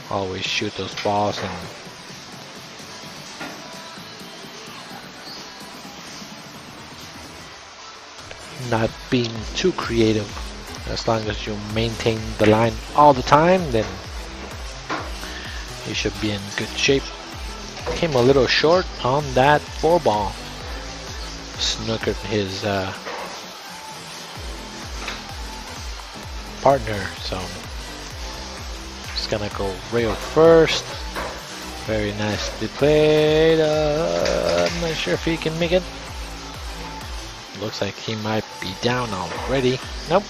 always shoot those balls and not being too creative. As long as you maintain the line all the time, then you should be in good shape. Came a little short on that 4-ball. Snookered his partner, so just gonna go rail first. Very nicely played. I'm not sure if he can make it. Looks like he might be down already. Nope.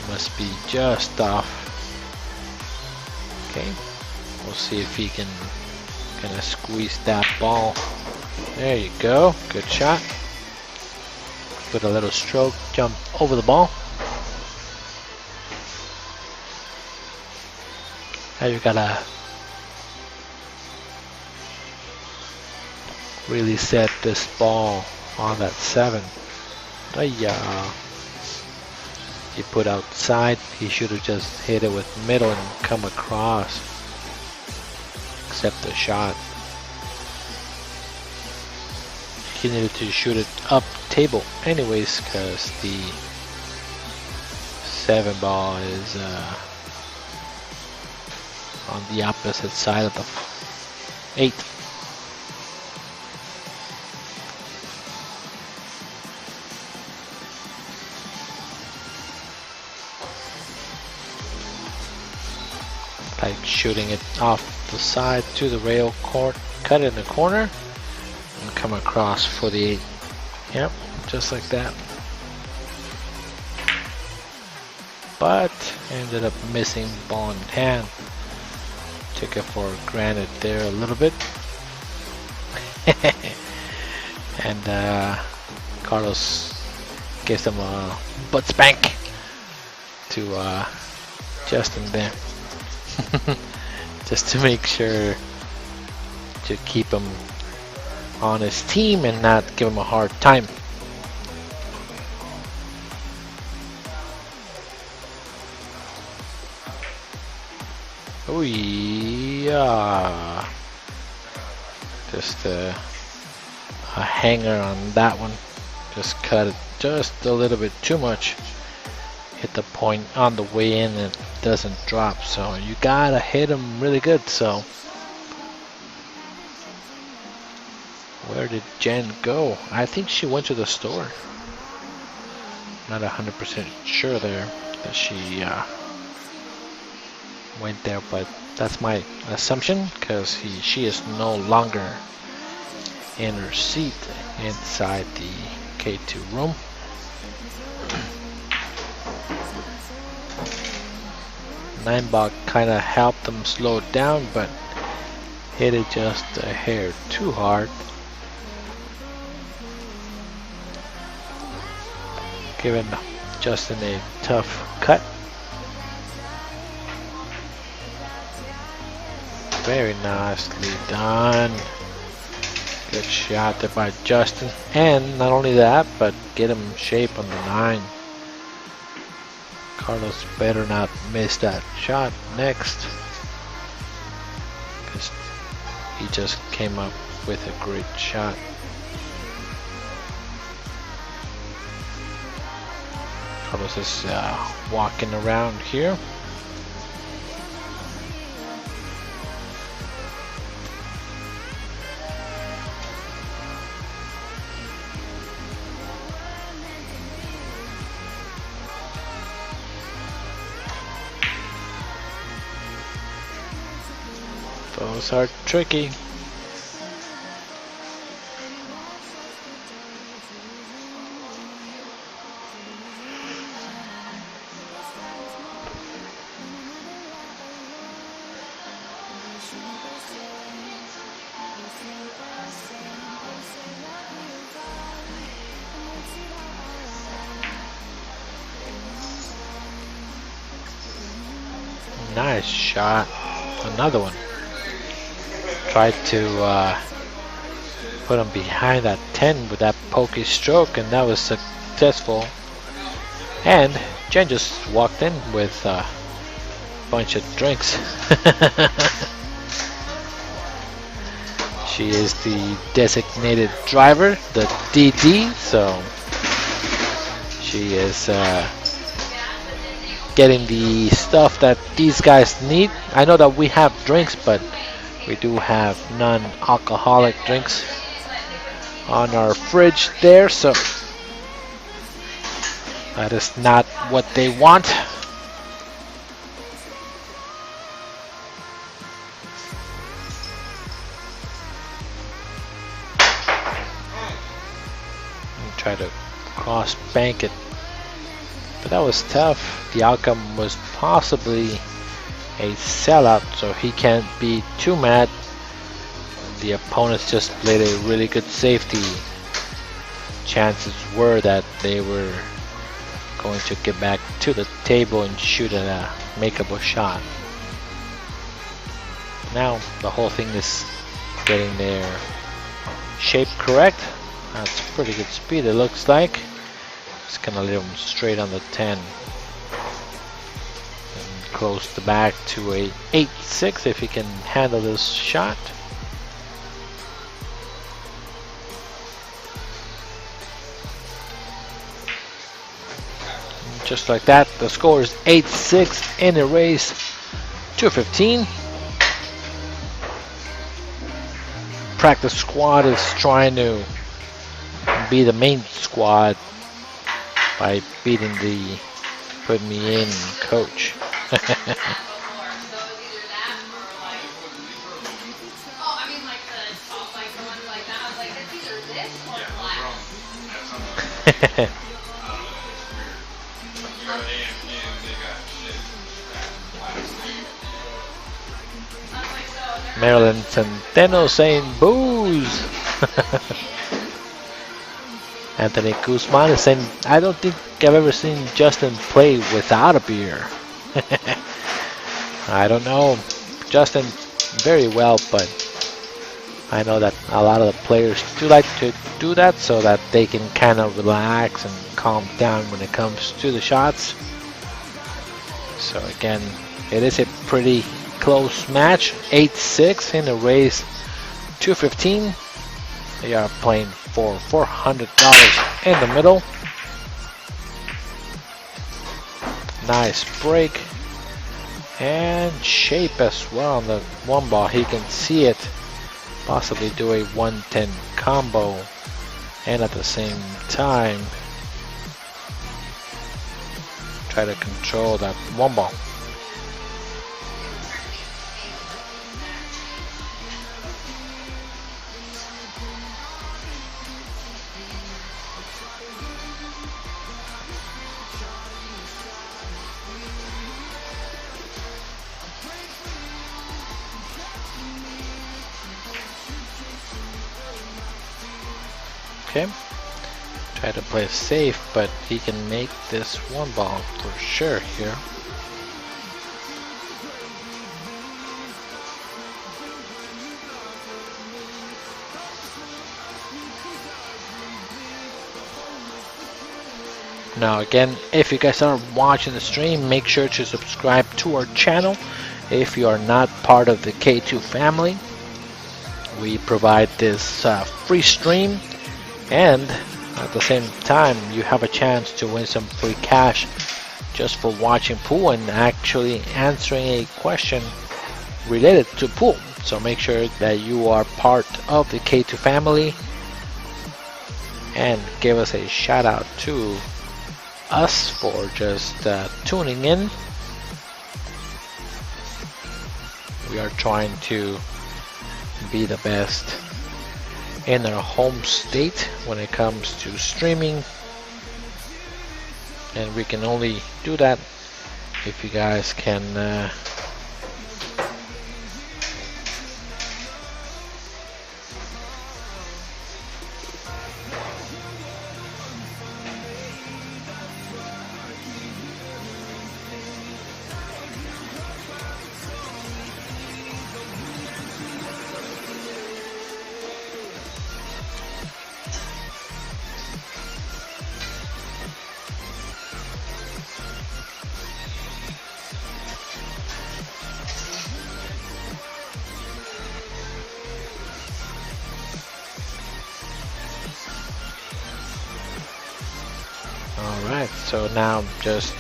Must be just off. Okay. We'll see if he can kind of squeeze that ball There you go. Good shot. With a little stroke, jump over the ball. Now you gotta really set this ball on that 7. He put outside. He should have just hit it with middle and come across. Accept the shot. He needed to shoot it up table anyways, because the 7 ball is on the opposite side of the 8. Like shooting it off the side to the rail court, cut it in the corner, and come across for the 8. Yep, just like that. But ended up missing ball in hand. Took it for granted there a little bit. And Carlos gives him a butt spank to Justin there. Just to make sure to keep him on his team and not give him a hard time. Oh yeah, just a hanger on that one. Just cut it just a little bit too much. Hit the point on the way in and it doesn't drop, so you gotta hit him really good. So where did Jen go? I think she went to the store. Not 100% sure there that she went there, but that's my assumption, because she is no longer in her seat inside the K2 room. Ninebot kind of helped them slow down, but hit it just a hair too hard. Giving Justin a tough cut. Very nicely done. Good shot there by Justin. And not only that, but get him shape on the 9. Carlos better not miss that shot next, because he just came up with a great shot. Carlos is walking around here. Those are tricky. Nice shot. Another one. Tried to put him behind that 10 with that pokey stroke, and that was successful. And Jen just walked in with a bunch of drinks. She is the designated driver, the DD, so she is getting the stuff that these guys need. I know that we have drinks, but we do have non-alcoholic drinks on our fridge there, so that is not what they want. And try to cross bank it, but that was tough. The outcome was possibly a sellout, so he can't be too mad. the opponents just played a really good safety, chances were that they were going to get back to the table and shoot at a makeable shot. Now the whole thing is getting their shape correct. That's pretty good speed, it looks like. Just gonna leave them straight on the 10 and close the back to a 8-6 if he can handle this shot. Just like that, the score is 8-6 in a race to 15. Practice squad is trying to be the main squad by beating the put me in coach. Marilyn Centeno saying booze. Anthony Guzman is saying, I don't think I've ever seen Justin play without a beer. I don't know Justin very well, but I know that a lot of the players do like to do that so that they can kind of relax and calm down when it comes to the shots. So again, it is a pretty close match, 8-6 in a race to 15. They are playing for $400 in the middle. Nice break and shape as well on the one ball. He can see it, possibly do a 110 combo, and at the same time try to control that one ball. Okay, try to play safe, but he can make this one ball for sure here. Now again, if you guys are watching the stream, make sure to subscribe to our channel if you are not part of the K2 family. We provide this free stream, and at the same time you have a chance to win some free cash just for watching pool and actually answering a question related to pool. So make sure that you are part of the K2 family and give us a shout out to us for just tuning in. We are trying to be the best in our home state when it comes to streaming, and we can only do that if you guys can Alright, so now just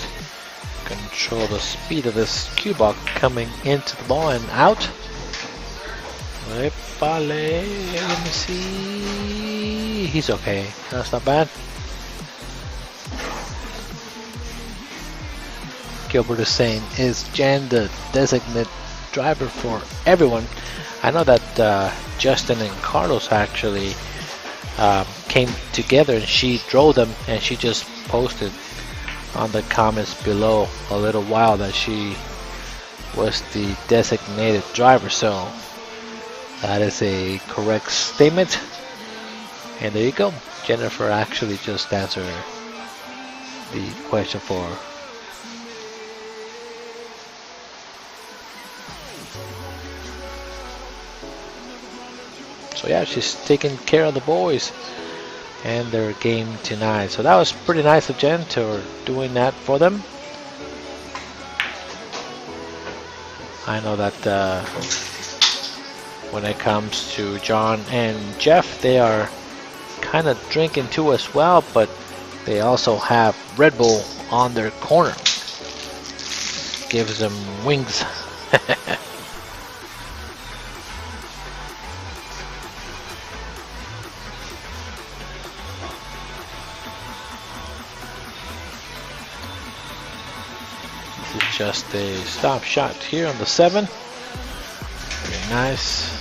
control the speed of this cue ball coming into the ball and out. Let me see. He's okay. That's not bad. Gilbert is saying, is Jan the designated driver for everyone? I know that Justin and Carlos actually came together and she drove them, and she just posted on the comments below a little while that she was the designated driver. So That is a correct statement. And there you go. Jennifer actually just answered the question for so yeah, she's taking care of the boys and their game tonight. So that was pretty nice of Jen to doing that for them. I know that when it comes to John and Jeff, they are kind of drinking too as well, but they also have Red Bull on their corner. Gives them wings. This is just a stop shot here on the 7. Very nice.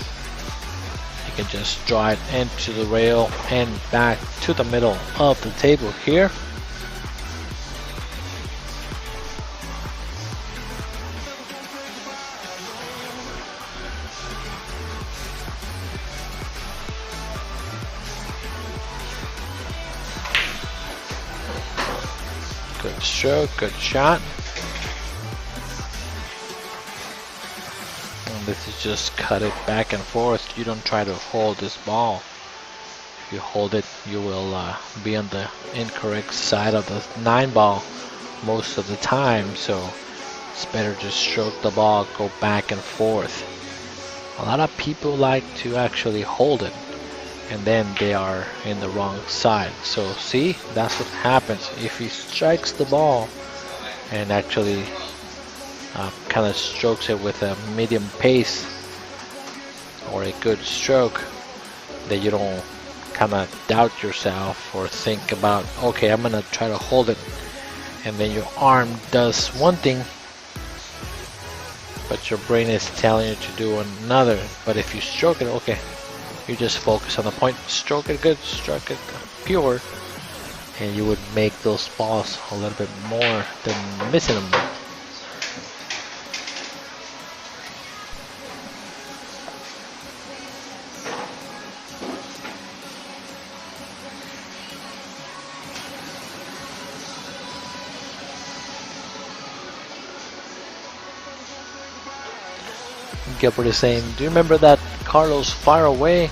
You can just draw it into the rail and back to the middle of the table here. Good stroke, good shot. And this is just cut it back and forth. You don't try to hold this ball. If you hold it, you will be on the incorrect side of the 9 ball most of the time. So it's better just stroke the ball, go back and forth. A lot of people like to actually hold it, and then they are in the wrong side. So see, that's what happens if he strikes the ball and actually kind of strokes it with a medium pace or a good stroke, that you don't kind of doubt yourself or think about, okay, I'm gonna try to hold it, and then your arm does one thing but your brain is telling you to do another. But if you stroke it, okay, you just focus on the point, stroke it good, stroke it pure, and you would make those balls a little bit more than missing them. Gilbert is saying, do you remember that Carlos Fire Away?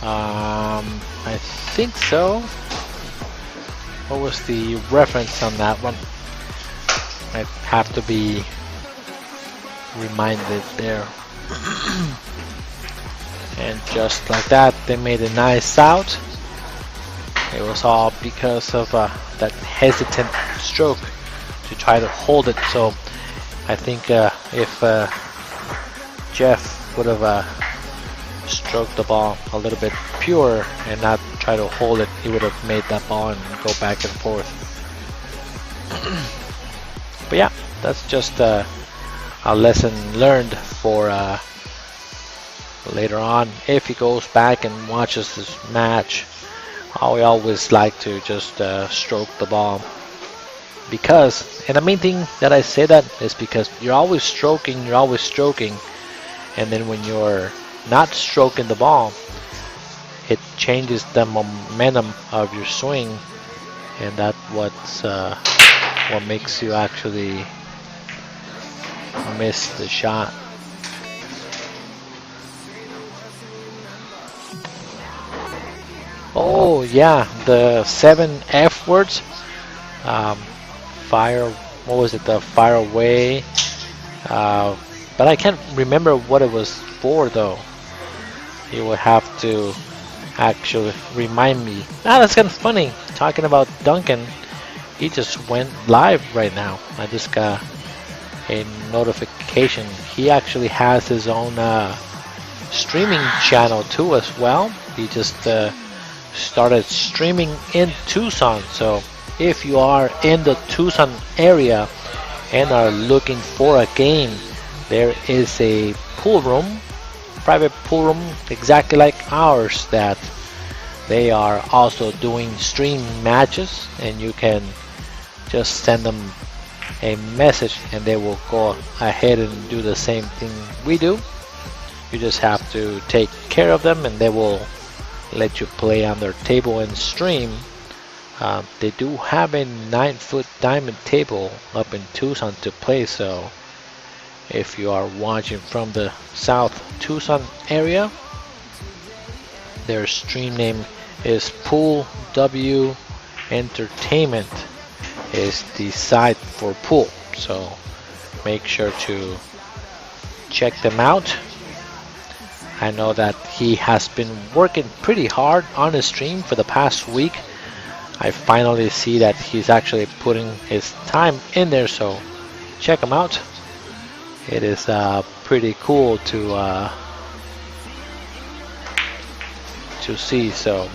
I think so. What was the reference on that one? I'd have to be reminded there. And just like that, they made a nice out. It was all because of that hesitant stroke to try to hold it. So I think if Jeff would have stroked the ball a little bit pure and not try to hold it, he would have made that ball and go back and forth. But yeah, that's just a lesson learned for later on. If he goes back and watches this match, I always like to just stroke the ball, because, and the main thing that I say that is because you're always stroking, and then when you're not stroking the ball, it changes the momentum of your swing, and that's what makes you actually miss the shot. Oh yeah, the 7 F words. Fire, what was it? The Fire Away. But I can't remember what it was for though. You will have to actually remind me. Ah, that's kind of funny. Talking about Duncan, he just went live right now. I just got a notification. He actually has his own streaming channel too as well. He just started streaming in Tucson. So if you are in the Tucson area and are looking for a game, there is a pool room, private pool room exactly like ours, that they are also doing stream matches, and you can just send them a message and they will go ahead and do the same thing we do. You just have to take care of them, and they will let you play on their table and stream. They do have a 9-foot diamond table up in Tucson to play, so if you are watching from the South Tucson area, their stream name is Pool W Entertainment, is the site for pool, so make sure to check them out. I know that he has been working pretty hard on his stream for the past week. I finally see that he's actually putting his time in there, so check him out. It is pretty cool to see. So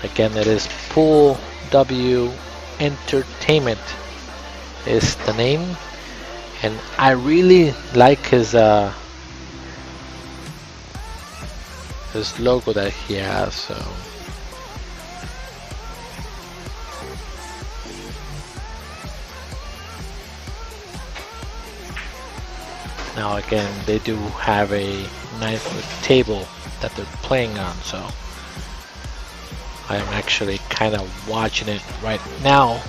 again, it is Pool W Entertainment is the name, and I really like his logo that he has. So now again, they do have a 9-foot table that they're playing on, so I am actually kind of watching it right now.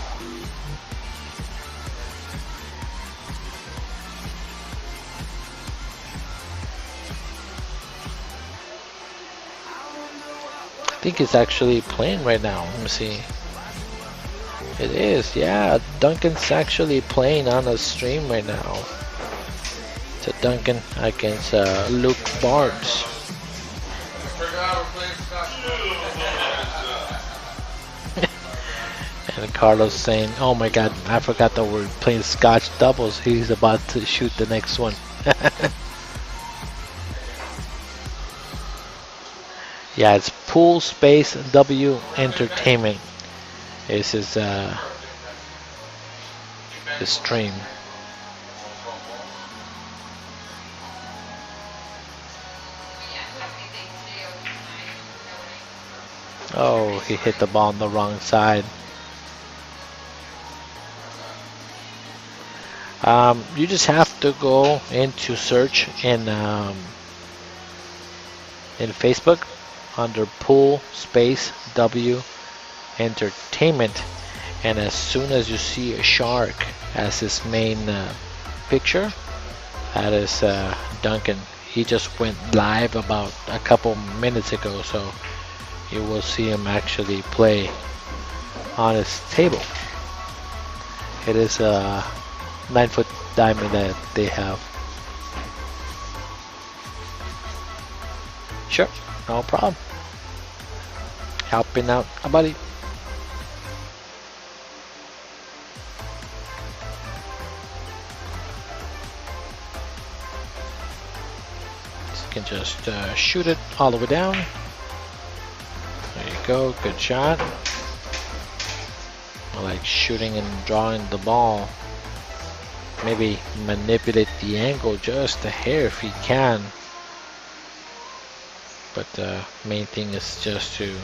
I think it's actually playing right now. Let me see. It is, yeah. Duncan's actually playing on a stream right now. It's a Duncan against Luke Barnes. And Carlos saying, "Oh my God, I forgot that we're playing Scotch doubles. He's about to shoot the next one." Yeah, it's Pool Space W Entertainment. This is the stream. Oh, he hit the ball on the wrong side. You just have to go into search in Facebook under Pool Space W Entertainment, and as soon as you see a shark as his main picture, that is Duncan. He just went live about a couple minutes ago, so you will see him actually play on his table. It is a 9-foot diamond that they have. Sure, no problem. Helping out a buddy. So you can just shoot it all the way down. There you go, good shot. I like shooting and drawing the ball. Maybe manipulate the angle just a hair if you can. But the main thing is just to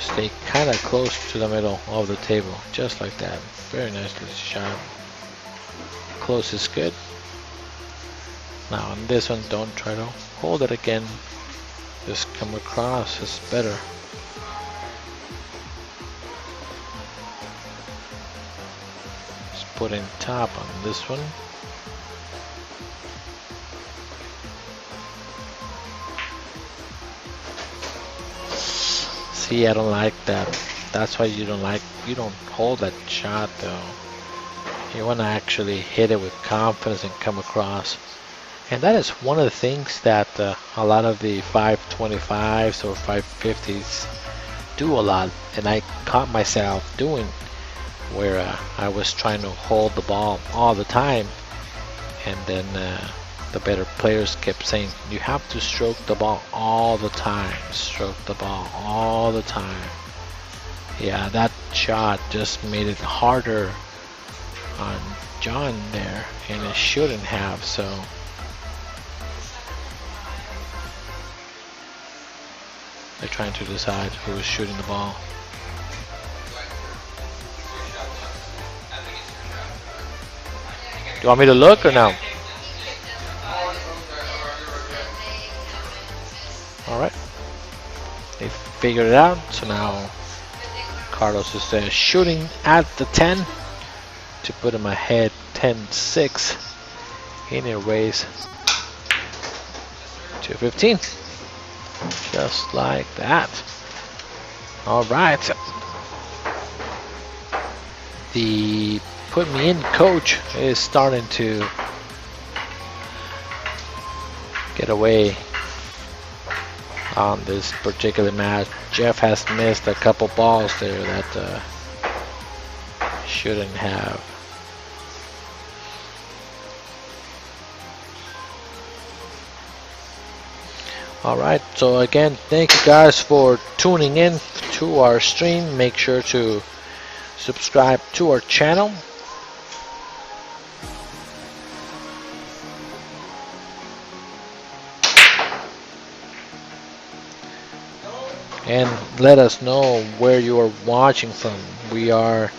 stay kind of close to the middle of the table, just like that. Very nicely shot. Close is good. Now on this one, don't try to hold it again. Just come across, it's better. Just put in top on this one. See, I don't like that. That's why you don't hold that shot though. You want to actually hit it with confidence and come across. And that is one of the things that a lot of the 525s or 550s do a lot, and I caught myself doing, where I was trying to hold the ball all the time, and then the better players kept saying, you have to stroke the ball all the time, stroke the ball all the time. Yeah, that shot just made it harder on John there, and it shouldn't have. So they're trying to decide who's shooting the ball. Do you want me to look or no? Alright. They figured it out. So now Carlos is shooting at the 10 to put him ahead 10-6 in a race to 15. Just like that. Alright. The put me in coach is starting to get away on this particular match. Jeff has missed a couple balls there that shouldn't have. Alright, so again, thank you guys for tuning in to our stream. Make sure to subscribe to our channel. And let us know where you are watching from. We are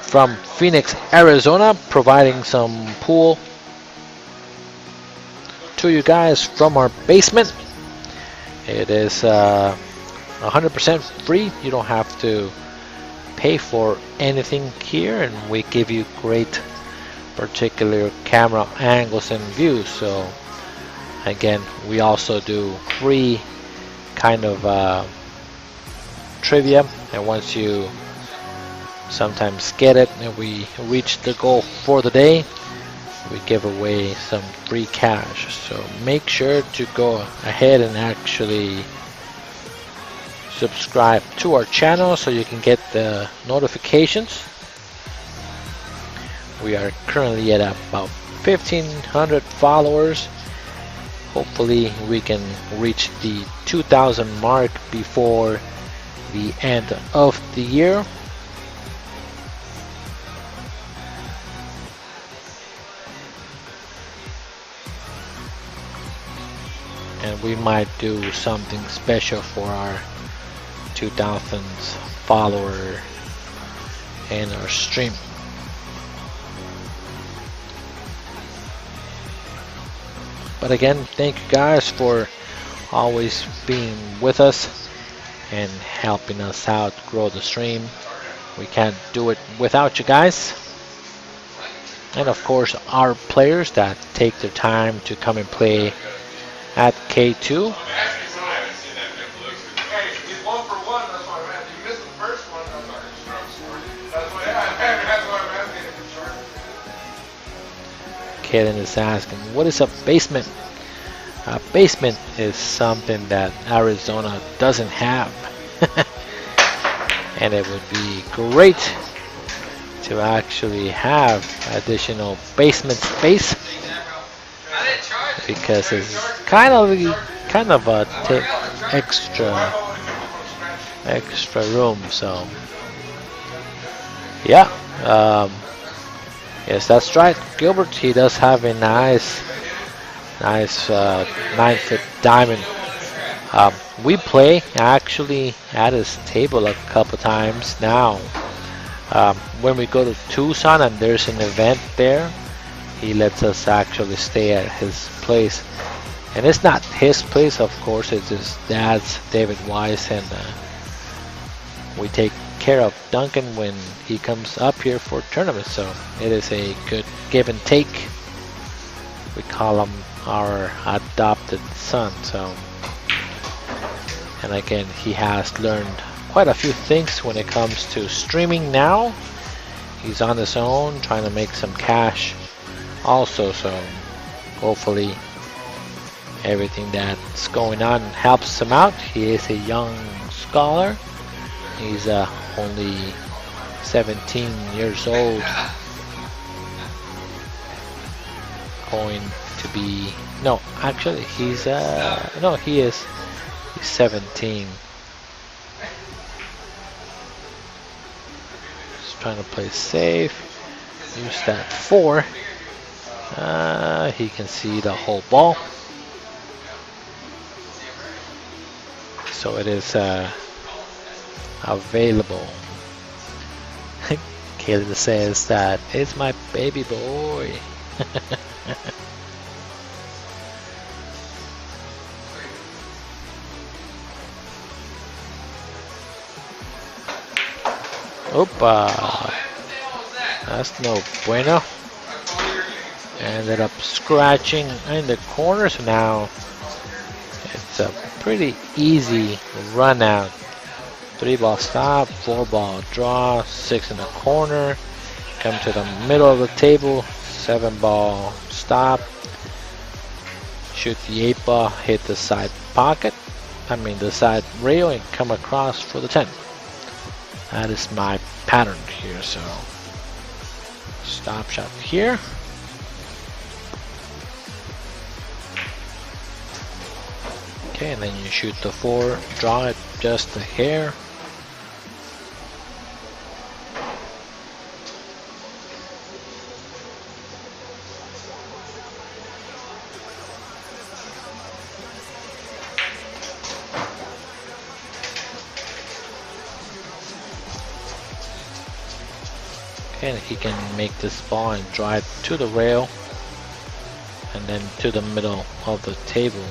from Phoenix, Arizona, providing some pool to you guys from our basement. It is 100% free. You don't have to pay for anything here, and we give you great particular camera angles and views. So again, we also do free kind of trivia, and once you sometimes get it and we reach the goal for the day, we give away some free cash. So make sure to go ahead and actually subscribe to our channel so you can get the notifications. We are currently at about 1,500 followers. Hopefully we can reach the 2,000 mark before the end of the year. And we might do something special for our 2,000th follower in our stream. But again, thank you guys for always being with us and helping us out grow the stream. We can't do it without you guys. And of course, our players that take their time to come and play at K2. Kaden is asking, what is a basement? A basement is something that Arizona doesn't have. And it would be great to actually have additional basement space, because it's kind of a extra room. So yeah, yes, that's right, Gilbert. He does have a nice 9-foot diamond. We play actually at his table a couple times now. When we go to Tucson and there's an event there, he lets us actually stay at his place. And it's not his place, of course, it's his dad's, David Weiss, and we take care of Duncan when he comes up here for tournaments. So it is a good give and take. We call him our adopted son. So, and again, he has learned quite a few things when it comes to streaming now. He's on his own trying to make some cash also, so hopefully everything that's going on helps him out. He is a young scholar. He's only 17 years old, going to be, no, actually he's no, he's 17. Just trying to play safe. Use that 4. He can see the whole ball, so it is available. Caleb says that it's my baby boy. Opa. That's no bueno. Ended up scratching in the corner, so now it's a pretty easy run out. 3-ball stop, 4-ball draw, 6 in the corner. Come to the middle of the table, 7-ball stop. Shoot the 8-ball, hit the side pocket. The side rail, and come across for the 10. That is my pattern here. So stop shot here. Okay, and then you shoot the 4, draw it just a hair. And he can make this ball and draw it to the rail and then to the middle of the table.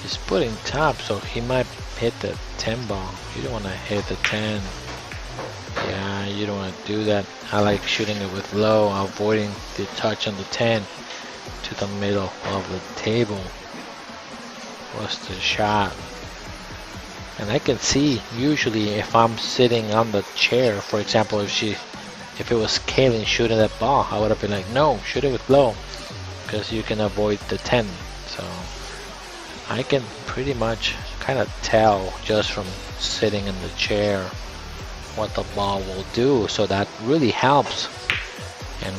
He's putting top, so he might hit the 10 ball. You don't want to hit the 10. Yeah, you don't want to do that. I like shooting it with low, avoiding the touch on the 10 to the middle of the table. What's the shot? And I can see usually if I'm sitting on the chair, for example, if it was Kaylin shooting that ball, I would have been like, no, shoot it with low, because you can avoid the 10. So I can pretty much kind of tell just from sitting in the chair what the ball will do, so that really helps. And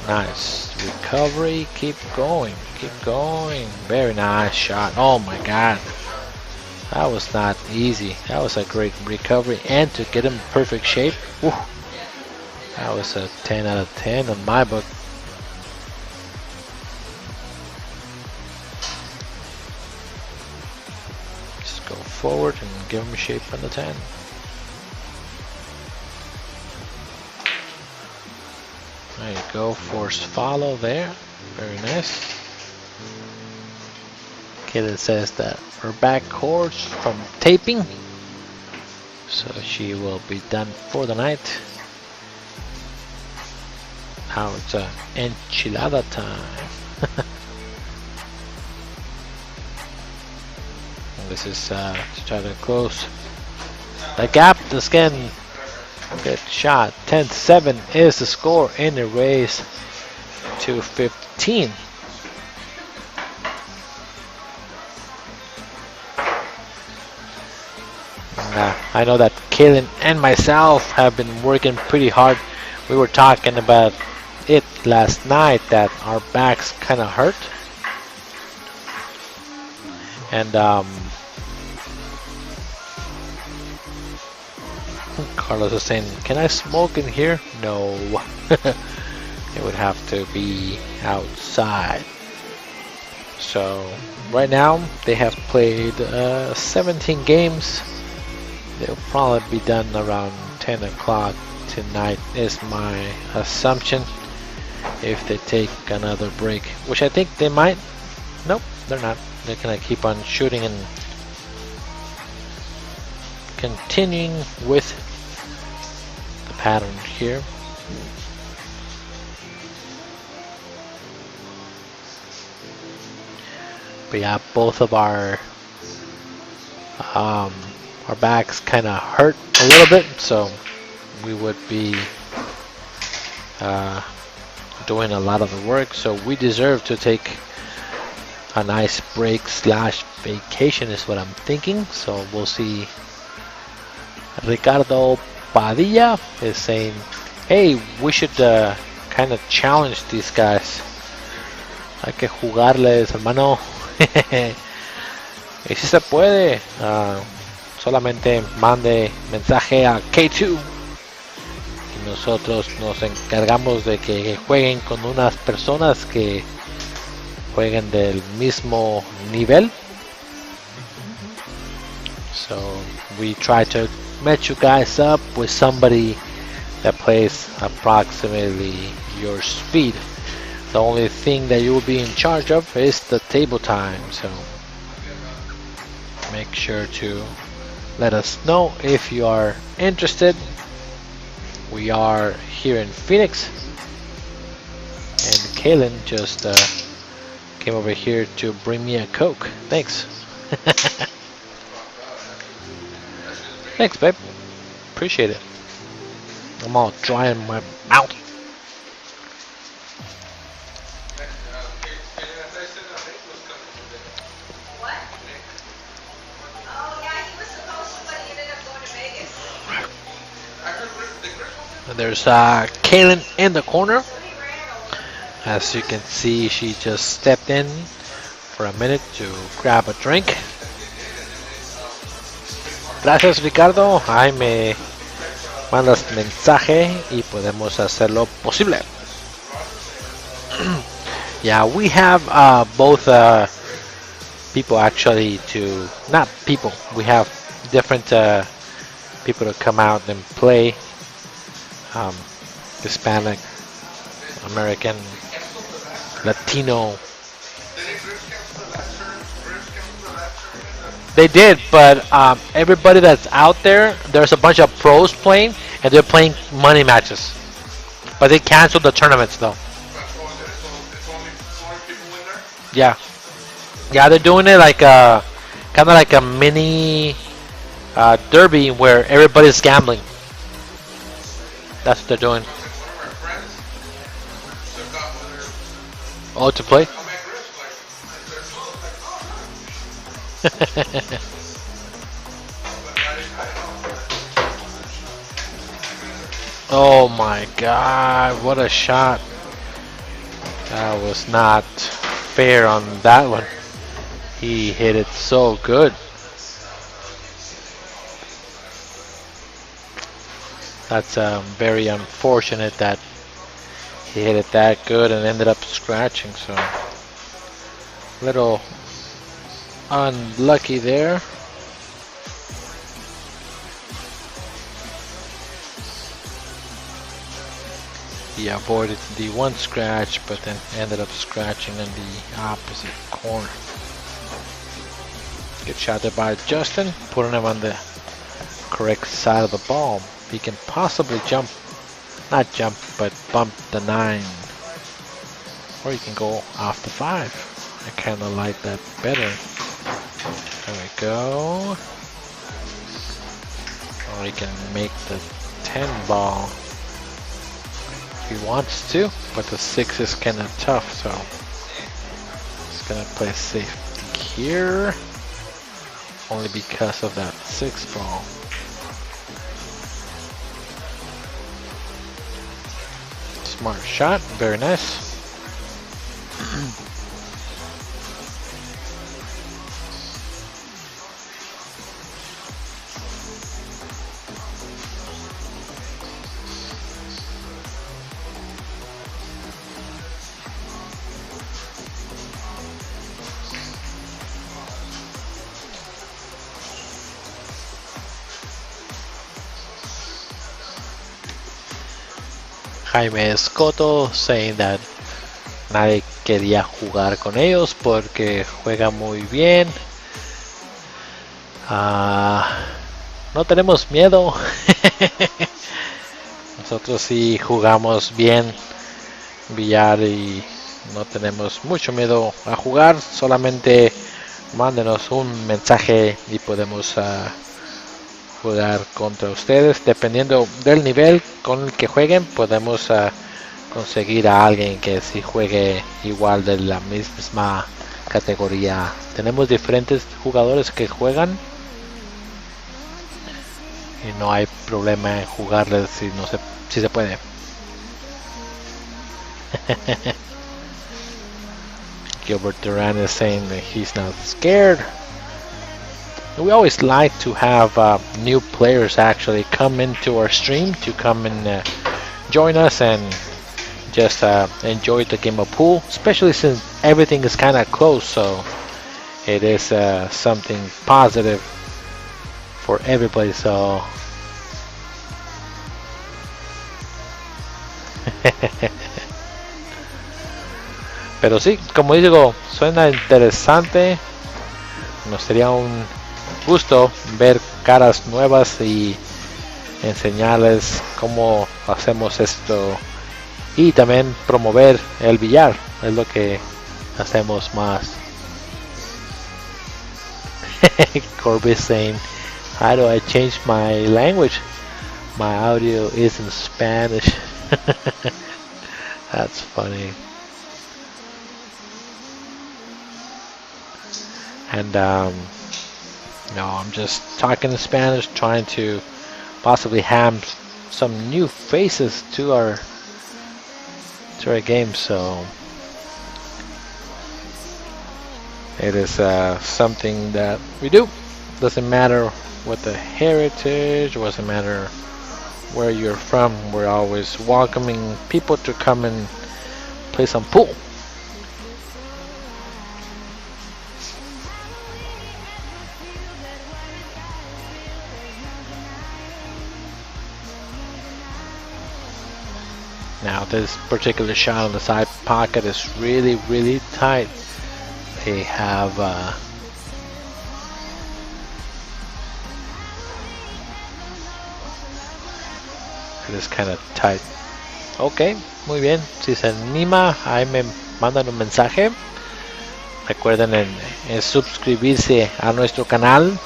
nice recovery, keep going, very nice shot. Oh my god, that was not easy. That was a great recovery, and to get him perfect shape, whew, that was a 10 out of 10 in my book. Just go forward and give him shape on the 10. There you go, force follow there. Very nice. Okay, that says that her back cords from taping, so she will be done for the night. Now it's enchilada time. This is to try to close the gap, the skin. Good shot. 10-7 is the score in the race to 15. I know that Kaylin and myself have been working pretty hard. We were talking about it last night that our backs kind of hurt, and Carlos is saying, can I smoke in here? No. It would have to be outside. So right now they have played 17 games. They'll probably be done around 10 o'clock tonight is my assumption, if they take another break, which I think they might. Nope, they're not. They're gonna keep on shooting and continuing with the pattern here. But yeah, both of our backs kind of hurt a little bit, so we would be doing a lot of the work, so we deserve to take a nice break slash vacation is what I'm thinking. So we'll see. Ricardo Padilla is saying, hey, we should kind of challenge these guys. Hay que jugarles, hermano. Y si se puede, solamente mande mensaje a K2 y nosotros nos encargamos de que jueguen con unas personas que jueguen del mismo nivel. So we try to match you guys up with somebody that plays approximately your speed. The only thing that you will be in charge of is the table time, so make sure to let us know if you are interested We are here in Phoenix, and Kaylin just came over here to bring me a Coke. Thanks. Thanks, babe. Appreciate it. I'm all dry in my mouth. There's Kaylin in the corner. As you can see, she just stepped in for a minute to grab a drink. Gracias, Ricardo. Ahí me mandas mensaje y podemos hacerlo posible. Yeah, we have both people actually to, not people, we have different people to come out and play. Hispanic, American, Latino. They did, but everybody that's out there, there's a bunch of pros playing, and they're playing money matches. But they canceled the tournaments though. Yeah, yeah, they're doing it like a kind of like a mini derby where everybody's gambling. That's what they're doing. Oh, to play? Oh my God, what a shot. That was not fair on that one. He hit it so good. That's very unfortunate that he hit it that good and ended up scratching, so little unlucky there. He avoided the one scratch, but then ended up scratching in the opposite corner. Good shot there by Justin, putting him on the correct side of the ball. He can possibly jump, not jump, but bump the 9. Or you can go off the 5. I kind of like that better. There we go. Or he can make the 10 ball if he wants to, but the 6 is kind of tough, so he's gonna play safe here, only because of that 6 ball. Smart shot, very nice. Jaime Escoto saying that nadie quería jugar con ellos porque juega muy bien. No tenemos miedo. Nosotros sí jugamos bien billar y no tenemos mucho miedo a jugar. Solamente mándenos un mensaje y podemos jugar contra ustedes. Dependiendo del nivel con el que jueguen, podemos conseguir a alguien que sí juegue igual de la misma categoría. Tenemos diferentes jugadores que juegan y no hay problema en jugarles si se puede. Gilbert Duran is saying that he's not scared. We always like to have new players actually come into our stream to come and join us and just enjoy the game of pool, especially since everything is kind of close, so it is something positive for everybody. So pero sí, como digo, suena interesante. Nos sería un gusto ver caras nuevas y enseñarles cómo hacemos esto y también promover el billar, es lo que hacemos más. Corby saying, how do I change my language? My audio is in Spanish. That's funny. And no, I'm just talking in Spanish, trying to possibly have some new faces to our game. So it is something that we do. Doesn't matter what the heritage, doesn't matter where you're from. We're always welcoming people to come and play some pool. Now this particular shot on the side pocket is really tight. They have it is kind of tight. Ok, muy bien. Si se anima, ahí me mandan un mensaje. Recuerden en suscribirse a nuestro canal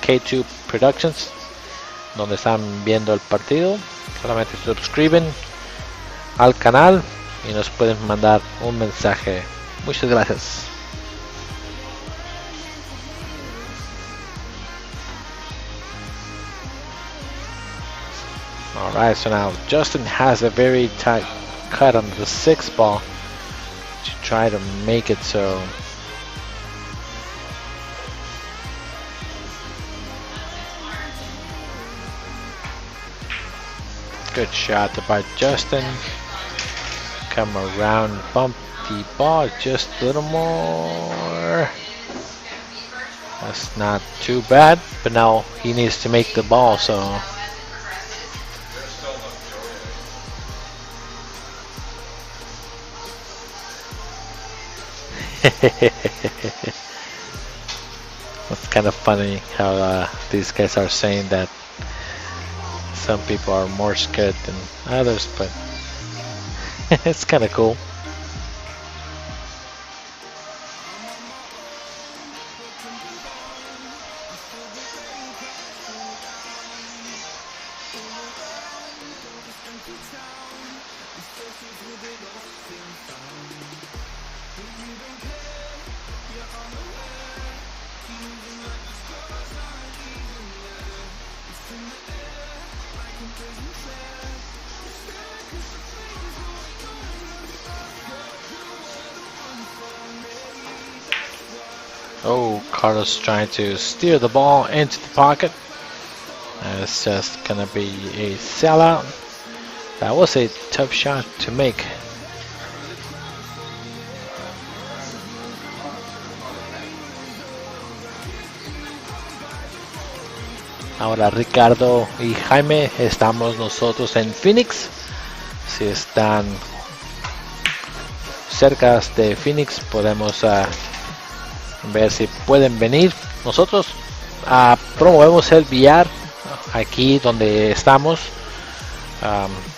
K2 Productionz, donde están viendo el partido. Solamente suscriben al canal y nos pueden mandar un mensaje. Muchas gracias. Alright, so now Justin has a very tight cut on the 6th ball to try to make it so. Good shot by Justin. Come around, bump the ball just a little more. That's not too bad, but now he needs to make the ball, so. It's kind of funny how these guys are saying that some people are more scared than others, but it's kind of cool. Oh, Carlos trying to steer the ball into the pocket. It's just gonna be a sellout. That was a tough shot to make. Ahora Ricardo y Jaime, estamos nosotros en Phoenix. Si están cerca de Phoenix, podemos ver si pueden venir. Nosotros promovemos el billar aquí donde estamos.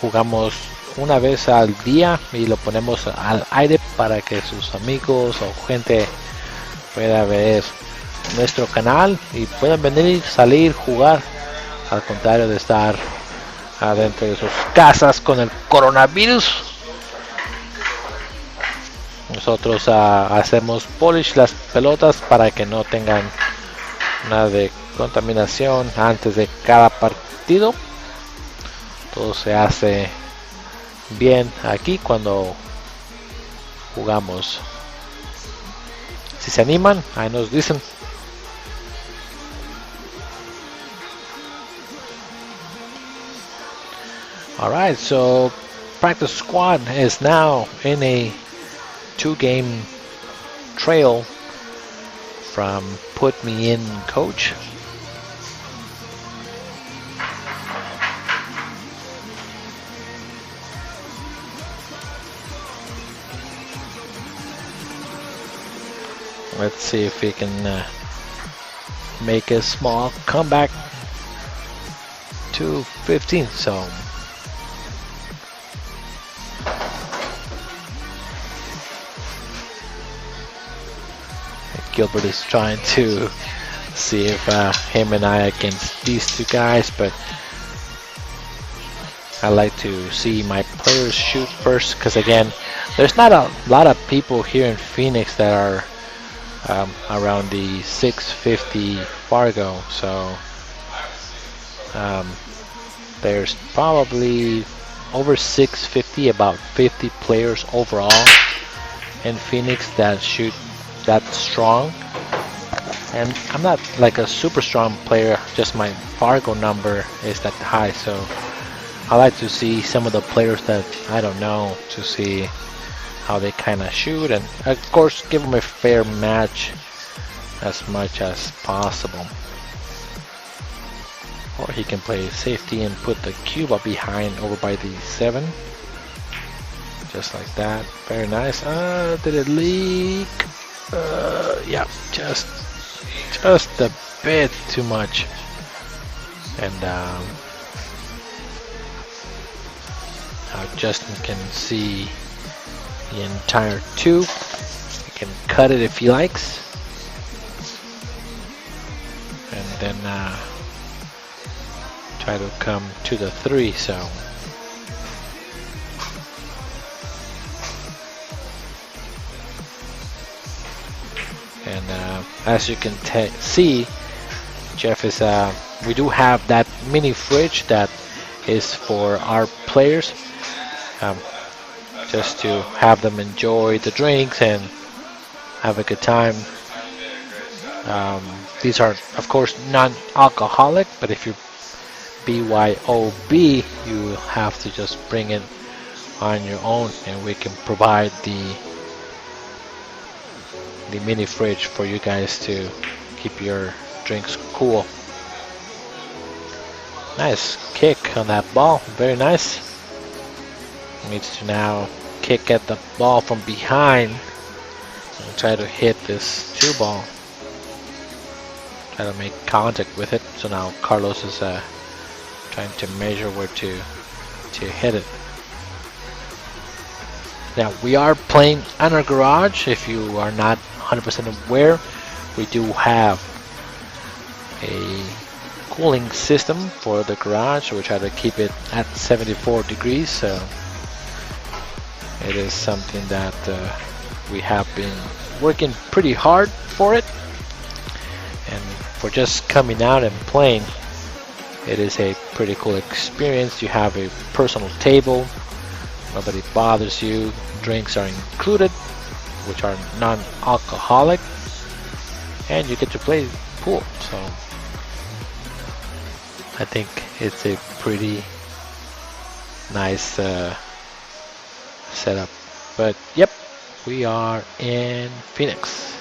Jugamos una vez al día y lo ponemos al aire para que sus amigos o gente pueda ver nuestro canal y puedan venir, salir, jugar, al contrario de estar adentro de sus casas con el coronavirus. Nosotros hacemos polish las pelotas para que no tengan nada de contaminación antes de cada partido. Todo se hace bien aquí cuando jugamos. Si se animan, ahí nos dicen. Alright, so practice squad is now in a 2-game trail from Put Me In Coach. Let's see if we can make a small comeback 2:15. So Gilbert is trying to see if him and I against these two guys, but I like to see my players shoot first, because again, there's not a lot of people here in Phoenix that are around the 650 Fargo, so there's probably over 650, about 50 players overall in Phoenix that shoot that strong. And I'm not like a super strong player, just my Fargo number is that high, so I like to see some of the players that I don't know, to see how they kind of shoot, and of course give them a fair match as much as possible. Or he can play safety and put the cube up behind over by the 7. Just like that. Very nice. Did it leak? Yeah, just a bit too much. And now Justin can see the entire 2. He can cut it if he likes. And then try to come to the 3, so and as you can see, Jeff is we do have that mini fridge that is for our players, just to have them enjoy the drinks and have a good time. These are of course non-alcoholic, but if you BYOB, you have to just bring it on your own, and we can provide the mini fridge for you guys to keep your drinks cool. Nice kick on that ball, very nice. Needs to now kick at the ball from behind and try to hit this 2 ball. Try to make contact with it. So now Carlos is trying to measure where to hit it. Now we are playing on our garage. If you are not 100% aware, we do have a cooling system for the garage. We try to keep it at 74 degrees, so it is something that we have been working pretty hard for it, and for just coming out and playing, it is a pretty cool experience. You have a personal table, nobody bothers you, drinks are included, which are non-alcoholic, and you get to play pool. So I think it's a pretty nice setup. But yep, we are in Phoenix.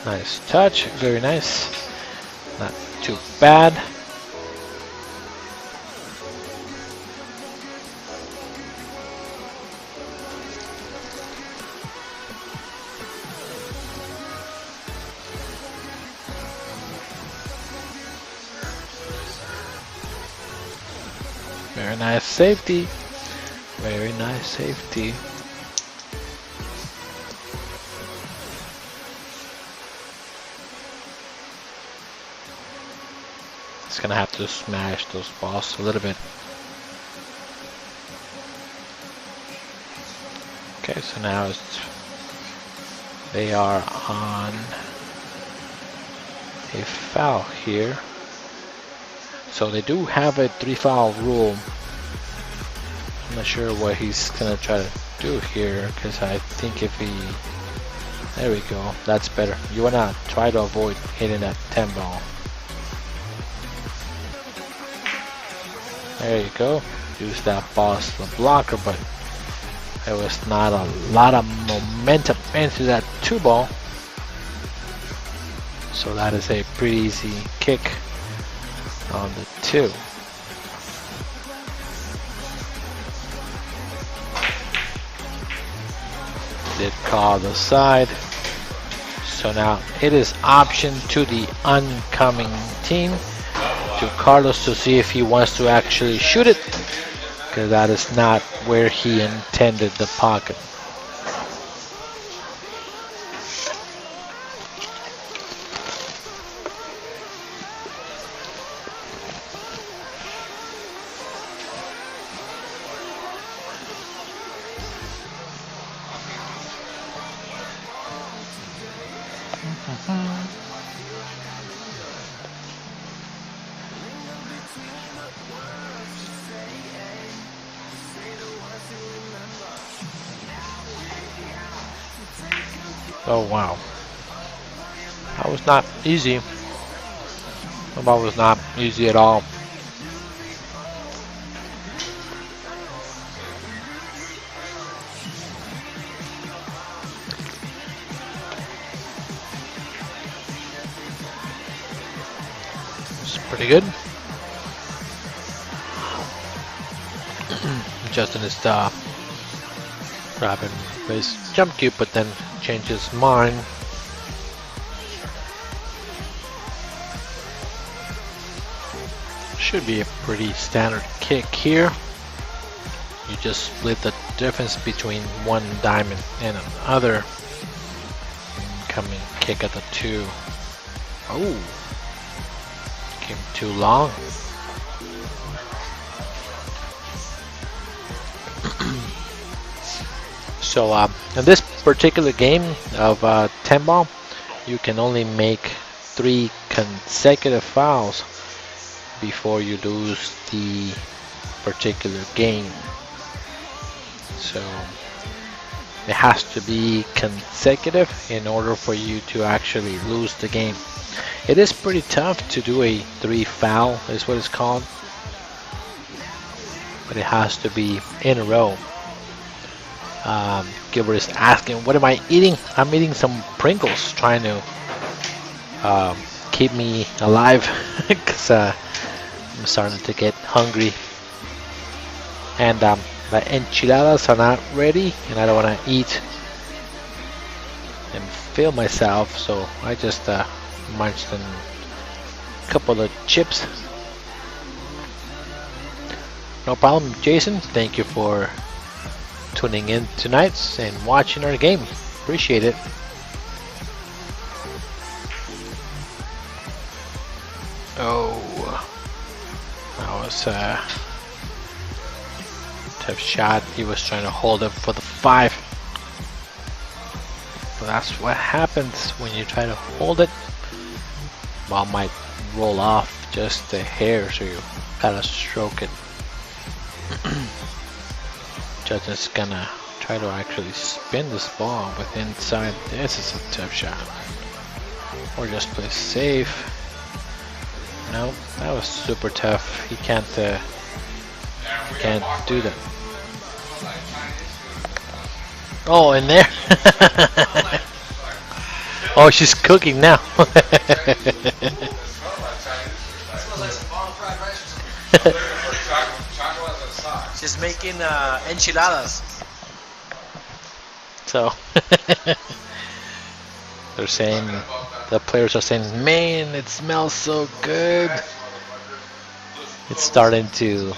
Nice touch, very nice. Not too bad. Very nice safety. Very nice safety. It's gonna have to smash those balls a little bit. Okay, so now they are on a foul here. So they do have a 3-foul rule. I'm not sure what he's gonna try to do here, because I think if he, there we go, that's better. You wanna try to avoid hitting that 10 ball. There you go. Use that ball as the blocker, but there was not a lot of momentum into that 2 ball. So that is a pretty easy kick on the 2. Did call the side. So now it is option to the oncoming team, to Carlos, to see if he wants to actually shoot it, because that is not where he intended the pocket. Oh wow, that was not easy. That was not easy at all. It's pretty good. Justin is grabbing his jump cube, but then changes mind. Should be a pretty standard kick here. You just split the difference between one diamond and another. Coming kick at the 2. Oh, came too long. So in this particular game of 10 ball, you can only make 3 consecutive fouls before you lose the particular game. So it has to be consecutive in order for you to actually lose the game. It is pretty tough to do a 3 foul, is what it's called, but it has to be in a row. Gilbert is asking, what am I eating? I'm eating some Pringles, trying to keep me alive because I'm starting to get hungry. And the enchiladas are not ready, and I don't want to eat and fill myself, so I just munched a couple of chips. No problem, Jason. Thank you for tuning in tonight and watching our game. Appreciate it. Oh, that was a tough shot. He was trying to hold it for the 5. But that's what happens when you try to hold it. Ball might roll off just a hair, so you gotta stroke it. Justin's gonna try to actually spin this ball with inside. This is a tough shot. Or just play safe. No, that was super tough. He can't do that. Oh, in there. Oh, she's cooking now. She's making enchiladas. So they're saying, the players are saying, man, it smells so good. It's starting to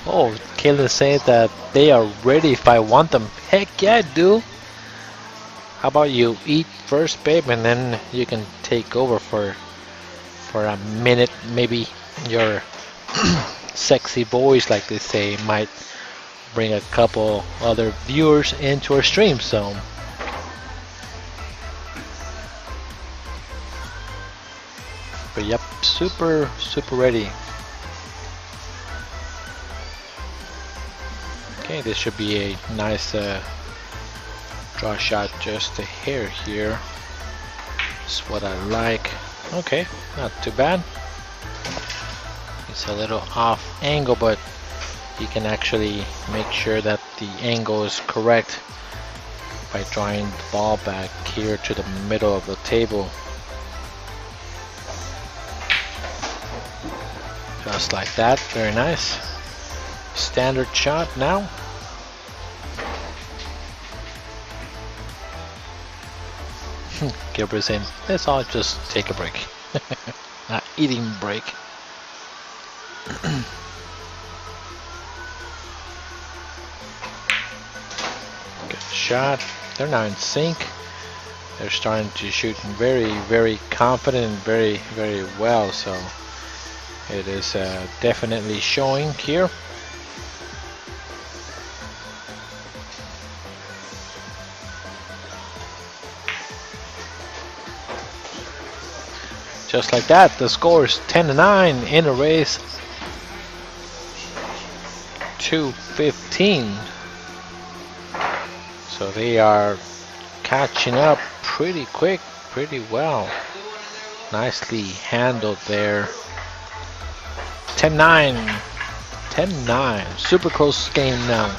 Oh, Kayla said that they are ready if I want them. Heck yeah, I do. How about you eat first, babe, and then you can take over for a minute. Maybe your sexy voice, like they say, might bring a couple other viewers into our stream. So but yep, super ready. Okay, this should be a nice draw shot, just a hair here. That's what I like. Okay, not too bad. It's a little off angle, but you can actually make sure that the angle is correct by drawing the ball back here to the middle of the table. Just like that, very nice. Standard shot now. Gilbert saying, let's all just take a break. Not eating break. Good shot. They're now in sync. They're starting to shoot very, very confident and very, very well. So it is definitely showing here. Just like that, the score is 10-9 in a race. 2:15. So they are catching up pretty quick, pretty well. Nicely handled there. 10-9. 10-9. Super close game now.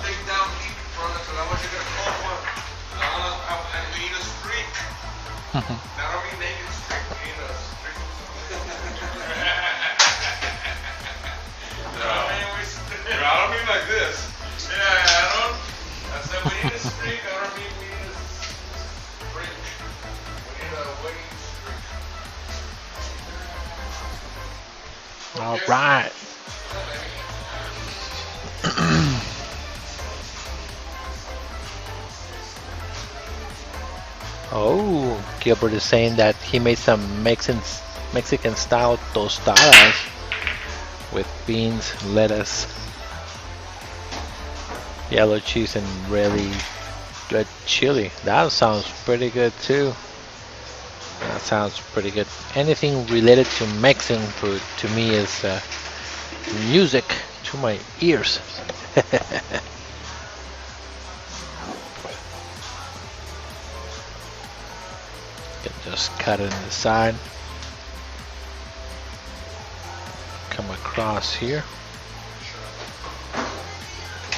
All right. Oh, Gilbert is saying that he made some Mexican style tostadas with beans, lettuce, yellow cheese, and really good chili. That sounds pretty good too. That sounds pretty good. Anything related to Mexican food to me is music to my ears. Can just cut it in the side. Come across here.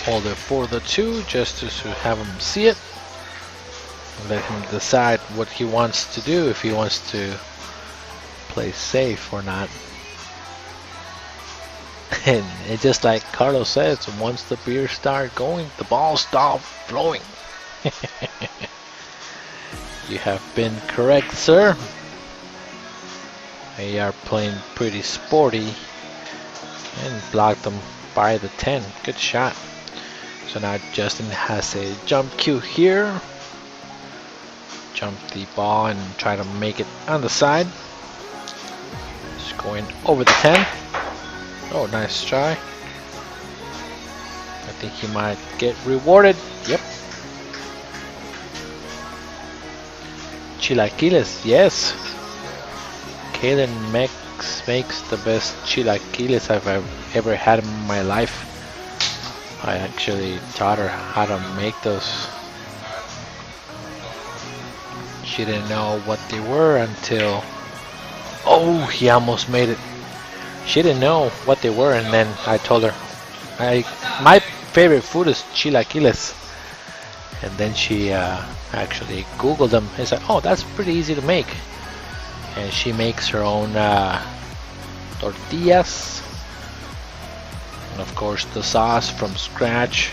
Hold it for the 2 just to have him see it. Let him decide what he wants to do, if he wants to play safe or not. And it's just like Carlos says, once the beer starts going, the ball stops flowing. You have been correct, sir. They are playing pretty sporty and blocked them by the 10. Good shot. So now Justin has a jump cue here. Jump the ball and try to make it on the side. Just going over the 10. Oh, nice try. I think he might get rewarded. Yep. Chilaquiles, yes. Kaylin makes the best chilaquiles I've ever had in my life. I actually taught her how to make those. She didn't know what they were until, oh, he almost made it. She didn't know what they were, and then I told her, my favorite food is chilaquiles. And then she actually Googled them and said, oh, that's pretty easy to make. And she makes her own tortillas. And of course the sauce from scratch.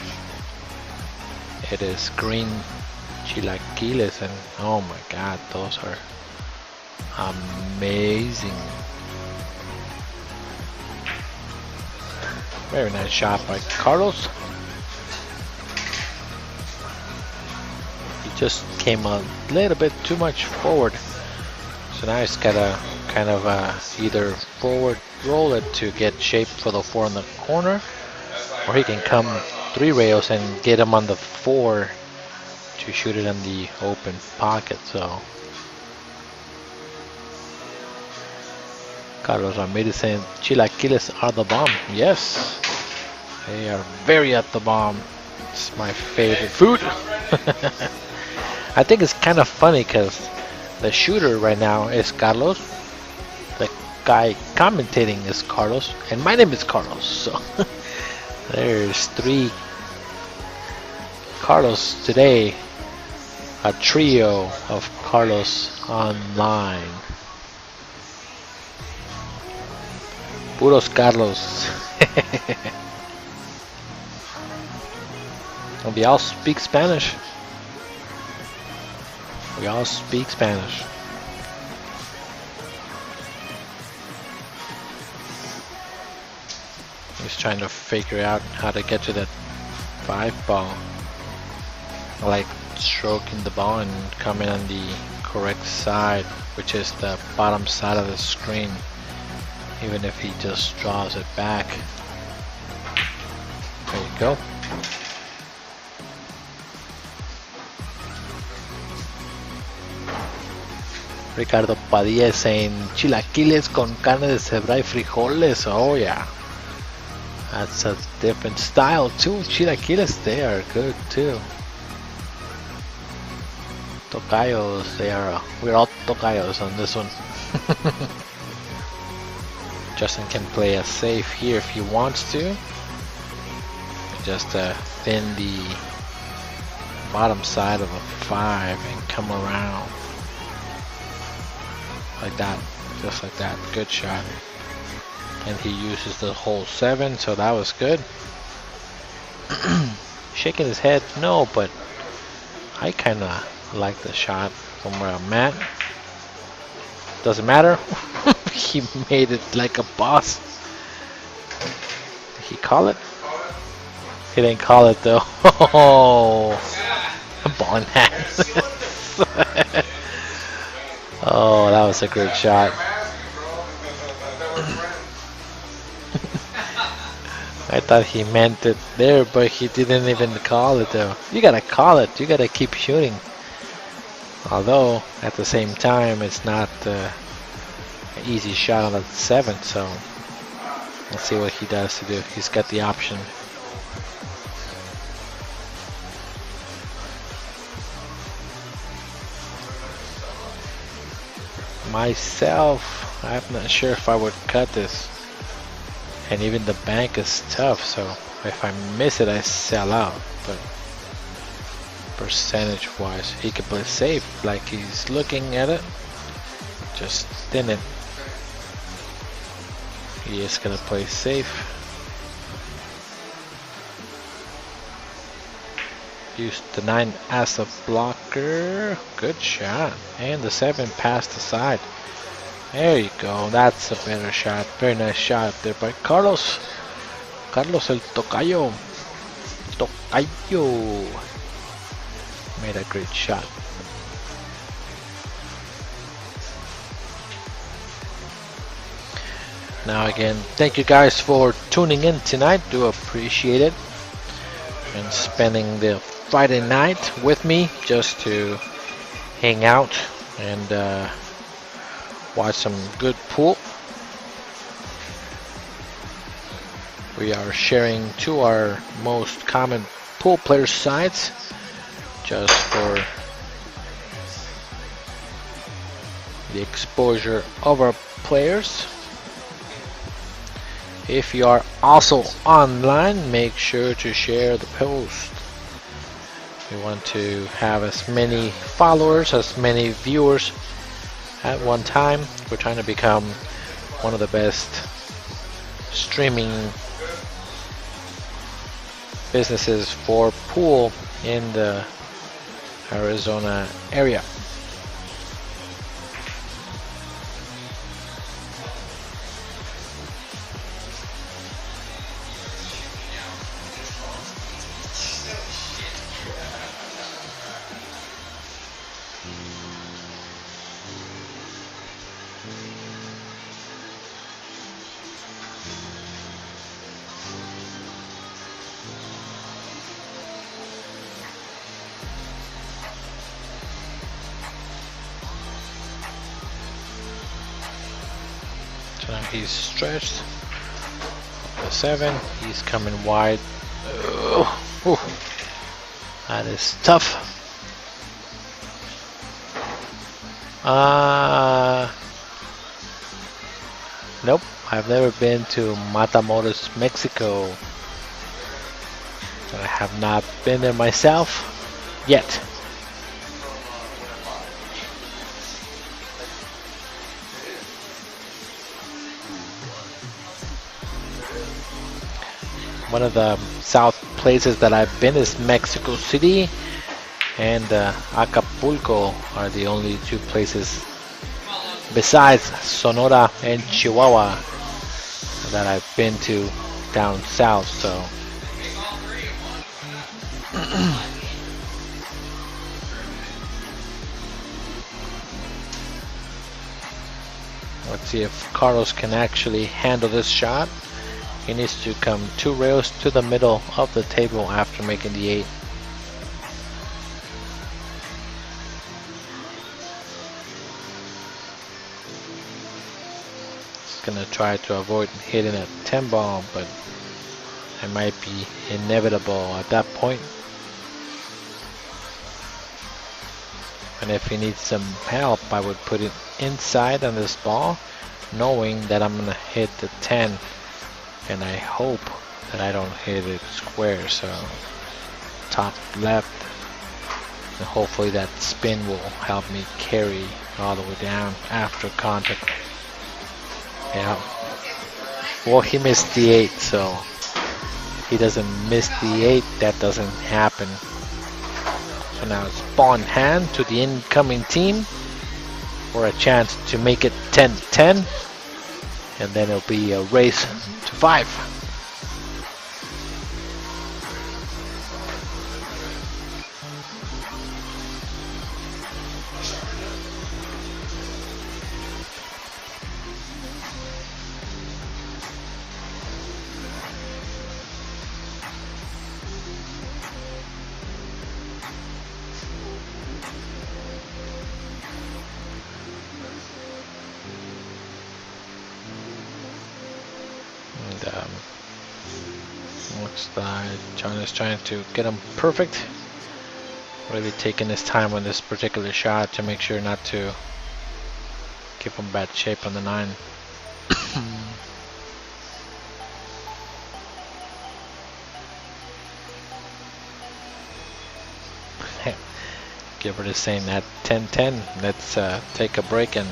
It is green chilaquiles, and oh my god, those are amazing. Very nice shot by Carlos. He just came a little bit too much forward, so now he's gotta kind of either forward roll it to get shape for the 4 in the corner, or he can come 3 rails and get him on the 4 to shoot it in the open pocket. So Carlos Ramirez saying chilaquiles are the bomb. Yes, they are very at the bomb. It's my favorite food. I think it's kind of funny because the shooter right now is Carlos, the guy commentating is Carlos, and my name is Carlos. So there's 3 Carlos today. A trio of Carlos online. Puros Carlos. And we all speak Spanish. We all speak Spanish. He's trying to figure out how to get to that 5 ball. Like stroking the ball and coming on the correct side, which is the bottom side of the screen, even if he just draws it back. There you go. Ricardo Padilla is saying chilaquiles con carne de cebra y frijoles. Oh yeah, that's a different style too. Chilaquiles, they are good too. Tocayos, they are. We're all tocayos on this one. Justin can play a safe here if he wants to. Just thin the bottom side of a 5 and come around like that, just like that. Good shot. And he uses the whole 7, so that was good. Shaking his head, no, but I kind of like the shot from where I'm at. Doesn't matter. He made it like a boss. Did he call it? He didn't call it though. Oh, ball in hand. Oh, that was a great shot. I thought he meant it there, but he didn't even call it though. You gotta call it. You gotta keep shooting. Although at the same time, it's not an easy shot on the 7. So let's see what he does to do. He's got the option. Myself, I'm not sure if I would cut this, and even the bank is tough, so if I miss it I sell out. But percentage wise, he could play safe like he's looking at it, just thin it. He is gonna play safe. Use the 9 as a blocker. Good shot. And the 7 past the side. There you go. That's a better shot. Very nice shot there by Carlos. Carlos el Tocayo. Tocayo. Made a great shot. Now again, thank you guys for tuning in tonight. Do appreciate it. And spending the Friday night with me just to hang out and watch some good pool. We are sharing to our most common pool player sites just for the exposure of our players. If you are also online, make sure to share the post. We want to have as many followers, as many viewers at one time. We're trying to become one of the best streaming businesses for pool in the Arizona area. Now he's stretched. The 7, he's coming wide. That is tough. Nope, I've never been to Matamoros, Mexico. I have not been there myself yet. One of the south places that I've been is Mexico City, and Acapulco are the only two places besides Sonora and Chihuahua that I've been to down south. So let's see if Carlos can actually handle this shot. He needs to come 2 rails to the middle of the table after making the 8. He's gonna try to avoid hitting a 10 ball, but it might be inevitable at that point. And if he needs some help, I would put it inside on this ball, knowing that I'm gonna hit the 10, and I hope that I don't hit it square. So top left, and hopefully that spin will help me carry all the way down after contact. Yeah. Well, he missed the 8, so he doesn't miss the 8. That doesn't happen. So now it's ball in hand to the incoming team for a chance to make it 10-10, and then it'll be a race to 5. Looks like John is trying to get him perfect. Really taking his time on this particular shot to make sure not to give him bad shape on the 9. Gilbert is saying at 10-10, let's take a break and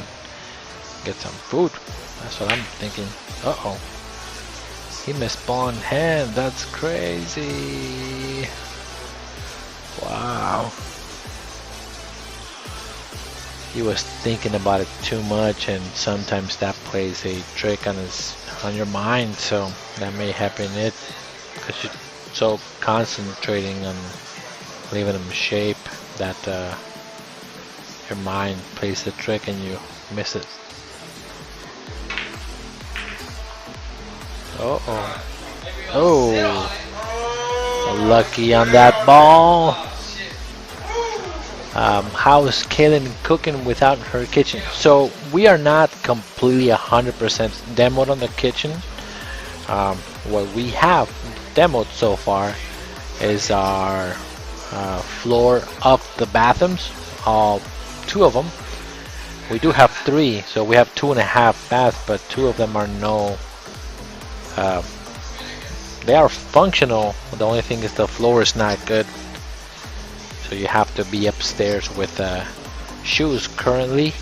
get some food. That's what I'm thinking. Uh-oh. He missed ball in hand. That's crazy. Wow. He was thinking about it too much, and sometimes that plays a trick on your mind. So that may have been it, because you're so concentrating on leaving him shape that your mind plays the trick and you miss it. Uh-oh. Oh. Lucky on that ball. How is Kaylin cooking without her kitchen? So we are not completely 100% demoed on the kitchen. What we have demoed so far is our floor of the bathrooms, all 2 of them. We do have 3, so we have 2.5 baths, but 2 of them are no. They are functional. The only thing is the floor is not good, so you have to be upstairs with shoes currently.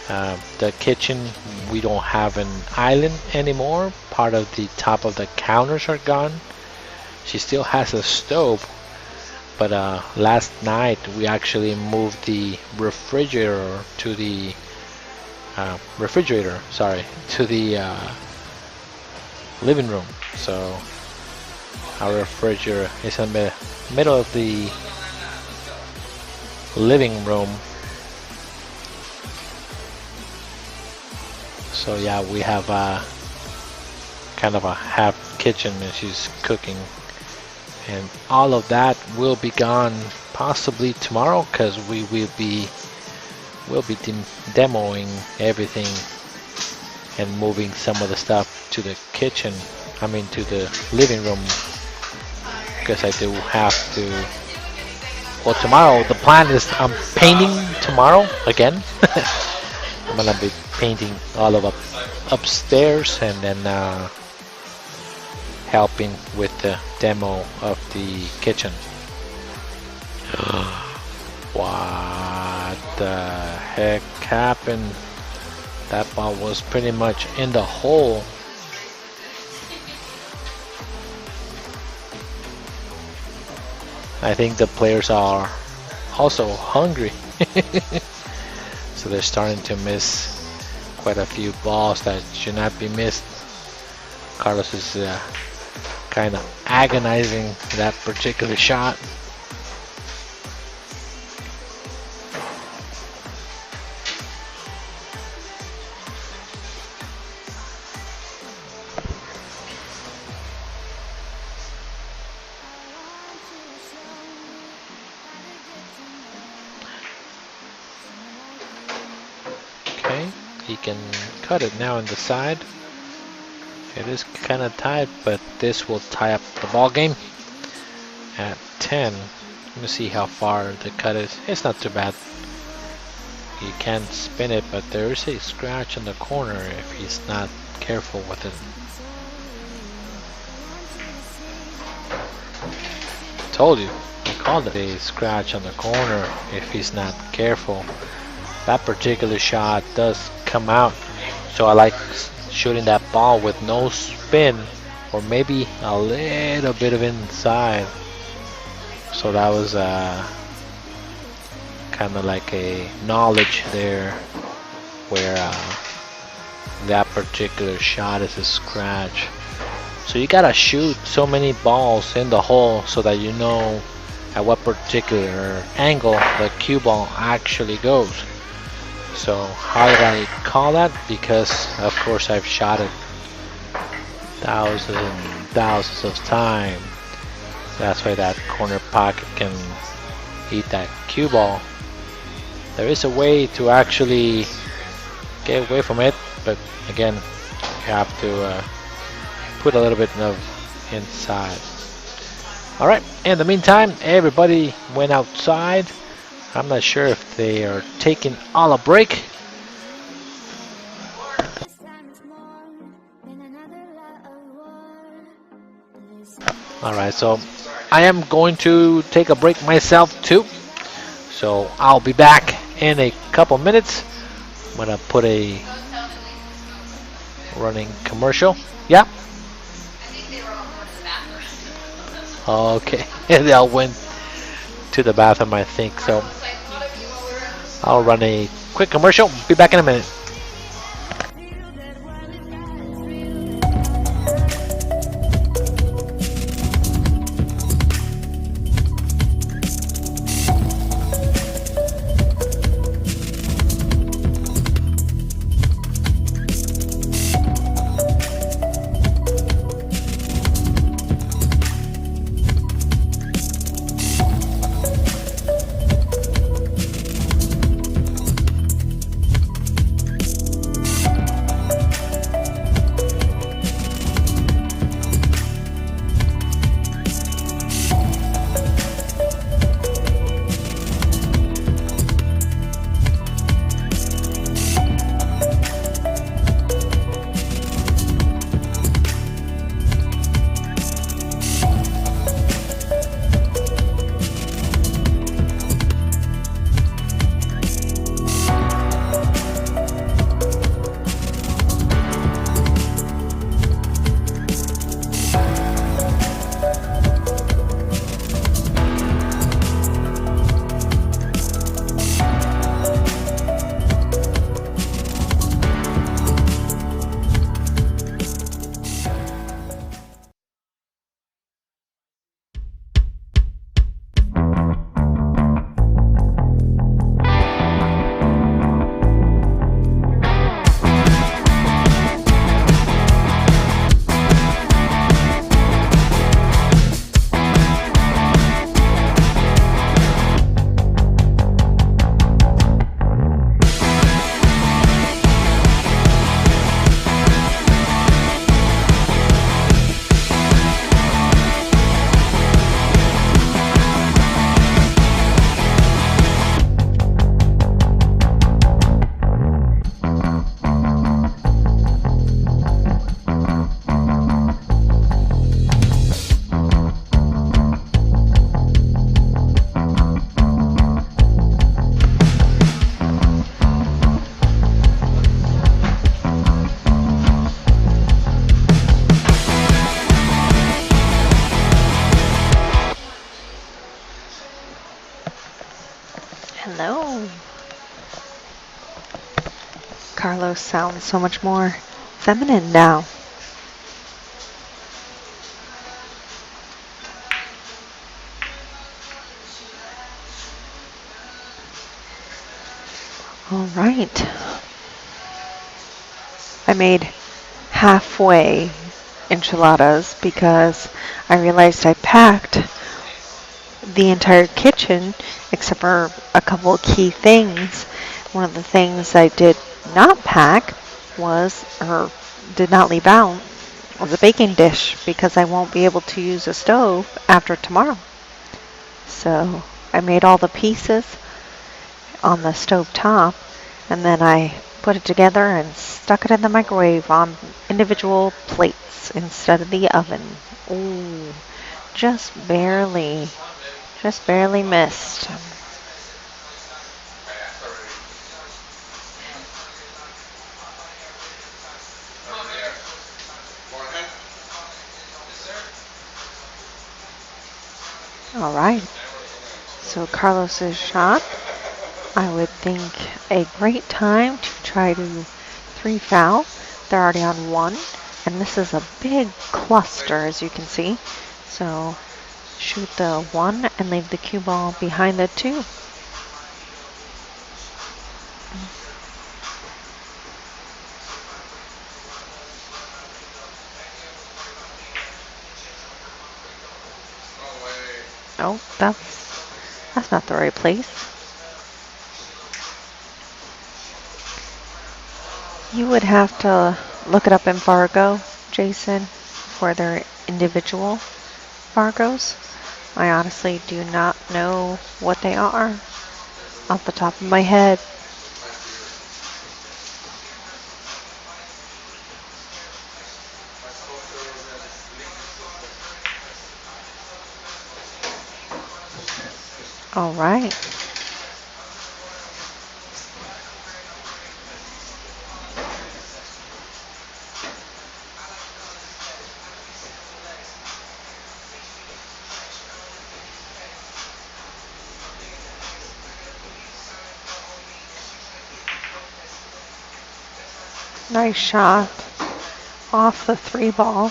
The kitchen, we don't have an island anymore. Part of the top of the counters are gone. She still has a stove, but last night we actually moved the refrigerator to the living room. So our refrigerator is in the middle of the living room. So yeah, we have kind of a half kitchen, and she's cooking, and all of that will be gone possibly tomorrow, because we'll be demoing everything and moving some of the stuff to the kitchen, I mean to the living room, because I do have to. Well, tomorrow the plan is I'm painting tomorrow again. I'm gonna be painting all of upstairs, and then helping with the demo of the kitchen. What the heck happened? That ball was pretty much in the hole. I think the players are also hungry. So they're starting to miss quite a few balls that should not be missed. Carlos is kind of agonizing that particular shot. Okay, he can cut it now on the side. It is kind of tight, but this will tie up the ball game at 10. Let me see how far the cut is. It's not too bad. You can spin it, but there is a scratch in the corner if he's not careful with it. Told you, I called it a scratch on the corner if he's not careful. That particular shot does come out, so I like shooting that ball with no spin or maybe a little bit of inside. So that was kind of like a knowledge there where that particular shot is a scratch. So you gotta shoot so many balls in the hole so that you know at what particular angle the cue ball actually goes. So how did I call that? Because of course I've shot it thousands and thousands of times. That's why that corner pocket can eat that cue ball. There is a way to actually get away from it, but again, you have to put a little bit of inside. Alright, in the meantime, everybody went outside. I'm not sure if they are taking all a break. Alright, so I am going to take a break myself too. So I'll be back in a couple minutes. I'm gonna put a running commercial. Yeah. Okay, they all went to the bathroom, I think. So I'll run a quick commercial. Be back in a minute. Hello. Carlos sounds so much more feminine now. All right. I made halfway enchiladas because I realized I packed the entire kitchen except for a couple of key things. One of the things I did not pack was, or did not leave out, was a baking dish because I won't be able to use a stove after tomorrow. So I made all the pieces on the stove top, and then I put it together and stuck it in the microwave on individual plates instead of the oven. Ooh, just barely missed. All right, so Carlos's shot, I would think a great time to try to 3 foul. They're already on 1, and this is a big cluster, as you can see. So shoot the 1 and leave the cue ball behind the 2. Oh, that's not the right place. You would have to look it up in Fargo, Jason, for their individual Fargos. I honestly do not know what they are off the top of my head. All right. Nice shot off the 3 ball.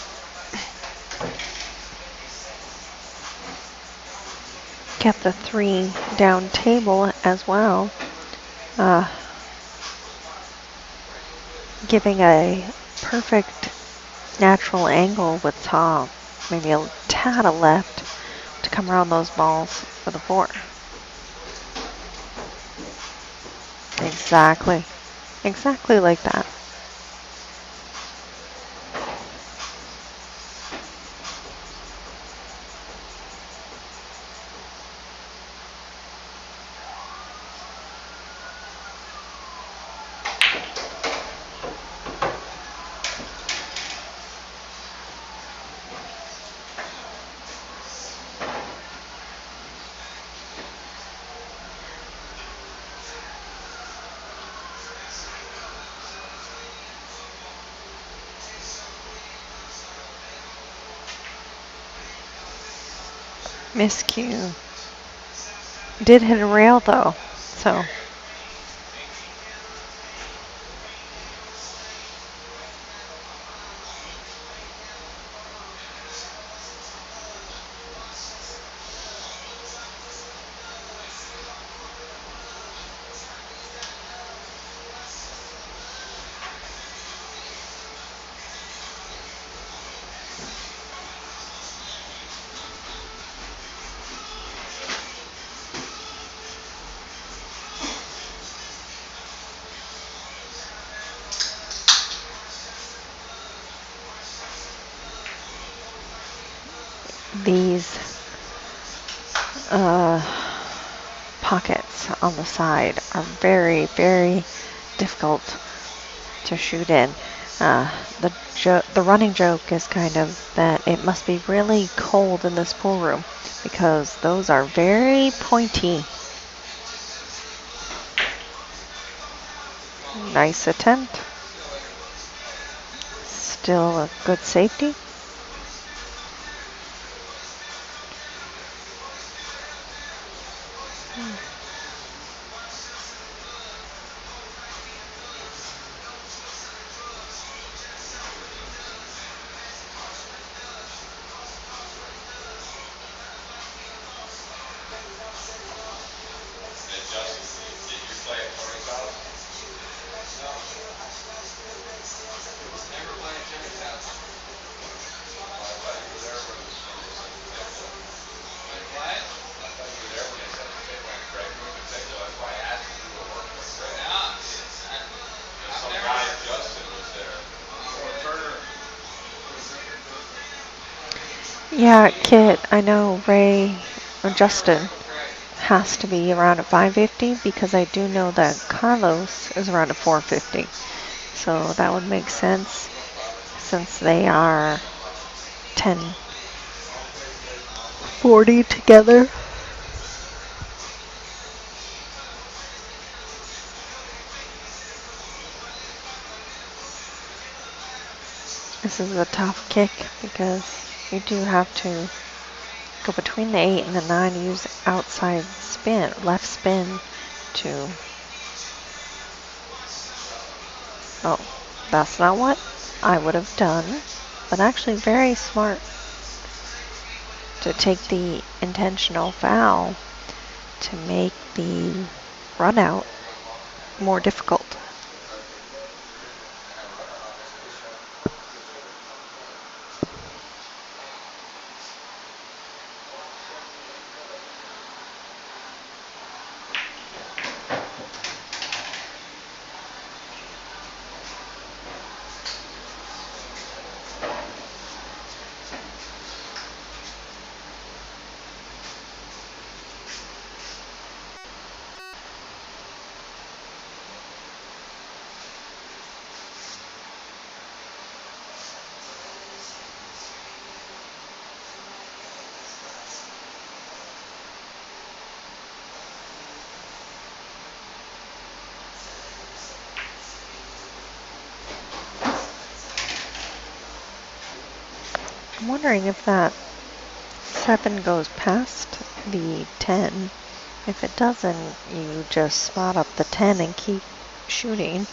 Kept the 3 down table as well. Giving a perfect natural angle with top. Maybe a tad of left to come around those balls for the 4. Exactly. Exactly like that. Miscue. Did hit a rail though, so. These pockets on the side are very, very difficult to shoot in. The running joke is kind of that it must be really cold in this pool room because those are very pointy. Nice attempt. Still a good safety. Yeah, Kit, I know Ray or Justin has to be around a 550 because I do know that Carlos is around a 450. So that would make sense since they are 1040 together. This is a tough kick because you do have to go between the 8 and the 9, use outside spin, left spin to... Oh, that's not what I would have done, but actually very smart to take the intentional foul to make the run out more difficult. I'm wondering if that 7 goes past the 10. If it doesn't, you just spot up the 10 and keep shooting.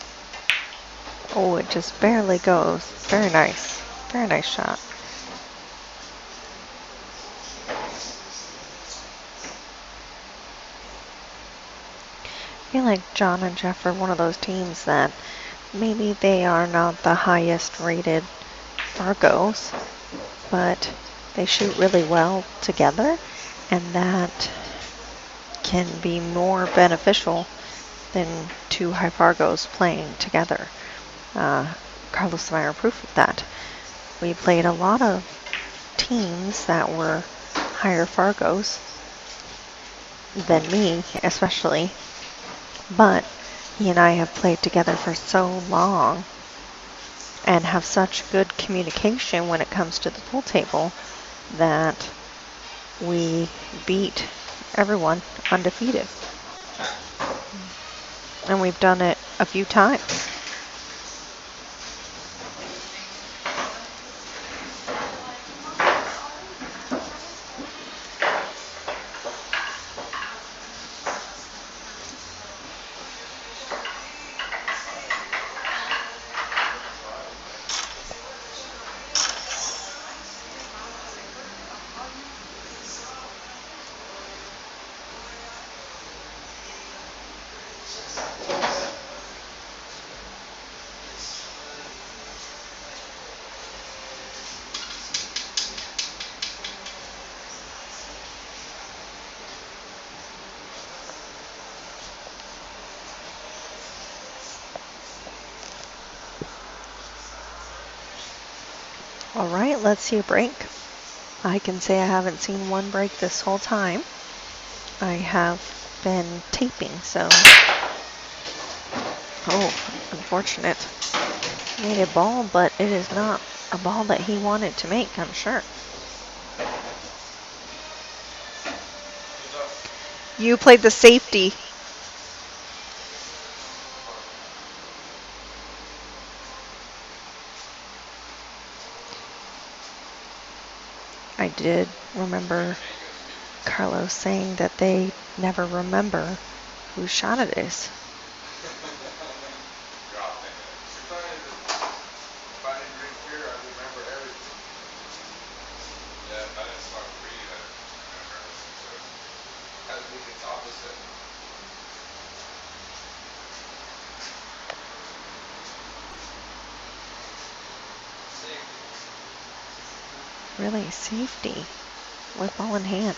Oh, it just barely goes. Very nice. Very nice shot. I feel like John and Jeff are one of those teams that maybe they are not the highest rated Fargos, but they shoot really well together, and that can be more beneficial than two high Fargos playing together. Carlos and I are proof of that. We played a lot of teams that were higher Fargos than me, especially, but he and I have played together for so long and have such good communication when it comes to the pool table that we beat everyone undefeated. And we've done it a few times. All right, let's see a break. I can say I haven't seen one break this whole time. I have been taping, so... Oh, unfortunate. Made a ball, but it is not a ball that he wanted to make, I'm sure. You played the safety. I did remember Carlos saying that they never remember whose shot it is. Really, safety with ball in hand.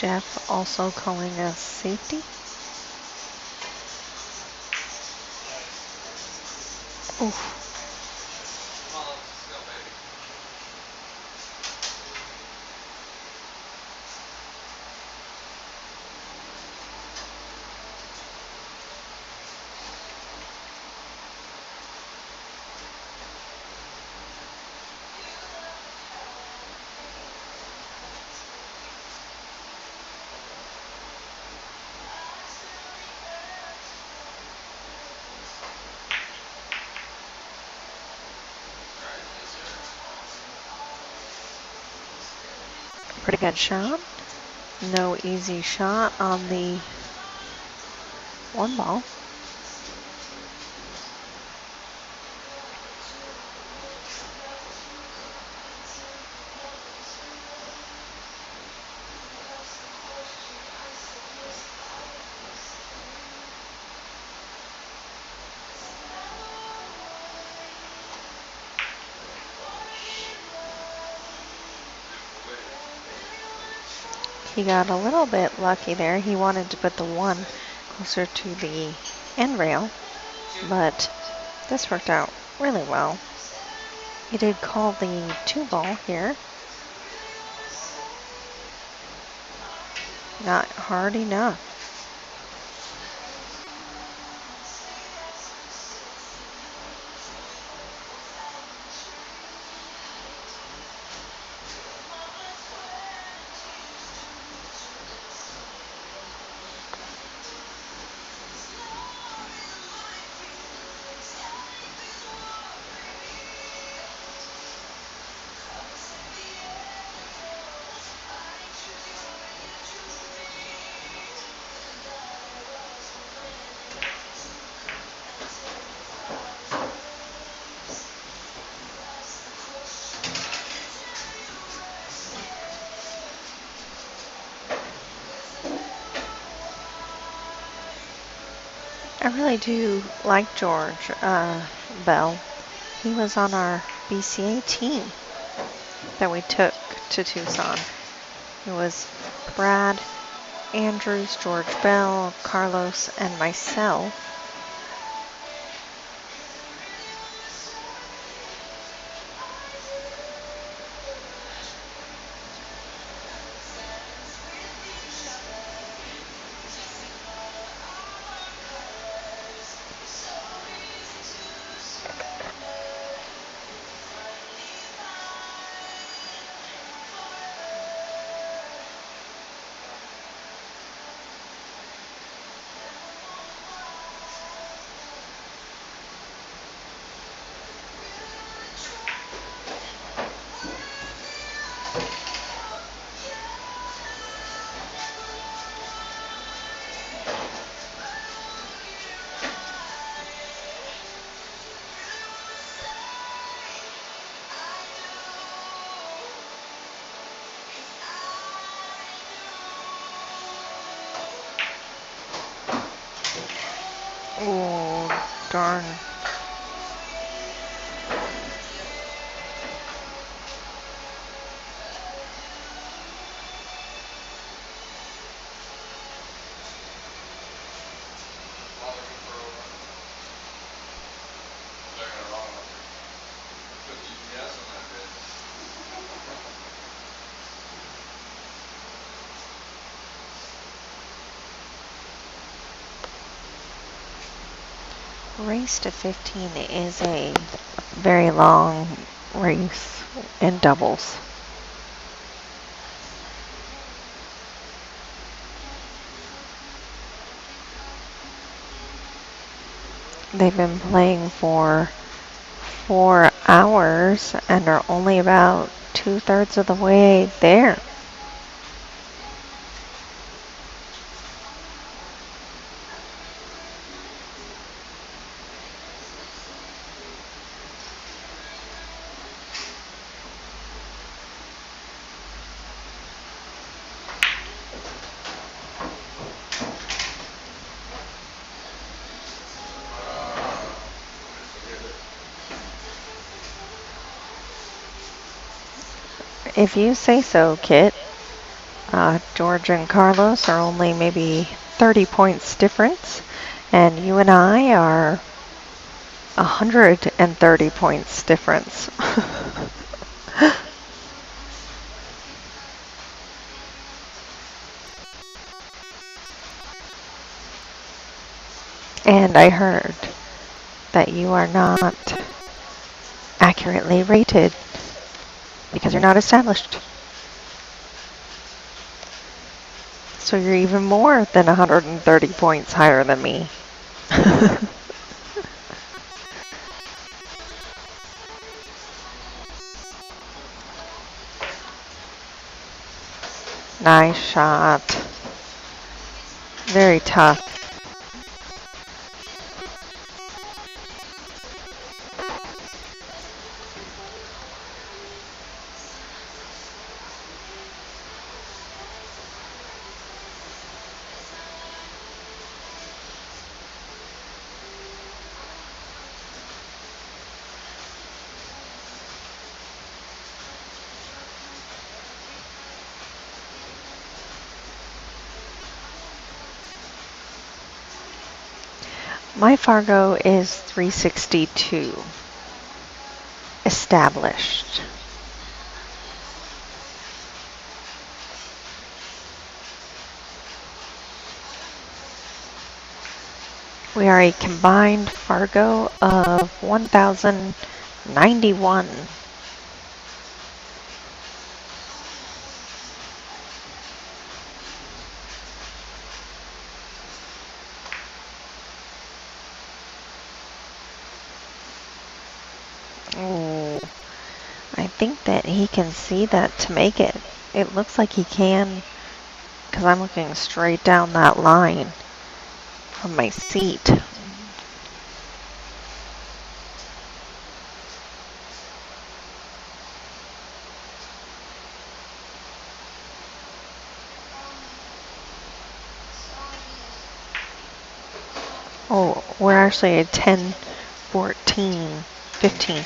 Jeff also calling us safety. Oof. Pretty good shot. No easy shot on the one ball. He got a little bit lucky there. He wanted to put the one closer to the end rail, but this worked out really well. He did call the 2 ball here. Not hard enough. I really do like George Bell. He was on our BCA team that we took to Tucson. It was Brad, Andrews, George Bell, Carlos, and myself. Oh, darn. Race to 15 is a very long race in doubles. They've been playing for 4 hours and are only about 2/3 of the way there. If you say so, Kit. George and Carlos are only maybe 30 points difference, and you and I are 130 points difference. And I heard that you are not accurately rated because you're not established. So you're even more than 130 points higher than me. Nice shot. Very tough. My Fargo is 362. Established. We are a combined Fargo of 1,091. Oh, I think that he can see that to make it. It looks like he can, because I'm looking straight down that line from my seat. Oh, we're actually at 10, 14, 15.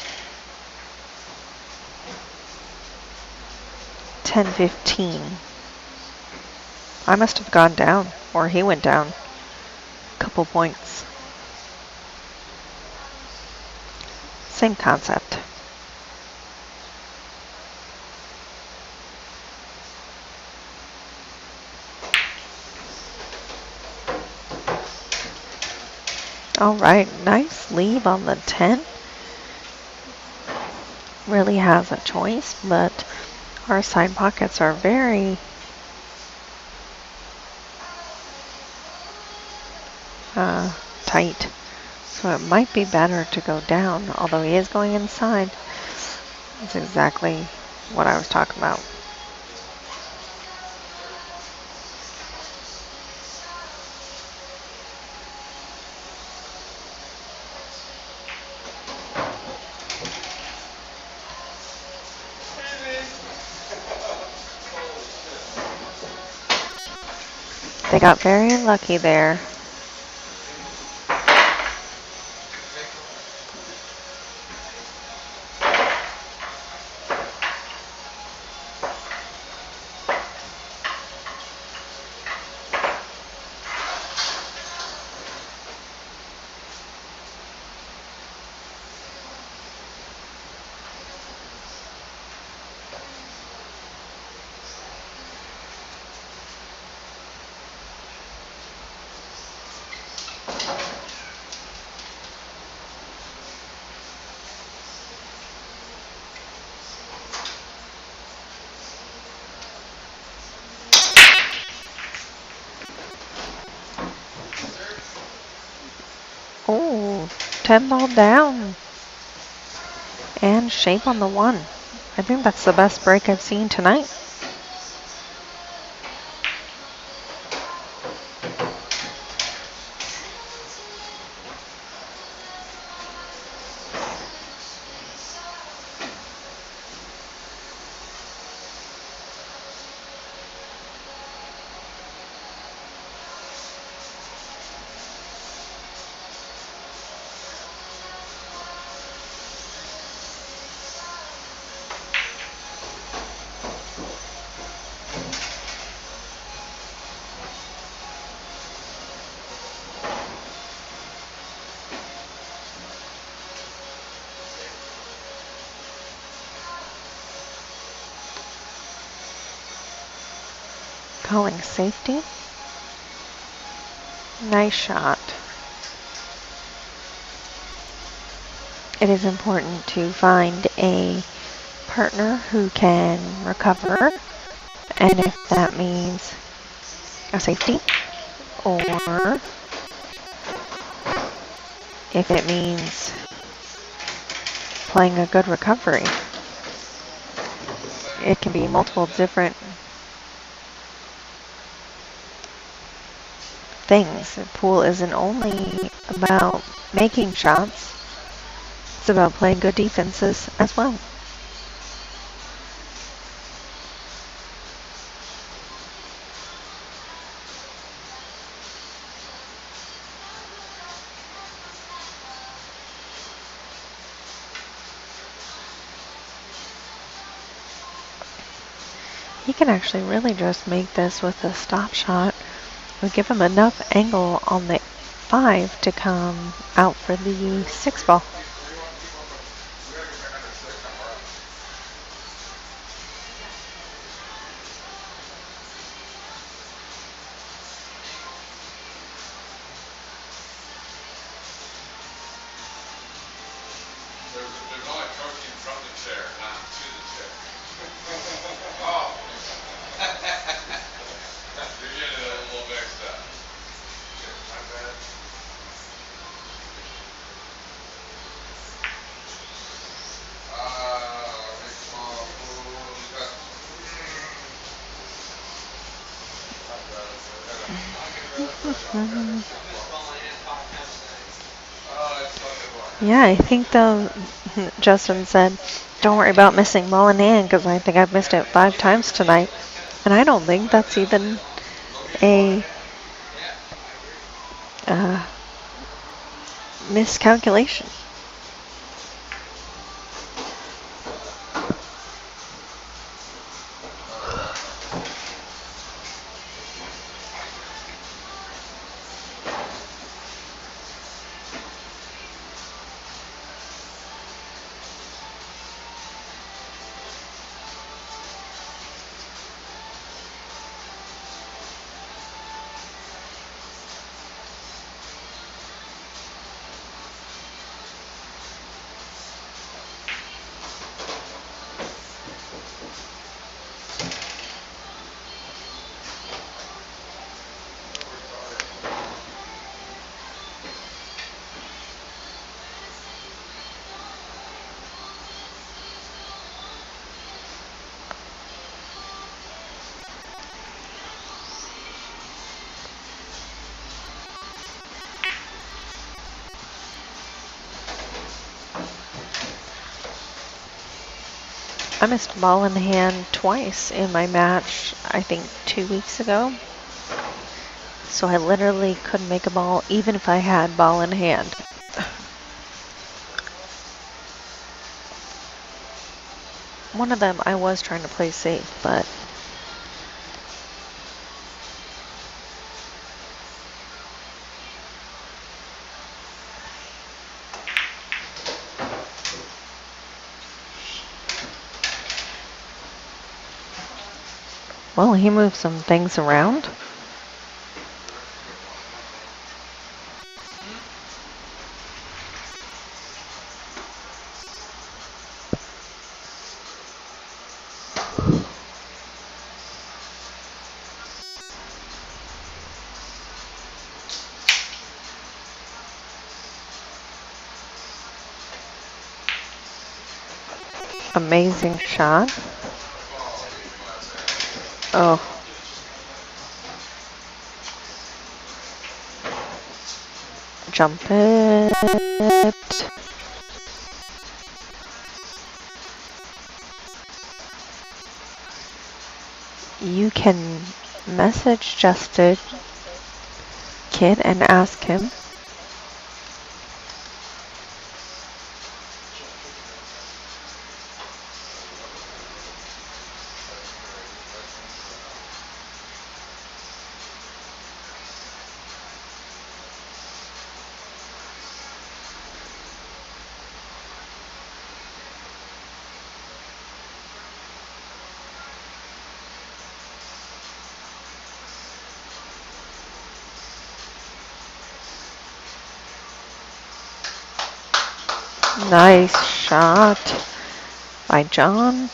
10, 15. I must have gone down, or he went down a couple points. Same concept. All right, nice lead on the 10. Really has a choice, but our side pockets are very tight. So it might be better to go down, although he is going inside. That's exactly what I was talking about. They got very unlucky there. Oh, 10 ball down. And shape on the 1. I think that's the best break I've seen tonight. calling safety. Nice shot. It is important to find a partner who can recover, and if that means a safety, or if it means playing a good recovery. It can be multiple different things. The pool isn't only about making shots, it's about playing good defenses as well. He can actually really just make this with a stop shot. We'll give him enough angle on the 5 to come out for the 6 ball. There's only protein from the chair, not to the chair. Oh. You're getting a little mixed up. My bad. Big small pool. Yeah, I think though, Justin said, don't worry about missing ball in hand because I think I've missed it 5 times tonight. And I don't think that's even a miscalculation. I missed ball in hand twice in my match, I think 2 weeks ago. So I literally couldn't make a ball even if I had ball in hand. One of them I was trying to play safe, but well, he moved some things around. Amazing shot. Oh. Jump it. You can message Justin Kid and ask him. Nice shot by John.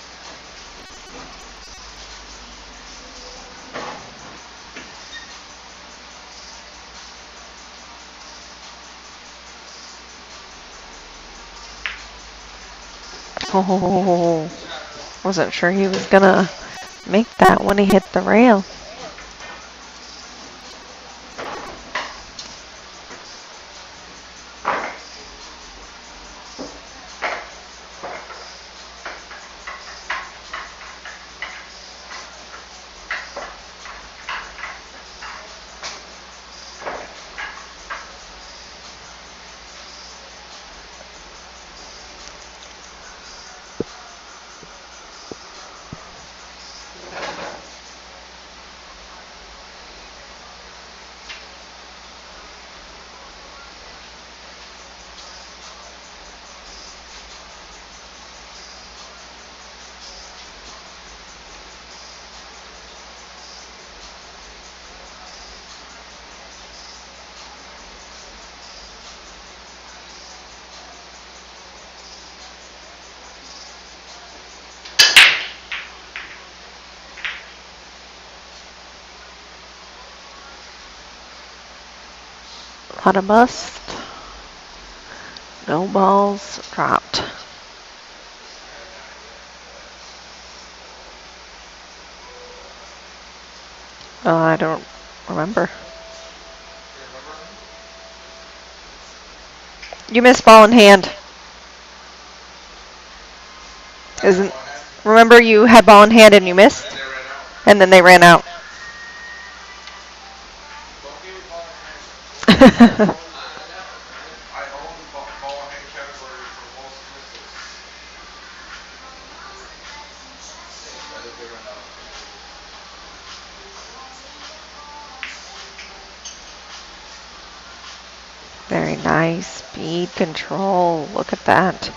Oh, wasn't sure he was gonna make that when he hit the rail. Pot a bust. No balls dropped. I don't remember. You missed ball in hand. Isn't remember you had ball in hand and you missed? And then they ran out. Very nice speed control. Look at that.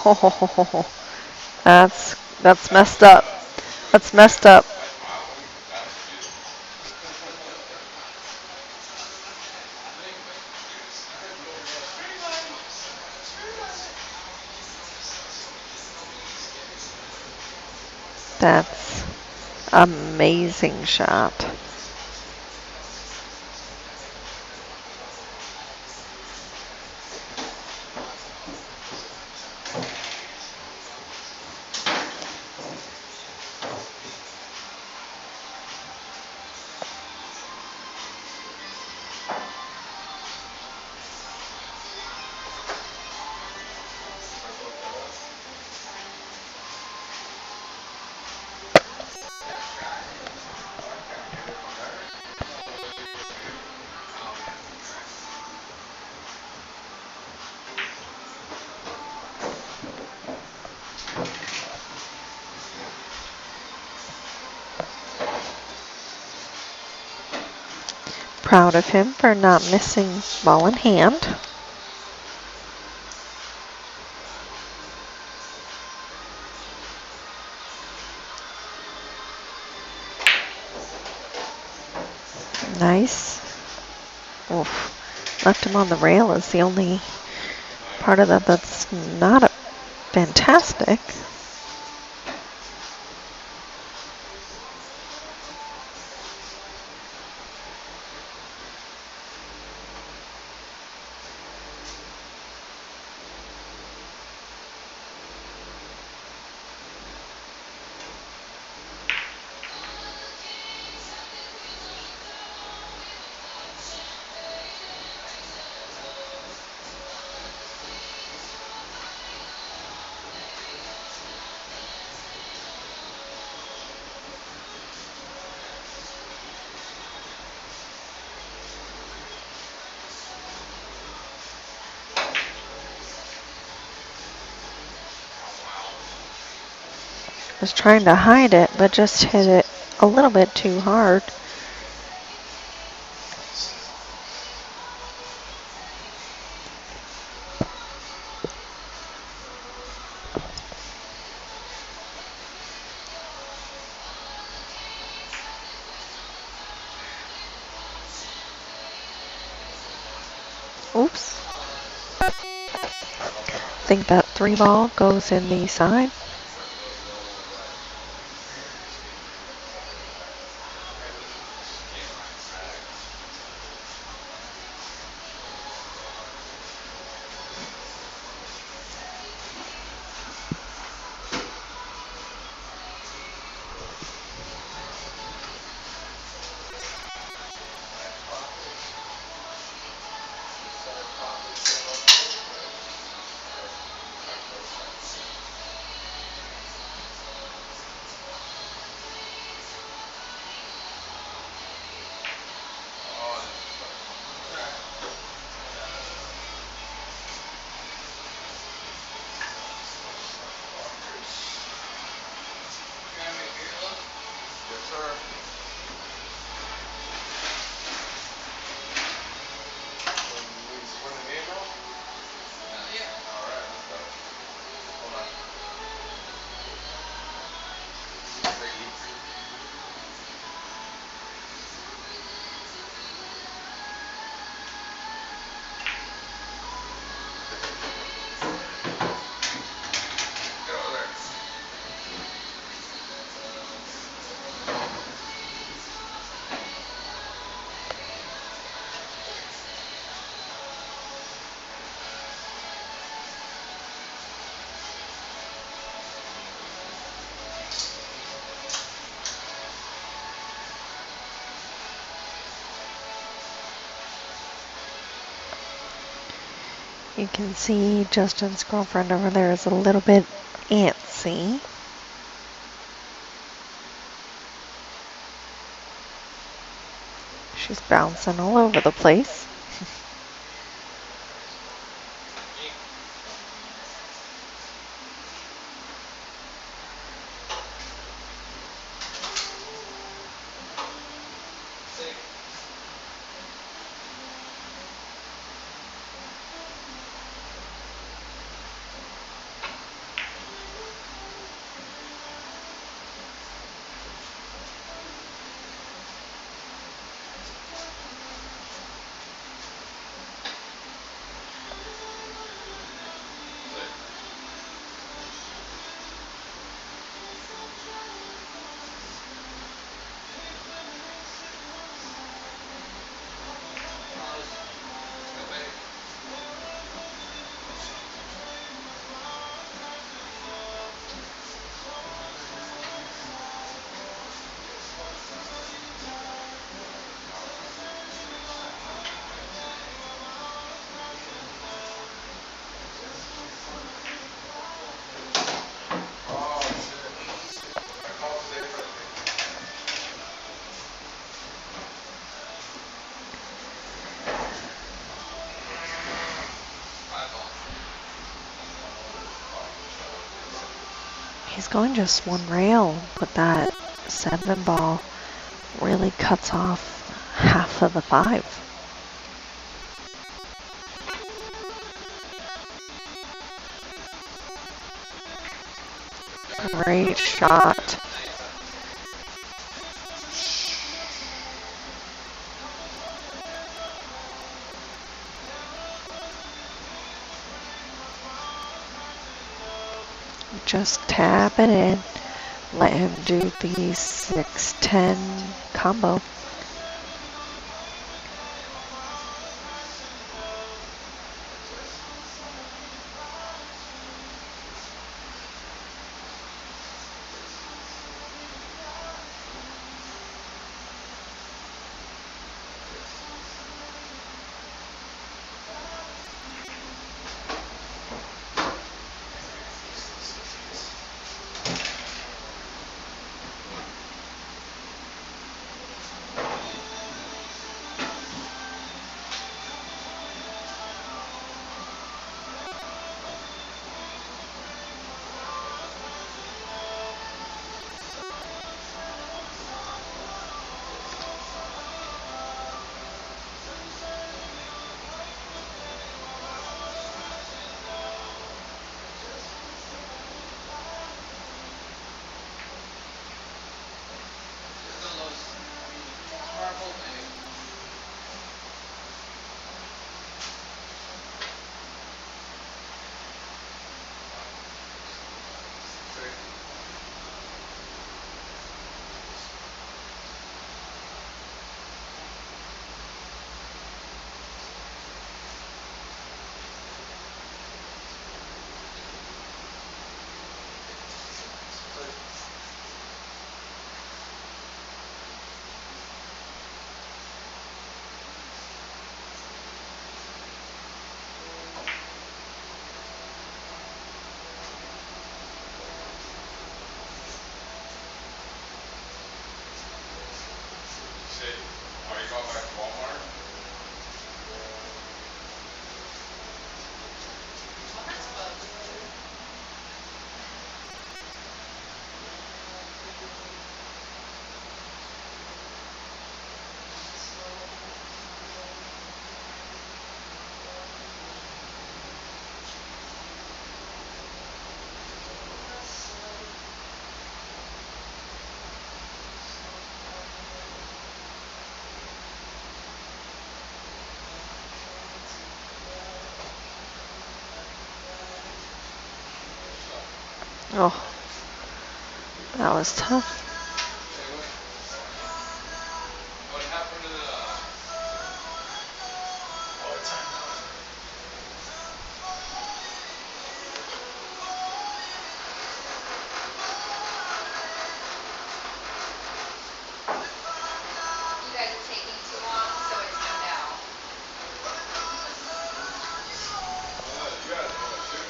Oh, that's messed up. That's messed up. That's amazing shot. Proud of him for not missing ball in hand. Nice. Oof. Left him on the rail is the only part of that that's not fantastic. Was trying to hide it, but just hit it a little bit too hard. Oops. Think that 3 ball goes in the side. You can see Justin's girlfriend over there is a little bit antsy. She's bouncing all over the place. He's going just one rail, but that 7 ball really cuts off half of the 5. Great shot. Just tap it in. Let him do the 6-10 combo. Oh, that was tough. What happened to the... You guys are taking too long, so it's no. You guys know it too.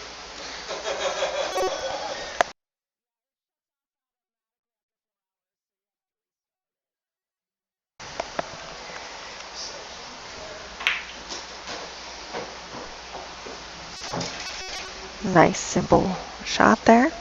Nice simple shot there.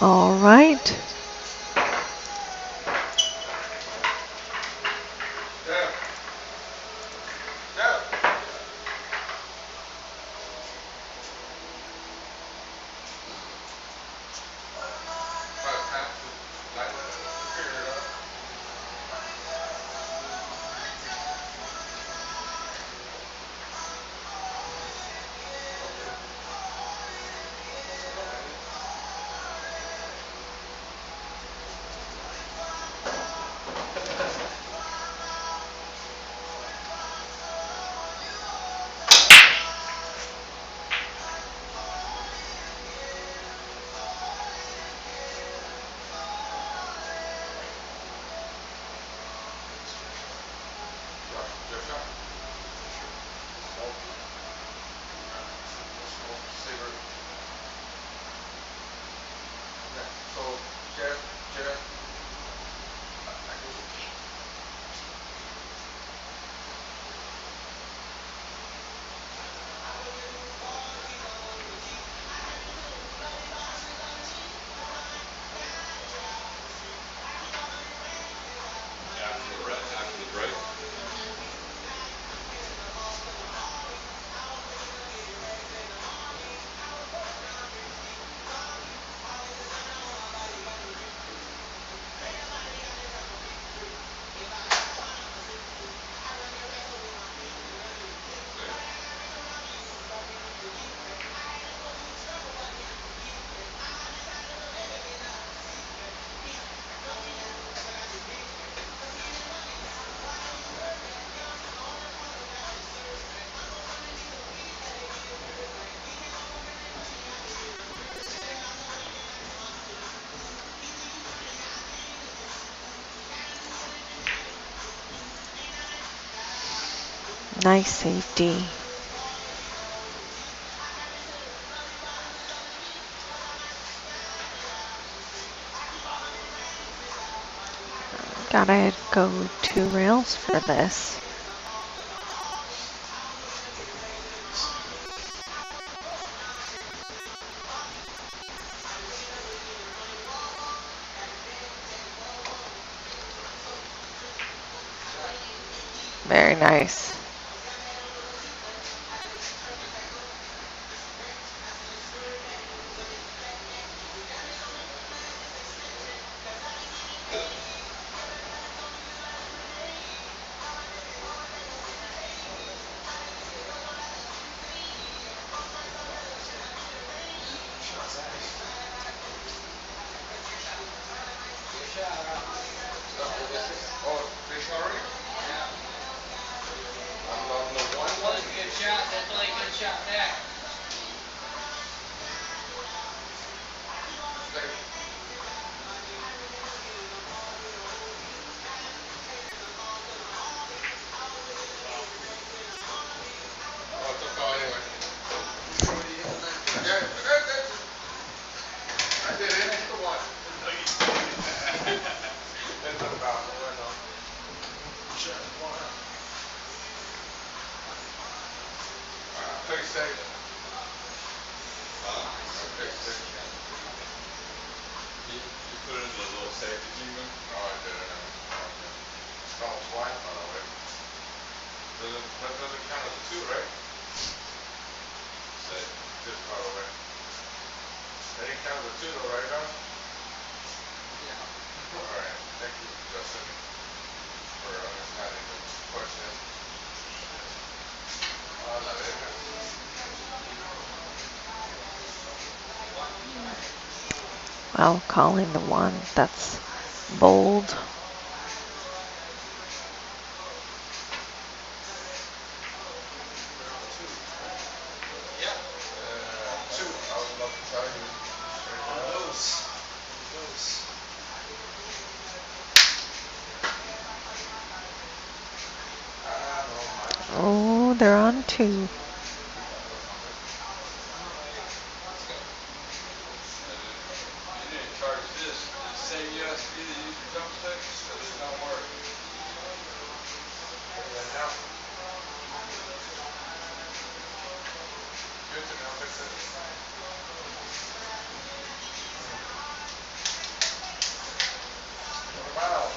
All right. After the break. Nice safety. Gotta go 2 rails for this. Very nice. Oh, fish already? Yeah. Oh, took all anyway. Yeah, I did it. Come on. That's not about it. Bueno. Sure. Play safe. Okay, safe. You put it in the little safety demon? Oh, I didn't. Okay. It's called swipe, by the way. That doesn't count as a 2, right? Say, just by the way. That didn't count as a 2 though, right, Don? Yeah. Alright, thank you, Justin, for understanding the question. La verga. Well, calling the 1. That's bold. Oh, they're on 2. You didn't charge this. The same USB that you use your thumbsticks, so it don't work. Good to know, fix it. What about?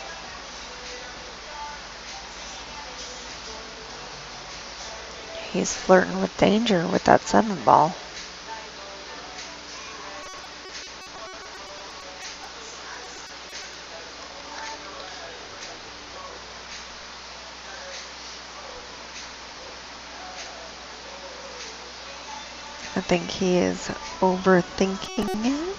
He's flirting with danger with that 7 ball. I think he is overthinking it.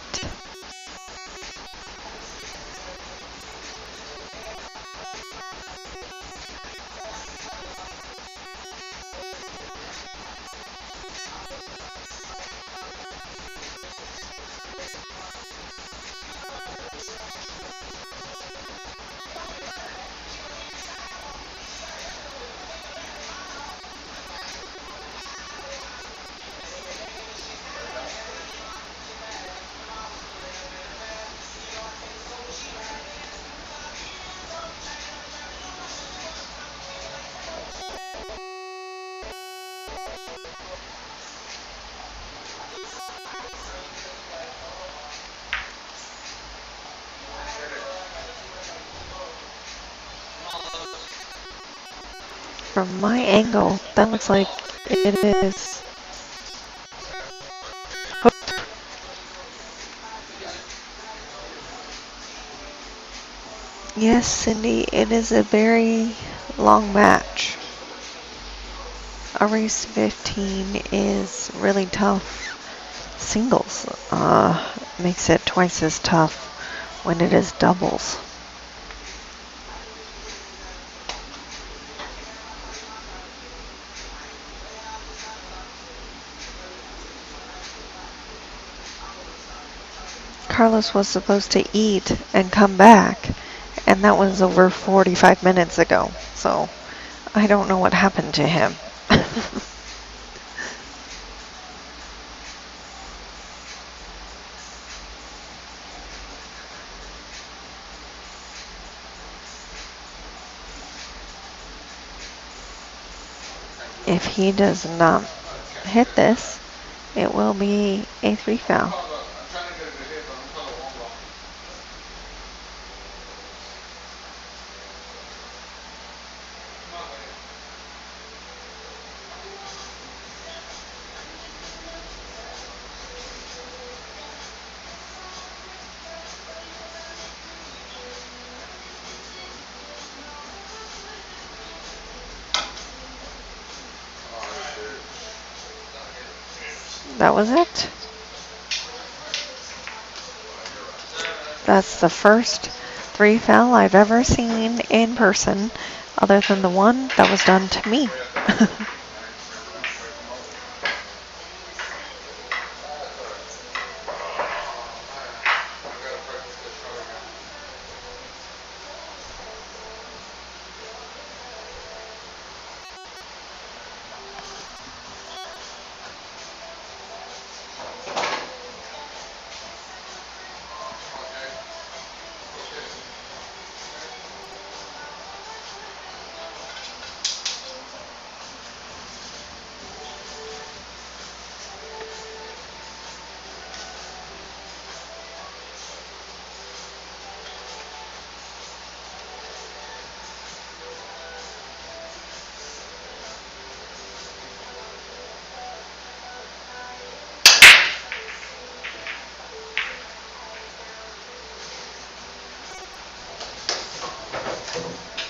From my angle, that looks like it is hooked. Yes, Cindy, it is a very long match. A race 15 is really tough. Singles makes it twice as tough when it is doubles. Carlos was supposed to eat and come back, and that was over 45 minutes ago, so I don't know what happened to him. If he does not hit this, it will be a 3 foul. That was it. That's the first 3 foul I've ever seen in person, other than the one that was done to me.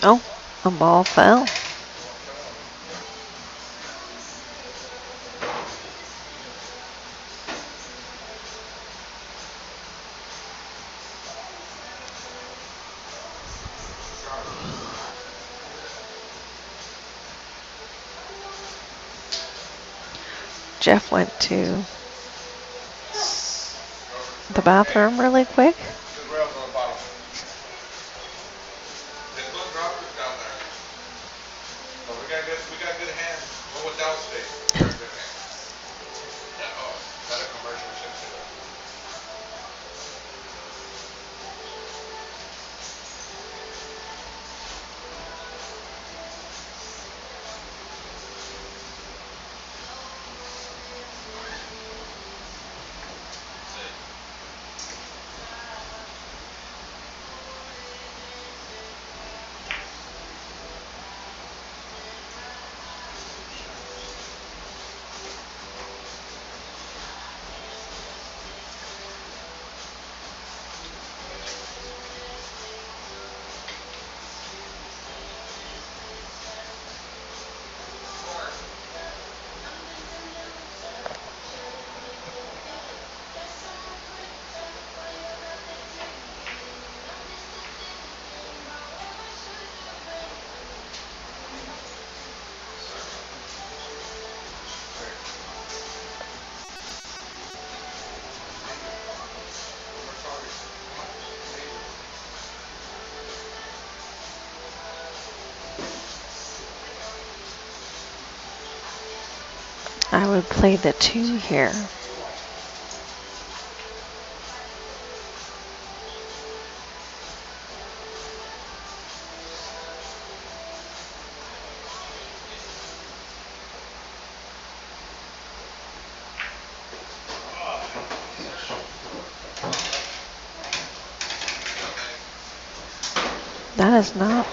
Oh, a ball fell. Jeff went to the bathroom really quick. Just rails on the bottom. There's no droppers down there. But we got good hands. What would Dow say? Very good hands. Yeah, oh, got a commercial shit to it. I would play the 2 here. That is not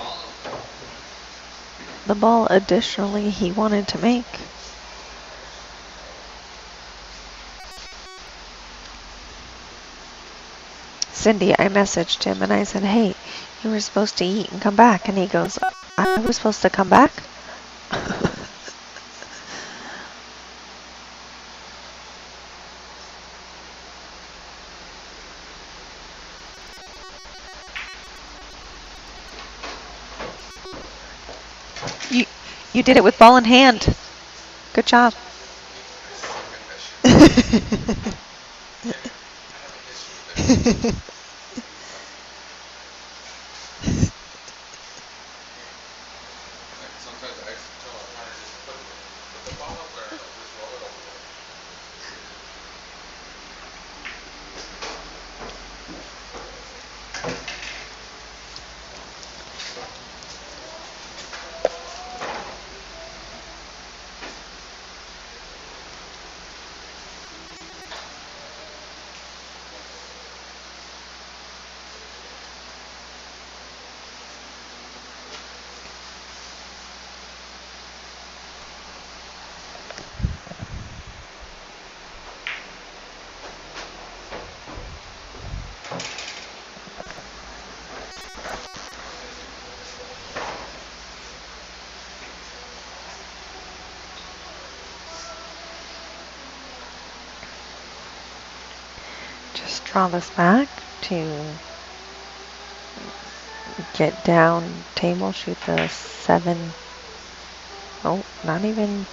the ball additionally he wanted to make. Cindy, I messaged him and I said, hey, you were supposed to eat and come back. And he goes, I was supposed to come back? You did it with ball in hand. Good job. Sometimes I actually tell my partner just put the ball up there and just roll it over there. Just draw this back to get down table, shoot the 7. Oh, not even.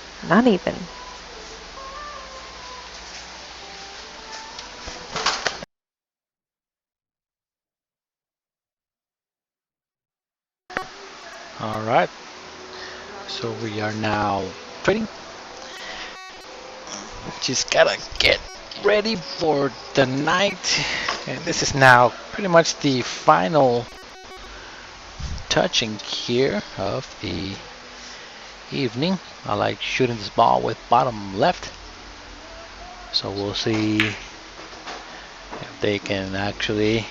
All right. So we are now trading. Just gotta get ready for the night. And this is now pretty much the final touching here of the evening. I like shooting this ball with bottom left. So we'll see if they can actually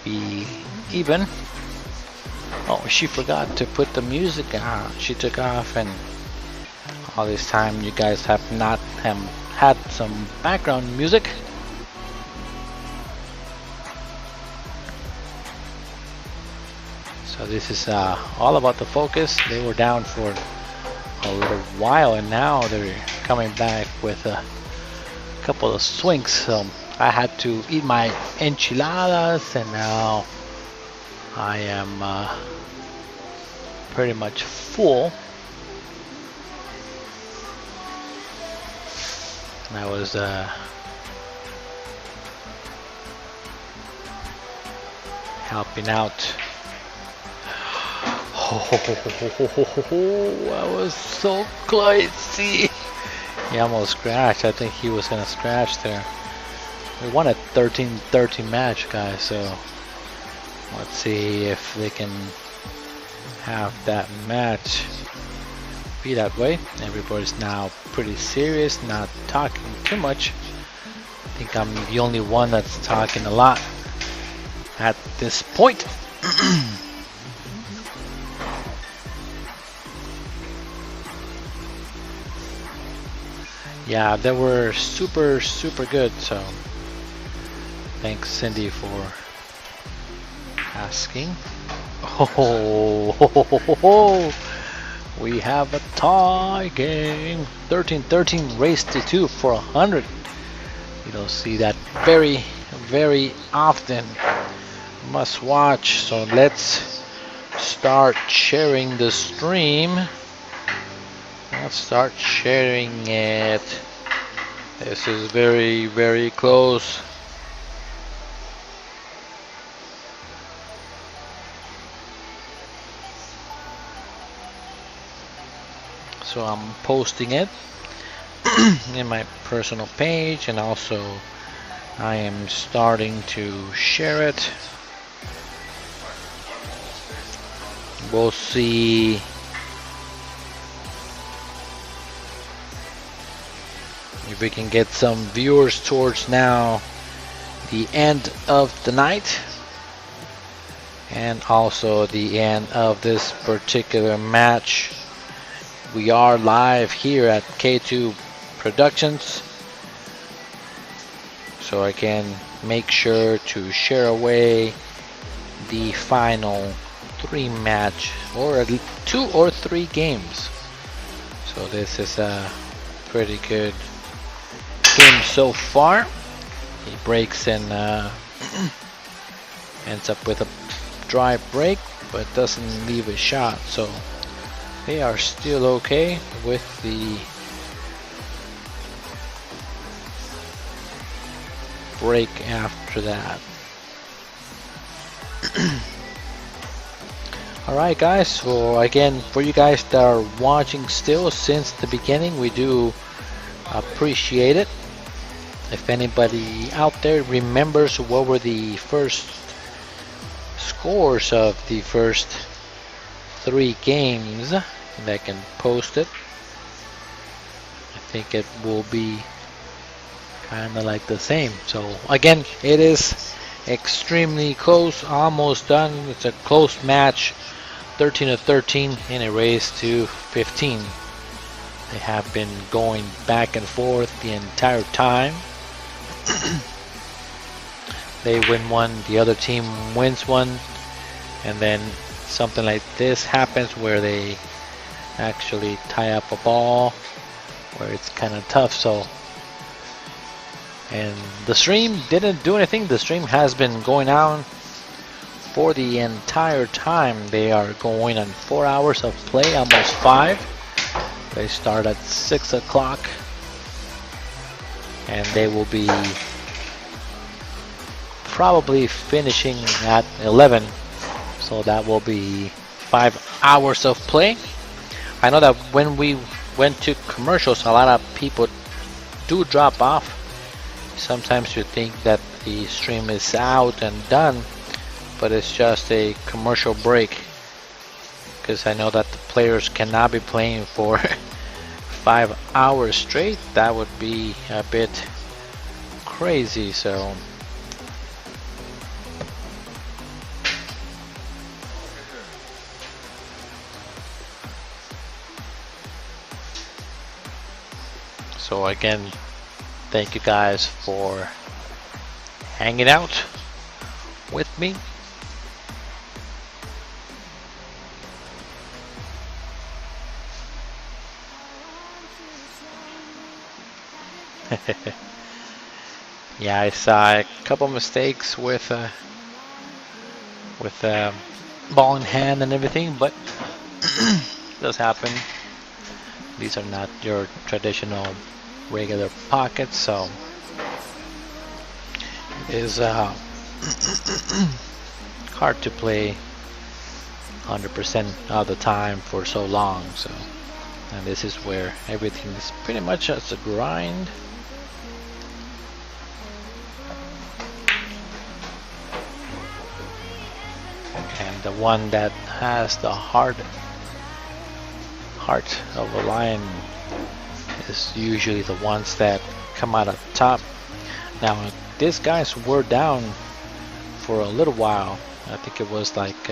be even. Oh, she forgot to put the music on. She took off, and all this time you guys have not had some background music. So this is all about the focus. They were down for a little while, and now they're coming back with a couple of swings. So I had to eat my enchiladas, and now I am pretty much full. And I was helping out. That was so close. He almost scratched. I think he was gonna scratch there. We won a 13-13 match, guys, so let's see if they can have that match be that way. Everybody's now pretty serious, not talking too much. I think I'm the only one that's talking a lot at this point. Yeah, they were super good, so thanks Cindy for asking. Oh, we have a tie game. 13-13 race to 2 for 100. You don't see that very often. Must watch. So let's start sharing the stream. Let's start sharing it. This is very close. So I'm posting it in my personal page, and also I am starting to share it. We'll see if we can get some viewers towards now the end of the night, and also the end of this particular match. We are live here at K2 Productionz, so I can make sure to share away the final 3 match, or 2 or 3 games. So this is a pretty good game so far. He breaks and ends up with a dry break, but doesn't leave a shot. So they are still okay with the break after that. Alright guys, so again, for you guys that are watching still since the beginning, we do appreciate it. If anybody out there remembers what were the first scores of the first 3 games, they can post it. I think it will be kind of like the same. So again, it is extremely close, almost done. It's a close match, 13-13 in a race to 15. They have been going back and forth the entire time. They win one, the other team wins one, and then something like this happens where they actually tie up a ball, where it's kind of tough. So, and the stream didn't do anything. The stream has been going on for the entire time. They are going on 4 hours of play, almost 5. They start at 6 o'clock, and they will be probably finishing at 11. So that will be 5 hours of play. I know that when we went to commercials, a lot of people do drop off. Sometimes you think that the stream is out and done, but it's just a commercial break, because I know that the players cannot be playing for 5 hours straight. That would be a bit crazy. So again, thank you guys for hanging out with me. Yeah, I saw a couple mistakes with ball in hand and everything, but does happen. These are not your traditional regular pockets, so it is hard to play 100% of the time for so long. So, and this is where everything is pretty much just a grind. And the one that has the heart of a lion is usually the ones that come out of top. Now these guys were down for a little while. I think it was like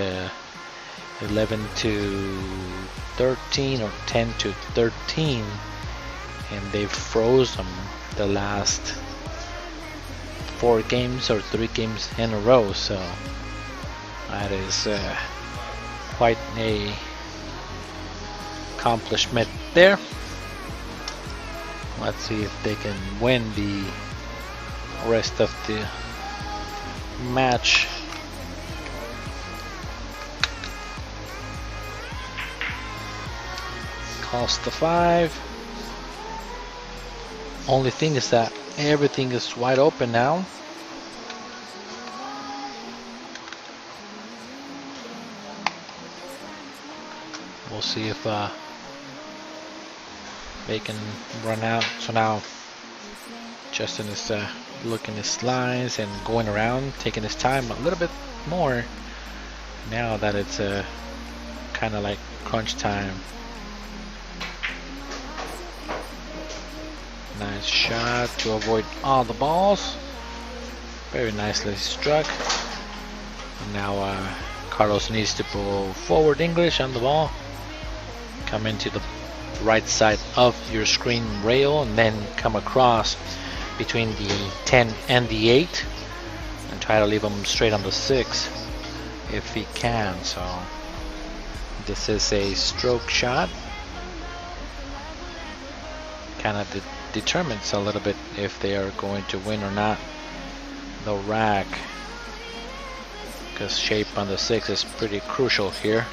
11 to 13 or 10 to 13, and they froze them the last 4 games or 3 games in a row. So that is quite a accomplishment there. Let's see if they can win the rest of the match. Cost the 5. Only thing is that everything is wide open now. We'll see if they can run out. So now Justin is looking at his lines and going around, taking his time a little bit more now that it's kind of like crunch time. Nice shot to avoid all the balls. Very nicely struck. And now Carlos needs to pull forward English on the ball. Come into the right side of your screen rail and then come across between the 10 and the 8 and try to leave him straight on the 6 if he can. So this is a stroke shot. Kind of determines a little bit if they are going to win or not the rack, because shape on the 6 is pretty crucial here.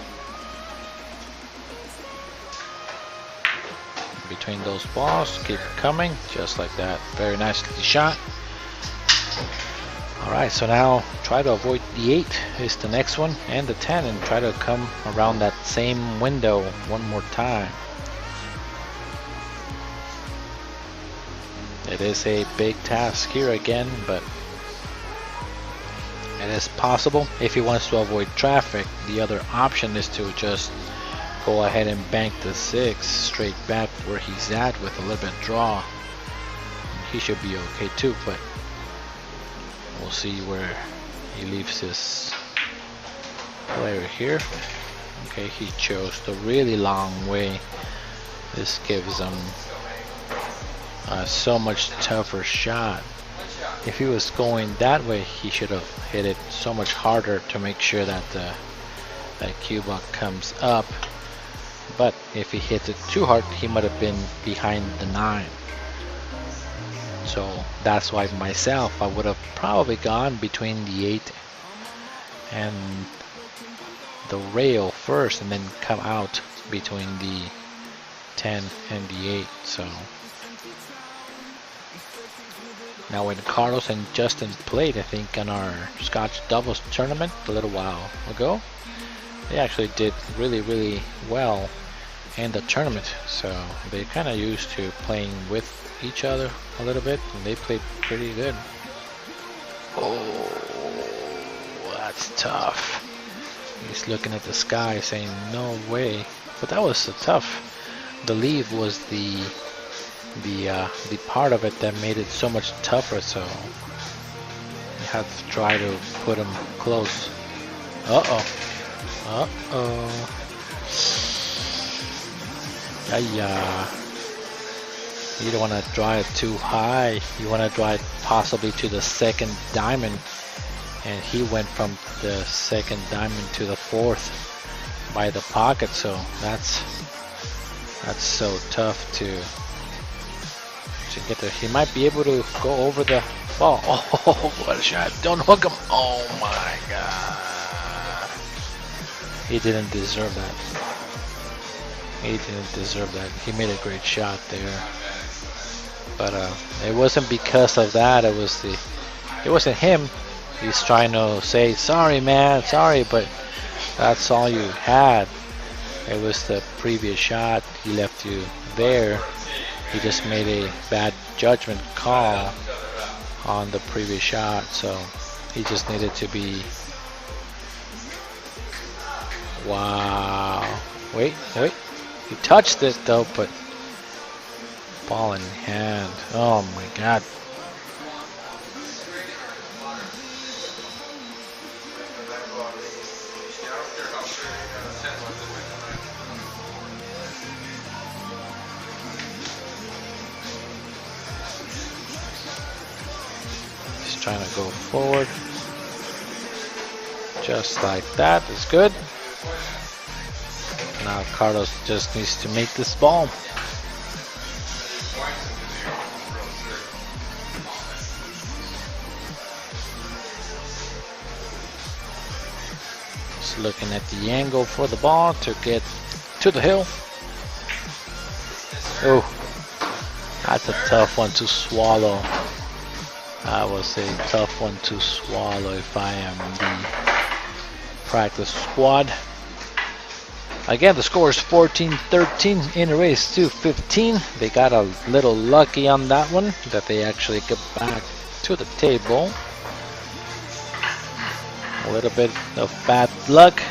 Between those balls, keep coming just like that. Very nicely shot. Alright, so now try to avoid the 8 is the next one, and the 10, and try to come around that same window one more time. It is a big task here again, but it is possible. If he wants to avoid traffic, the other option is to just go ahead and bank the 6 straight back where he's at with a little bit of draw. He should be okay too, but we'll see where he leaves his player here. Okay, he chose the really long way. This gives him so much tougher shot. If he was going that way, he should have hit it so much harder to make sure that that cue block comes up. But if he hits it too hard, he might have been behind the 9. So that's why myself, I would have probably gone between the 8 and the rail first, and then come out between the 10 and the 8. So now when Carlos and Justin played, I think on our Scotch doubles tournament a little while ago, they actually did really well in the tournament. So they kind of used to playing with each other a little bit, and they played pretty good. Oh, that's tough. He's looking at the sky saying no way, but that was so tough. The leave was the part of it that made it so much tougher, so you have to try to put him close. Yeah. You don't want to draw it too high. You want to draw it possibly to the 2nd diamond, and he went from the 2nd diamond to the 4th by the pocket. So that's so tough to to get there. He might be able to go over the ball. Oh, what a shot. Don't hook him. Oh my God. He didn't deserve that. He didn't deserve that. He made a great shot there. But it wasn't because of that. It wasn't him. He's trying to say, sorry man, sorry, but that's all you had. It was the previous shot. He left you there. He just made a bad judgment call on the previous shot, so he just needed to be. Wow. Wait. He touched it though, but ball in hand. Oh my God. Trying to go forward just like that is good. Now Carlos just needs to make this ball. Just looking at the angle for the ball to get to the hill. Oh, that's a tough one to swallow. That was a tough one to swallow if I am the practice squad. Again, the score is 14-13 in a race to 15. They got a little lucky on that one, that they actually get back to the table. A little bit of bad luck,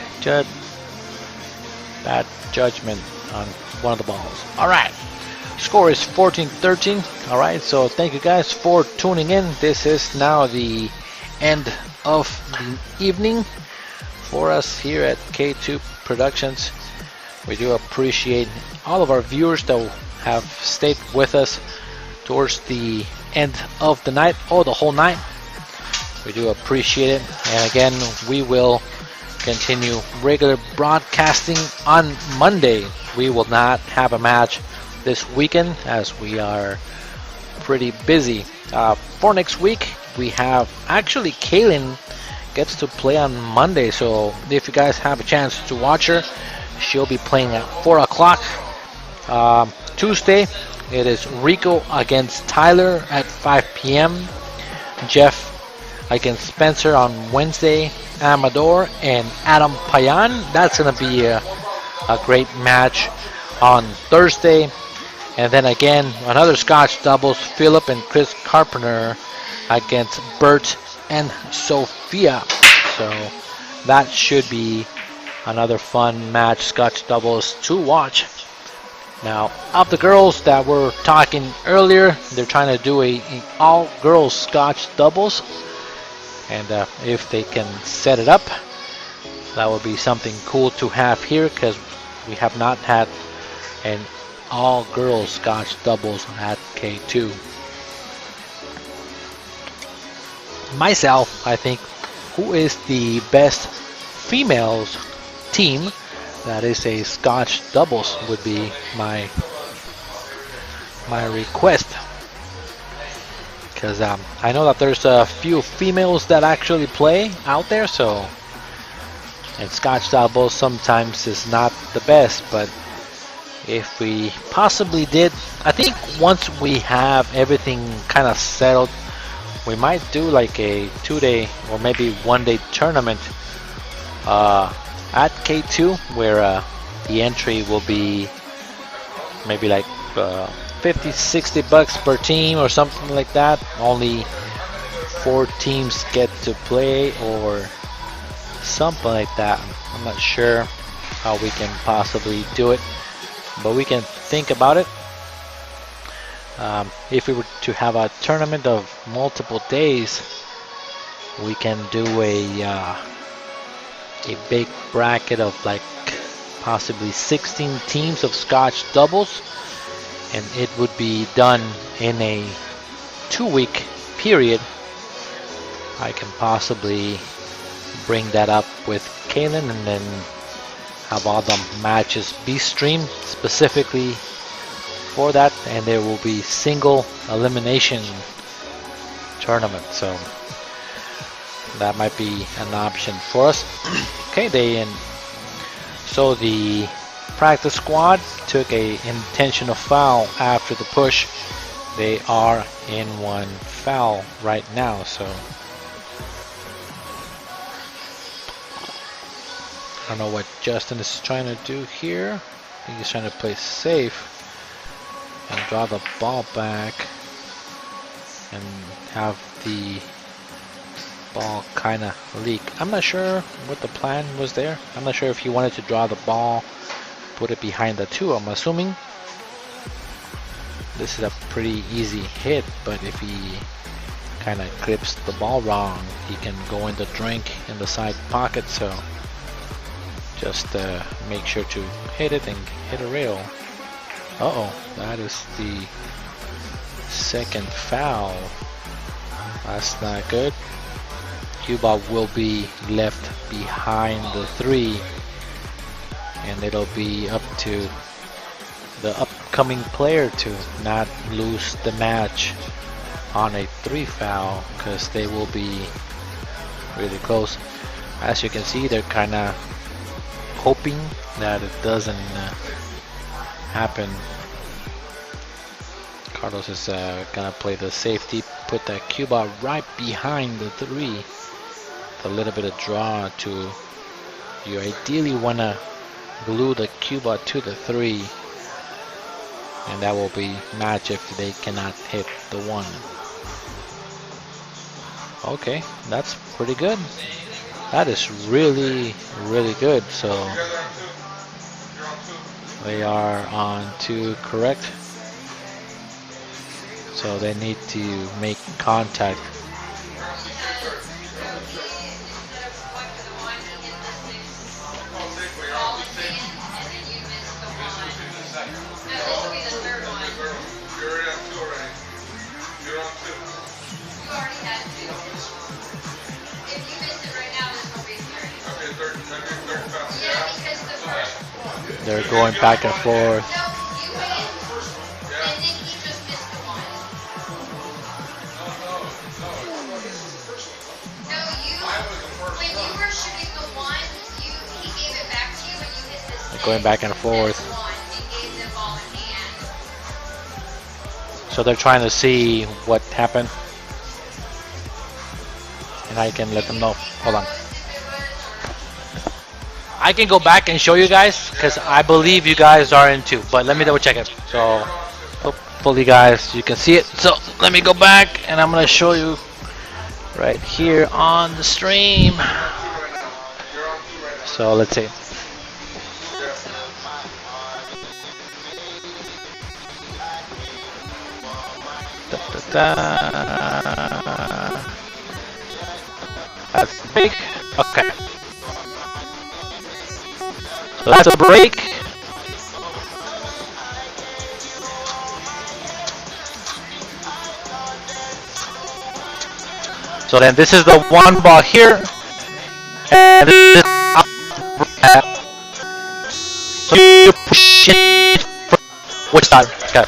bad judgment on one of the balls. All right. Score is 14-13. All right, so thank you guys for tuning in. This is now the end of the evening for us here at K2 Productionz. We do appreciate all of our viewers that have stayed with us towards the end of the night, or the whole night. We do appreciate it. And again, we will continue regular broadcasting on Monday. We will not have a match this weekend as we are pretty busy. For next week, we have actually Kaylin gets to play on Monday, so if you guys have a chance to watch her, she'll be playing at 4 o'clock. Tuesday, it is Rico against Tyler at 5 p.m. Jeff against Spencer on Wednesday. Amador and Adam Payan. That's going to be a great match on Thursday. And then again, another Scotch doubles, Philip and Chris Carpenter against Bert and Sophia. So that should be another fun match, Scotch doubles to watch. Now, of the girls that were talking earlier, they're trying to do a all-girls Scotch doubles. And if they can set it up, that would be something cool to have here, because we have not had an all-girls Scotch doubles at K2. Myself, I think, who is the best females team that is a Scotch doubles would be my request, because I know that there's a few females that actually play out there, so, and Scotch doubles sometimes is not the best, but if we possibly did, I think once we have everything kind of settled, we might do like a 2-day or maybe 1-day tournament at K2, where the entry will be maybe like 50-60 bucks per team or something like that. Only 4 teams get to play or something like that. I'm not sure how we can possibly do it, but we can think about it. If we were to have a tournament of multiple days, we can do a big bracket of like possibly 16 teams of Scotch doubles, and it would be done in a 2-week period. I can possibly bring that up with Kaylin and then have all the matches be streamed specifically for that, and there will be single elimination tournament. So that might be an option for us. Okay, so the practice squad took a intentional foul after the push. They are in one foul right now, so I don't know what Justin is trying to do here. I think he's trying to play safe and draw the ball back and have the ball kind of leak. I'm not sure what the plan was there. I'm not sure if he wanted to draw the ball, put it behind the two. I'm assuming this is a pretty easy hit, but if he kind of clips the ball wrong, he can go in the drink in the side pocket. So just make sure to hit it and hit a rail. That is the second foul. That's not good. Cuba will be left behind the three, and it'll be up to the upcoming player to not lose the match on a 3 foul, because they will be really close. As you can see, they're kind of hoping that it doesn't happen. Carlos is gonna play the safety, put that Cuba right behind the 3. A little bit of draw to, you ideally want to glue the Cuba to the 3, and that will be match if they cannot hit the 1. Okay, that's pretty good. That is really, really good. So they are on 2, correct? So they need to make contact. They're going back and forth. They're going back and forth. So they're trying to see what happened, and I can let them know. Hold on. I can go back and show you guys, because I believe you guys are in 2, but let me double check it. So hopefully guys you can see it. So let me go back and I'm going to show you right here on the stream. So let's see. That's big. Okay. So that's a break. So then this is the 1 ball here. And this is so you push it. Which side? Okay.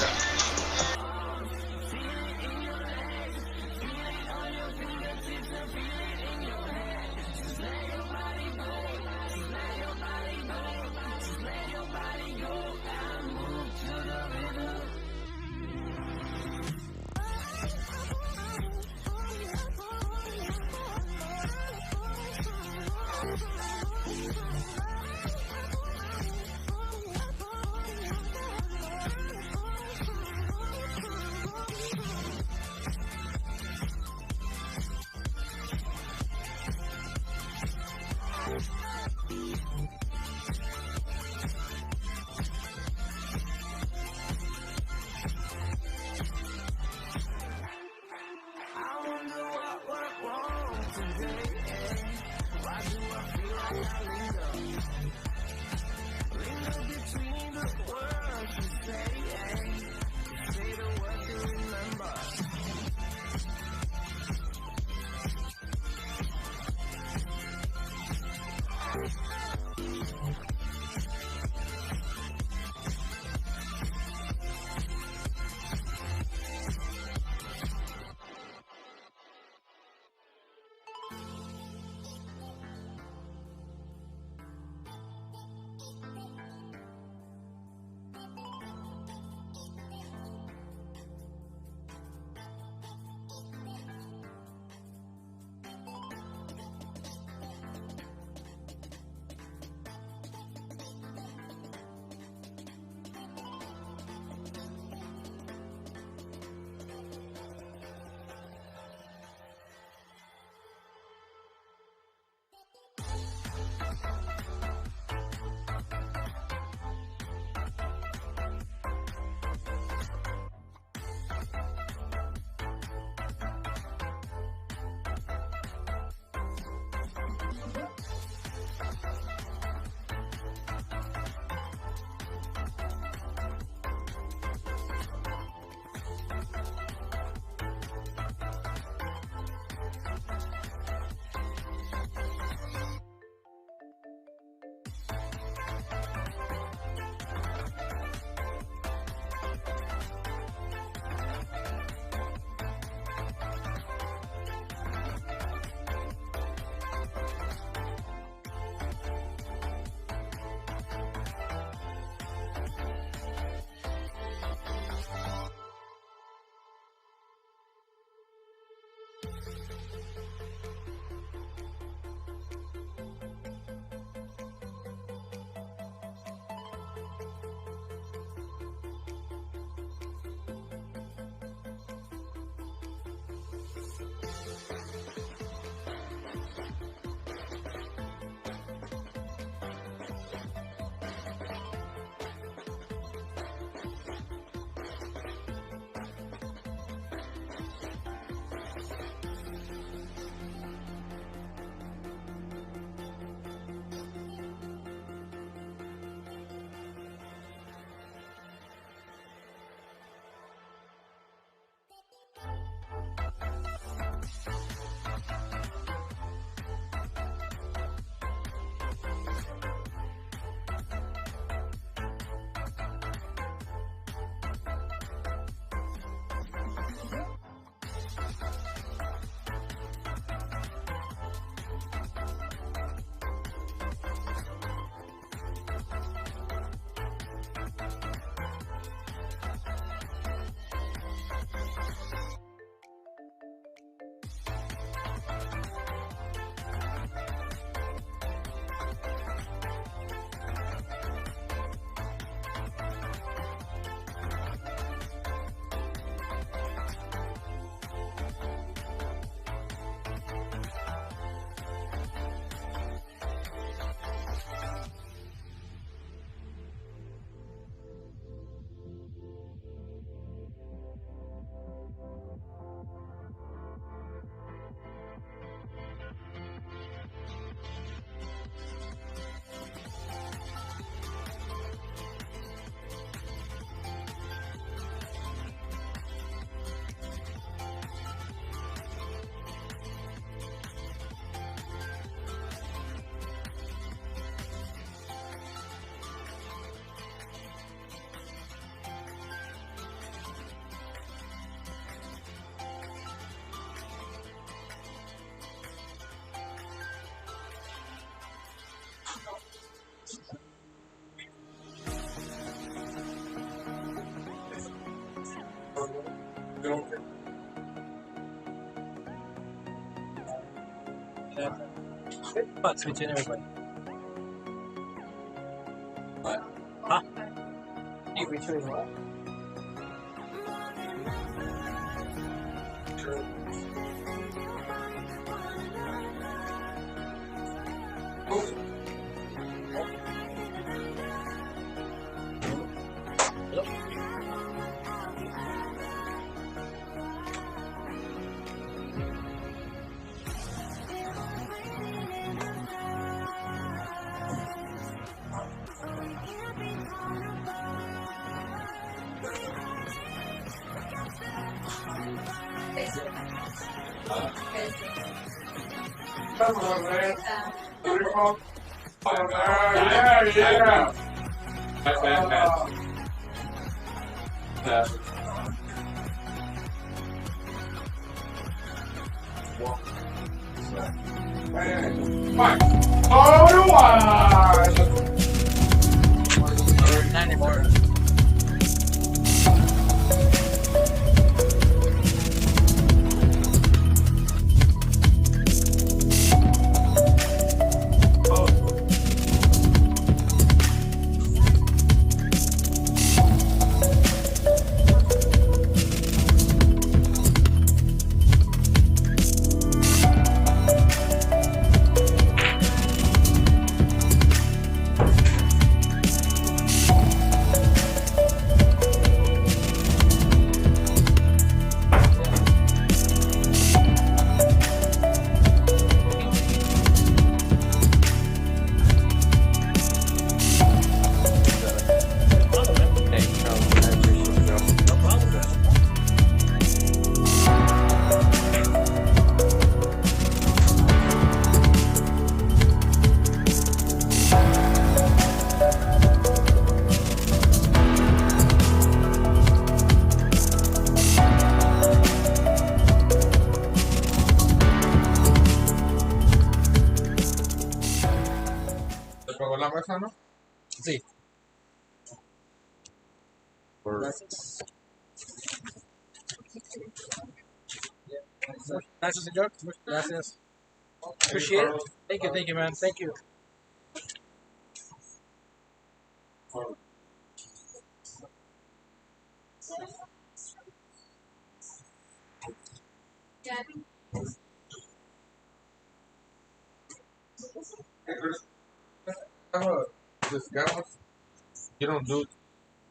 What's between everybody? What? Huh? You between what? Come on, man. Beautiful. Yeah. Fine. Oh, you want? Not anymore. ¿Te pegó la mesa, no? Sí. Gracias. Gracias, señor. Gracias. Appreciate it. Thank you, man. Thank you. This guy wants. You don't do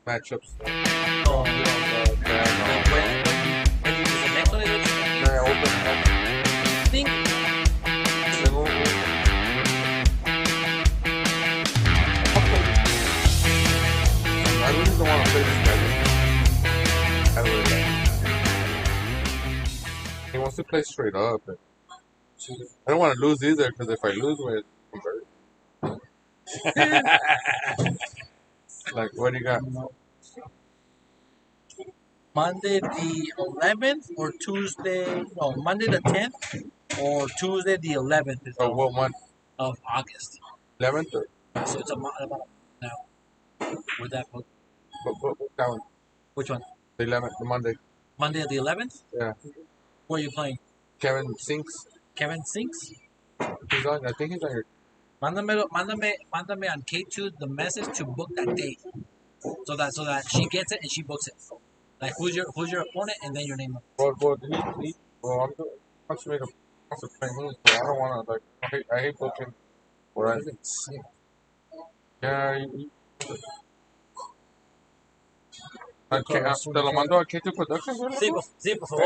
matchups. No, you don't. When you use the next one, Yeah, open. I think. I really don't want to play this guy. I really don't. He wants to play straight up. I don't want to lose either, because if I lose, we're like, what do you got? Monday the 11th or Tuesday, no, Monday the 10th or Tuesday the 11th Oh, what month? of August. 11th? So it's about now. With that book. What that one? Which one? The 11th, the Monday. Monday the 11th? Yeah. Who are you playing? Kevin Sinks. Kevin Sinks? He's on, I think he's on your. Mándame on K2 the message to book that date. So that she gets it and she books it. Like who's your opponent and then your name. Well, I'm wants me to play moves, but I don't want to, like, I hate booking. Where yeah, te lo mando a K2 Productionz, ¿verdad? Sí, por favor.